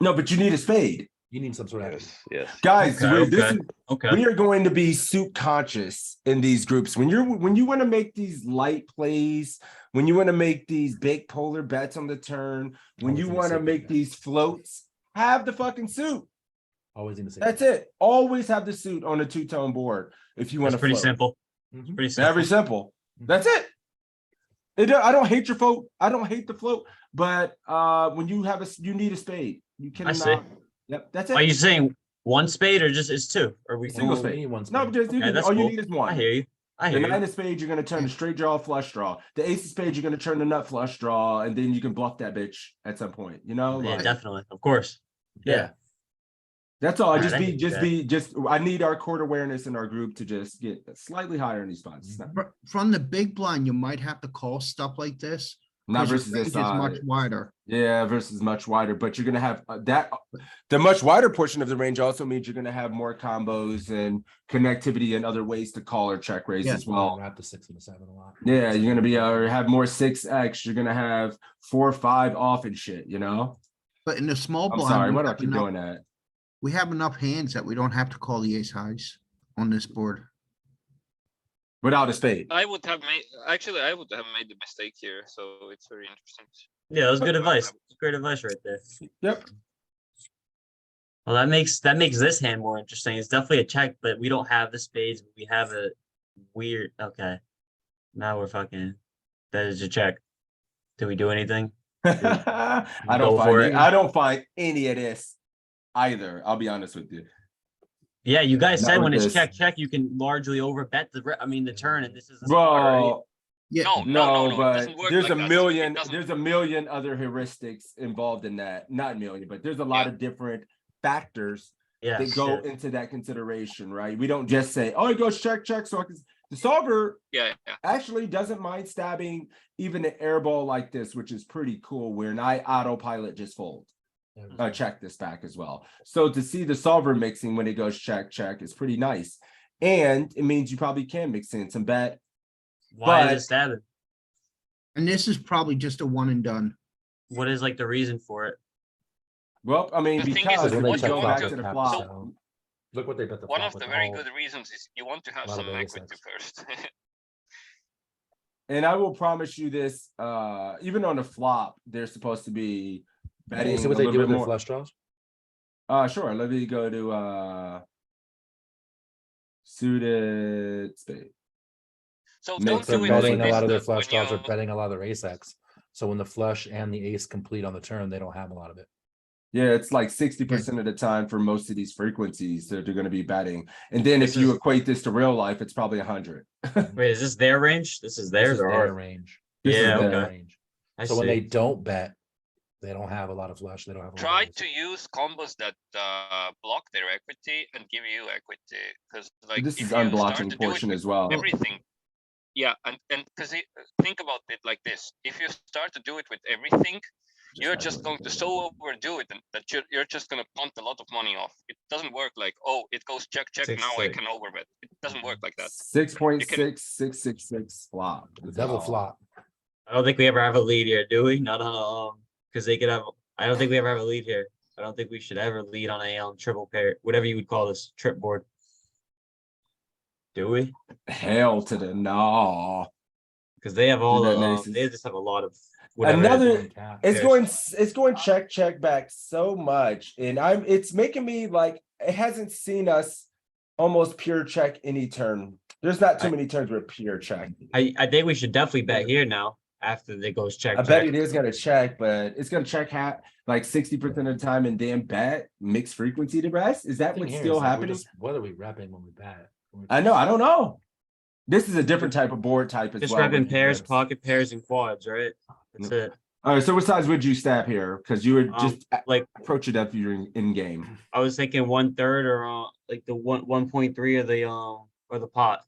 No, but you need a spade, You need some sort of equity. Yes. guys. Okay, This okay. is Okay. we are going to be soup conscious in these groups. When you want to make these light plays, when you want to make these big polar bets on the turn, when Always you need to want to save make that. these floats, have the fucking suit. Always need to say That's it. Always have the suit on a two-tone board if you want That's to. pretty simple. It's Mhm. pretty simple. Very simple. That's it. I don't hate your float. I don't hate the float, but when you have you need a spade. You I see. cannot. Yep, that's it. Are you saying one spade or just it's two? Or we Single Oh, spade. we need one No, spade. just Okay, that's all you cool. need is I one. hear you. I The hear nine you. of spades, you're gonna turn a straight draw, flush draw. The ace of spades, you're gonna turn a nut flush draw, and then you can bluff that bitch at some point. You know, Yeah, like, definitely. Of course. yeah. That's all. Alright, I hear Just I need our court awareness in our group to just get slightly higher in these spots. It's From the big blind, you might have to call stuff like this. not 'cause your versus this range is much side. wider. Yeah, versus much wider, but you're gonna have the much wider portion of the range also means you're gonna have more combos and connectivity and other ways to call or check raise Yeah. as well. Wrap the 6 and the 7 a lot. Yeah, you're gonna be have more 6x. You're gonna have 4-5 off and shit. You know. But in the small I'm blind, sorry. we Why do I have keep enough- doing that? we have enough hands that we don't have to call the ace highs on this board. Without a spade. I would have made the mistake here, so it's very interesting. Yeah, that was good advice. Great advice right there. Yep. Well, that makes this hand more interesting. It's definitely a check, but we don't have the spades. But we have a weird. Okay, now we're fucking. That is a check. Do we do anything? I Go don't for find it. I don't find any of this either. I'll be honest with you. Yeah, you guys Not said with when it's this. check, you can largely overbet the turn, and this is a spot, right? Well, Yeah, No, it but doesn't work there's like a that. million. It doesn't- There's a million other heuristics involved in that. Not a million, but there's a lot of different factors Yeah. that go into that consideration, right? We don't just say, "Oh, it goes check." So I can, the solver Yeah. actually doesn't mind stabbing even an air ball like this, which is pretty cool. Where an autopilot just fold. Check this back as well. So to see the solver mixing when it goes check is pretty nice, and it means you probably can mix in some bet. Why but- is it stabbing? and this is probably just a one and done. What is like the reason for it? Well, I mean, The thing is, because if when we they check go flop, back to they the tap flop, down. Look what they bet the One flop of the with very all- good reasons is you want to have lot of some ace equity X. first. and I will promise you this, even on the flop, there's supposed to be betting See a what they little do bit with their more. flush draws? Sure. Let me go to suited spade. So Mix don't They're do it betting like a lot of their this, flush when draws, or you- betting a lot of their ace X. So when the flush and the ace complete on the turn, they don't have a lot of it. Yeah, it's like 60% of the time for most of these frequencies that they're going to be betting. And then This if you is- equate this to real life, it's probably 100. Wait, is this their range? This is This theirs is or their ours? range. This is Yeah, their okay. Range. I So when they see. don't bet, they don't have a lot of flush. They don't have a lot Try of ace. to use combos that block their equity and give you equity, because like This if is you start unblocking to do it portion with as well. everything. Yeah, and because think about it like this: if you start to do it with everything, you're just going to so overdo it that you're just going to punt a lot of money off. It doesn't work like, oh, it goes check check, now I 6-6. can overbet. It doesn't work like that. 6.6666 flop. Double flop. I don't think we ever have a lead here, do we? Not on because they could have. I don't think we ever have a lead here. I don't think we should ever lead on a triple pair, whatever you would call this trip board. Do we? Hell to the no. Because they have all Do that the. aces. They just have a lot of. Whatever Another, it's pairs. going check back so much, and it's making me like it hasn't seen us almost pure check any turn. There's not too many turns where pure check. I think we should definitely bet here now after they goes check. I bet it is gonna check, but it's gonna check like 60% of the time and then bet mixed frequency the rest. Is that Thing what's here still is, like, we're happening? just- What are we repping when we bet? I know, I don't know. This is a different type of board type as Just well. repping with pairs, this. pocket pairs, and quads, right? That's it. All right, so what size would you stab here? Because you would just like approach it up you're in game. I was thinking 1/3 or like the 1.3 of the or the pot.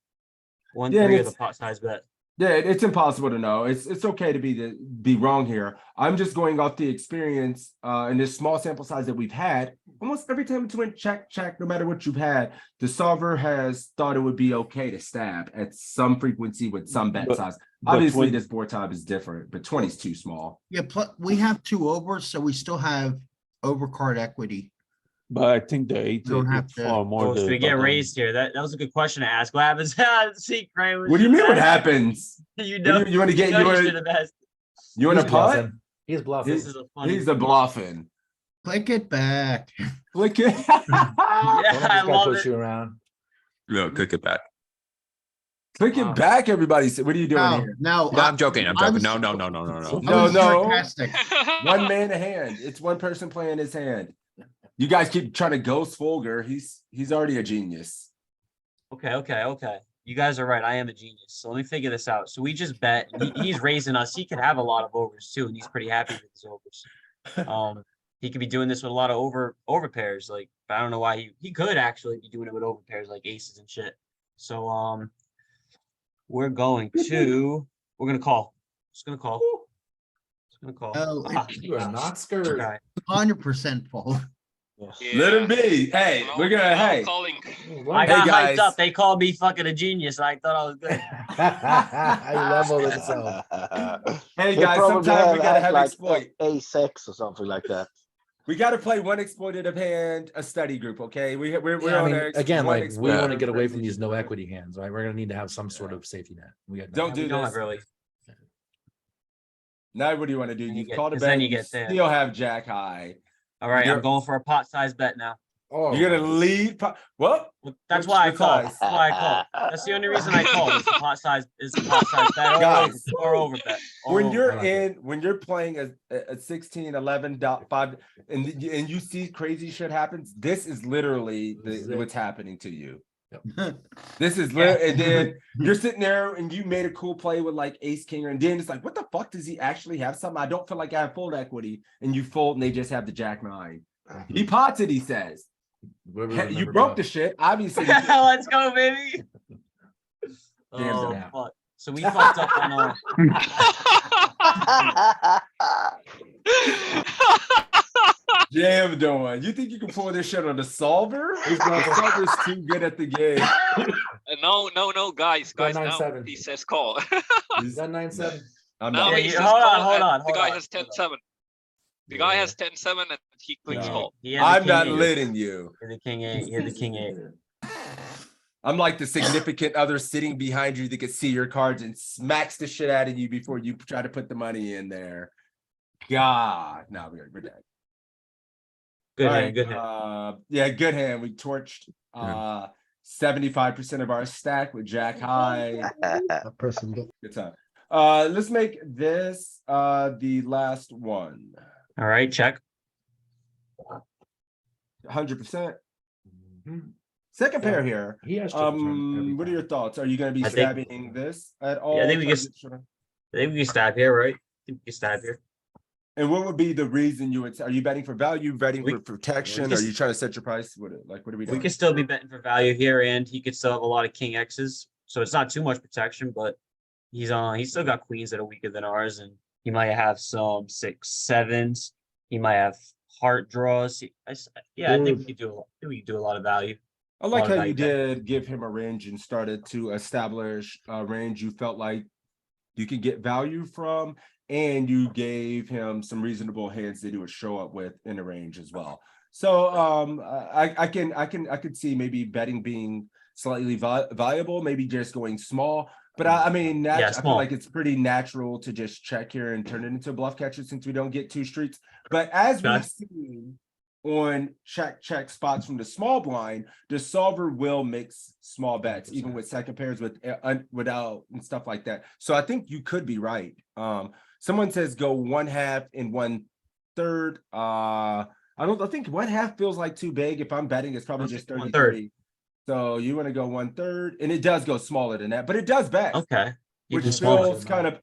1/3 of the pot size bet. Yeah, it's impossible to know. It's okay to be wrong here. I'm just going off the experience in this small sample size that we've had. Almost every time it's went check, no matter what you've had, the solver has thought it would be okay to stab at some frequency with some bet size. Obviously, this board type is different, but 20 is too small. Yeah, we have 2 overs, so we still have overcard equity. But I think the 8 Don't have hit to- far more. Oh, so the we get button. raised here. That was a good question to ask. What happens? See, Craig was What do you just mean? What asking. happens? You What know, do you want to get? know You you want should have asked. you want to He's punt? bluffing. He's bluffing. This is a funny. He's a bluffing. Click it back. Click it. Yeah, Don't I just gotta love push it. you around. No, click it back. Click Wow. it back, everybody. What are you doing No, here? no. No, I'm joking. I'm I joking. was- No. No, I was no. sarcastic. One man a hand. It's one person playing his hand. You guys keep trying to ghost Folger. He's already a genius. Okay. You guys are right. I am a genius. So let me figure this out. So we just bet. He's raising us. He could have a lot of overs too, and he's pretty happy with his overs. He could be doing this with a lot of over pairs. Like, I don't know why he could actually be doing it with over pairs like aces and shit. So we're gonna call. Just gonna call. Oh, You are not scared. Okay. 100% fold. Let him be. Hey, we're gonna. Hey, calling. I got guys. hyped up. They called me fucking a genius. I thought I was good. I leveled himself. hey He guys. probably Sometimes we gotta had have like exploit. A6 or something like that. We gotta play one exploitative hand, a study group. Okay, we're Yeah, I on mean, our again, one like we want to exploitative get away group from each these no group. equity hands, right? We're gonna need to have some sort of safety net. We got Don't do We don't this. have really. Now, what do you want to do? Then you You've get- called a 'cause then bet. you You get there. still have Jack high. All right, You're- I'm going for a pot size bet now. Oh, You're gonna lead. Well, That's Which- why I which called. size? That's why I called. That's the only reason I called. Is the pot size bet Guys. or over bet. when you're I like it. when you're playing a 16, 11.5 and you see crazy shit happens, this is literally This is it. what's happening to you. Yep. This is and then you're sitting there and you made a cool play with like ace king, and then it's like, what the fuck does he actually have? Something I don't feel like I have fold equity, and you fold and they just have the jack nine. He pots it, he says. Where we You remember broke about- the shit, obviously. Let's go, baby. Damn, Oh, yeah. fuck. So we fucked up on Jam doing. You think you can pull this shit on the solver? The solver's too good at the game. No, guys, Got now 9-7. he says call. He's got 9-7. I'm Now not. he says hold call, on, and hold the guy on. has 10-7. The guy has 10-7 and he clicks No. call. He had the I'm king not eight. letting you. He had the king eight. He had the king eight. I'm like the significant other sitting behind you that can see your cards and smacks the shit out of you before you try to put the money in there. God. No, we're dead. Good All hand, right, good hand. yeah, good hand. We torched 75% of our stack with Jack high. That person, Good time. Let's make this the last one. All right, check. 100%. Second pair here. He has triple turn every What are time. your thoughts? Are you going to be I think- stabbing this at all? I think we Try to just- get short? I think we can stab here, right? I think we can stab here. And what would be the reason you would? Are you betting for value? Betting We- for protection? we Are you just- trying to set your price? What are we We doing? could still be betting for value here, and he could still have a lot of king X's. So it's not too much protection, but he's still got queens that are weaker than ours, and he might have some 6-7s. He might have heart draws. I think we could do a lot of value. I like lot of how you value did give him a range and started to establish a range you felt like you could get value from, and you gave him some reasonable hands that he would show up with in a range as well. So I could see maybe betting being slightly valuable, maybe just going small. But I mean, I feel small. like it's pretty natural to just check here and turn it into a bluff catcher since we don't get two streets. But as we've seen on check spots from the small blind, the solver will mix small bets, even with second pairs without and stuff like that. So I think you could be right. Someone says go 1/2 and 1/3. I think 1/2 feels like too big. If I'm betting, it's probably just 33. So you want to go 1/3, and it does go smaller than that, but it does bet. Okay. Which feels kind of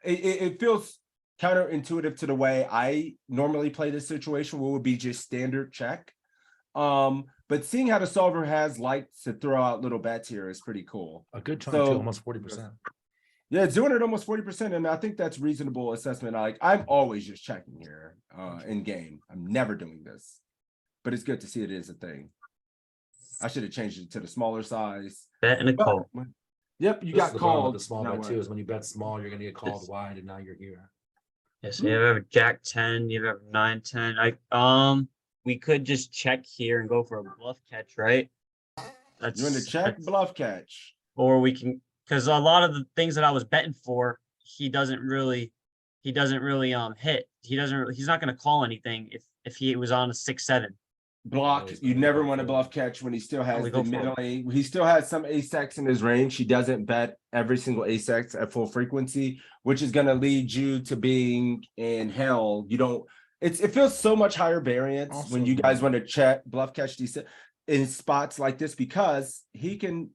it feels counterintuitive to the way I normally play this situation, what would be just standard check. But seeing how the solver has likes to throw out little bets here is pretty cool. A good chunk, too, almost 40%. Yeah, it's doing it almost 40%, and I think that's reasonable assessment. Like, I'm always just checking here in game. I'm never doing this, but it's good to see it is a thing. I should have changed it to the smaller size. Bet and a call. Yep, you This got is the problem with called. the small Now bet what? too, is when you bet small, you're gonna get called wide, and now you're here. Yes, you have Jack 10, you have 9-10. We could just check here and go for a bluff catch, right? You want to check bluff catch? Or we can, because a lot of the things that I was betting for, he doesn't really hit. He's not going to call anything if he was on a 6-7. Block. You never want to bluff catch when he still has we the go for middle. He still has some ace-x in his range. He doesn't bet every single ace-x at full frequency, which is going to lead you to being in hell. You don't. It feels so much higher variance when you guys want to check bluff catch these in spots like this because he can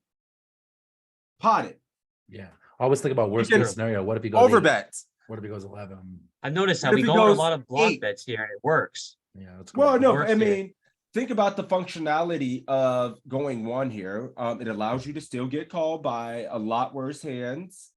pot it. Yeah, I always think about worst can case scenario. What if he goes overbet? What if he goes 11? I've noticed how What we if he go in a goes lot of block 8? bets here, and it works. Yeah, that's Well, no, Works I here. mean, think about the functionality of going one here. It allows you to still get called by a lot worse hands.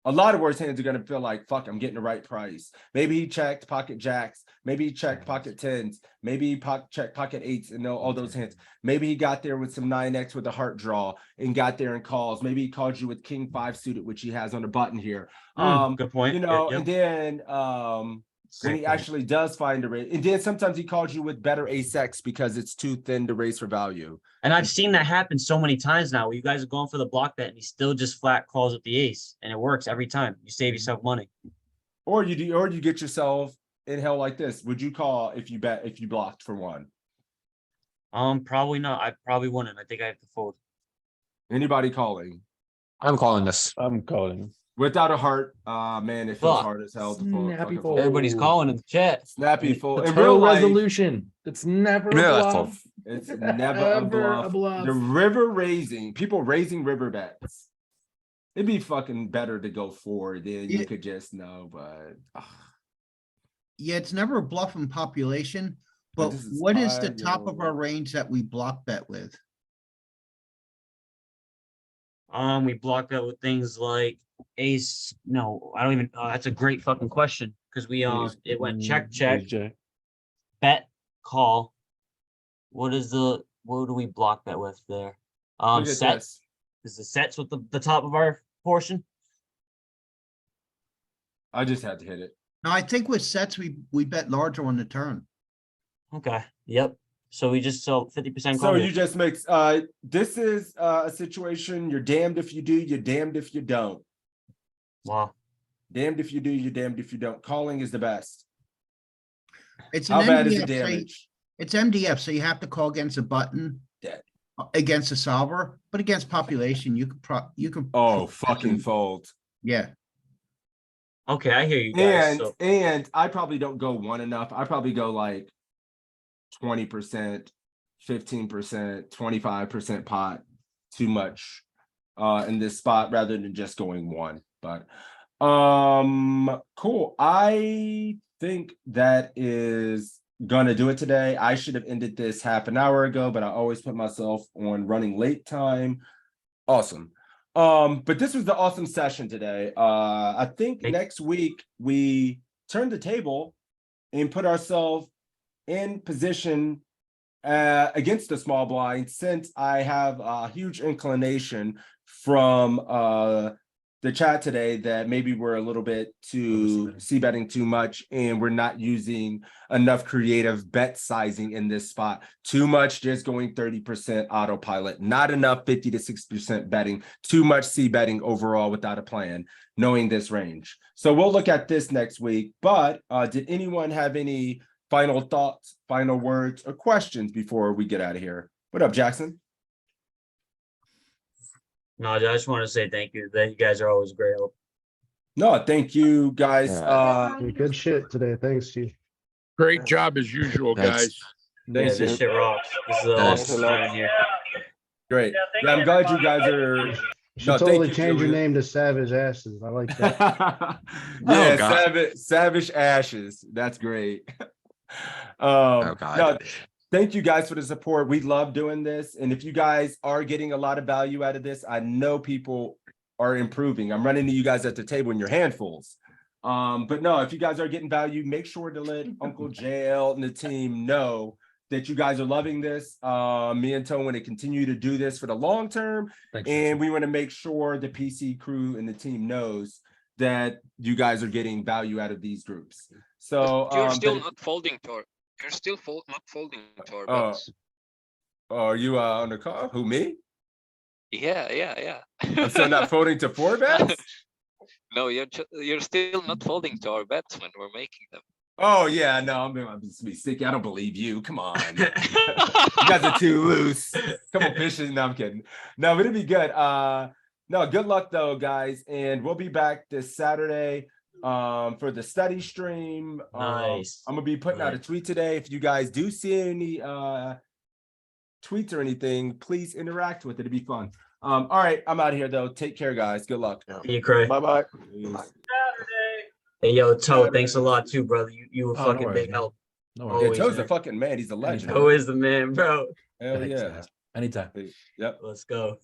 A lot of worse hands are going to feel like, fuck, I'm getting the right price. Maybe he checked pocket jacks. Maybe he checked pocket 10s. Maybe he checked pocket 8s and all those hands. Maybe he got there with some 9x with a heart draw and got there and calls. Maybe he called you with king 5 suited, which he has on the button here. Good point. You know, Yep. and then when he actually does find a raise, and then sometimes he calls you with better ace-x because it's too thin to raise for value. And I've seen that happen so many times now where you guys are going for the block bet and he still just flat calls with the ace and it works every time. You save yourself money. Or you get yourself in hell like this. Would you call if you blocked for one? Probably not. I probably wouldn't. I think I have to fold. Anybody calling? I'm calling this. I'm calling. Without a heart, man, it feels Fuck. hard as hell to fold. Snappy fucking fold. Everybody's calling in the chat. Snappy fold. The In real life, resolution. It's never a Yeah, bluff. it's never a Ever a bluff. bluff. The river raising, people raising river bets. It'd be fucking better to go forward than you could just know, but Yeah, it's never a bluff in population, But but this is what is the high, top of yo. our range that we block bet with? We block that with things like ace. No, I don't even. That's a great fucking question because we it went check, bet, call. What do we block that with there? Look at Sets. this. Is the sets with the top of our portion? I just had to hit it. No, I think with sets, we bet larger on the turn. Okay. Yep. So we just sell 50% So call. you just mix. This is a situation. You're damned if you do. You're damned if you don't. Wow. Damned if you do, you're damned if you don't. Calling is the best. It's How an bad is the MDF, so you- damage? It's MDF, so you have to call against a button. Dead. Against a solver, but against population, you can. Oh, fucking fold. Yeah. Okay, I hear you guys. And I probably don't go one enough. I probably go like 20%, 15%, 25% pot too much in this spot rather than just going one. But cool. I think that is gonna do it today. I should have ended this half an hour ago, but I always put myself on running late time. Awesome. But this was the awesome session today. I think next week we turn the table and put ourselves in position against the small blind, since I have a huge inclination from the chat today that maybe we're a little bit too c-betting too much and we're not using enough creative bet sizing in this spot. Too much just going 30% autopilot, not enough 50 to 60% betting, too much c-betting overall without a plan, knowing this range. So we'll look at this next week. But did anyone have any final thoughts, final words, or questions before we get out of here? What up, Jackson? No, I just want to say thank you. That you guys are always great help. No, thank you guys. Good shit today. Thanks, Chief. Great job as usual, guys. Yeah, this shit rocks. This is an awesome time here. Great. Yeah, I'm glad you guys are. You should No, totally thank you, change your Julian. name to Savage Asses. I like that. Yeah, savage ashes. That's great. No, thank you guys for the support. We love doing this. And if you guys are getting a lot of value out of this, I know people are improving. I'm running to you guys at the table in your handfuls. But no, if you guys are getting value, make sure to let Uncle JL and the team know that you guys are loving this. Me and Tone want to continue to do this for the long term. And we want to make sure the PC crew and the team knows that you guys are getting value out of these groups. So You're still not folding to our. You're still not folding to our bets. Are you on the call? Who, me? Yeah. I'm still not folding to 4 bets? No, you're still not folding to our bets when we're making them. Oh yeah, no, I'm just be sticky. I don't believe you. Come on. You guys are too loose. Come on, fishing. No, I'm kidding. No, but it'd be good. No, good luck though, guys. And we'll be back this Saturday for the study stream. Nice. I'm gonna be putting out a tweet today. If you guys do see any tweets or anything, please interact with it. It'd be fun. All right, I'm out of here though. Take care, guys. Good luck. See you, Craig. Bye-bye. Hey, yo, Toe, thanks a lot too, brother. You were Oh, no fucking worries, big man. help. No Yeah, worries. Toe's a fucking man. He's a legend. Toe is the man, bro. Hell Thanks, yeah. guys. Anytime. Yep. Let's go.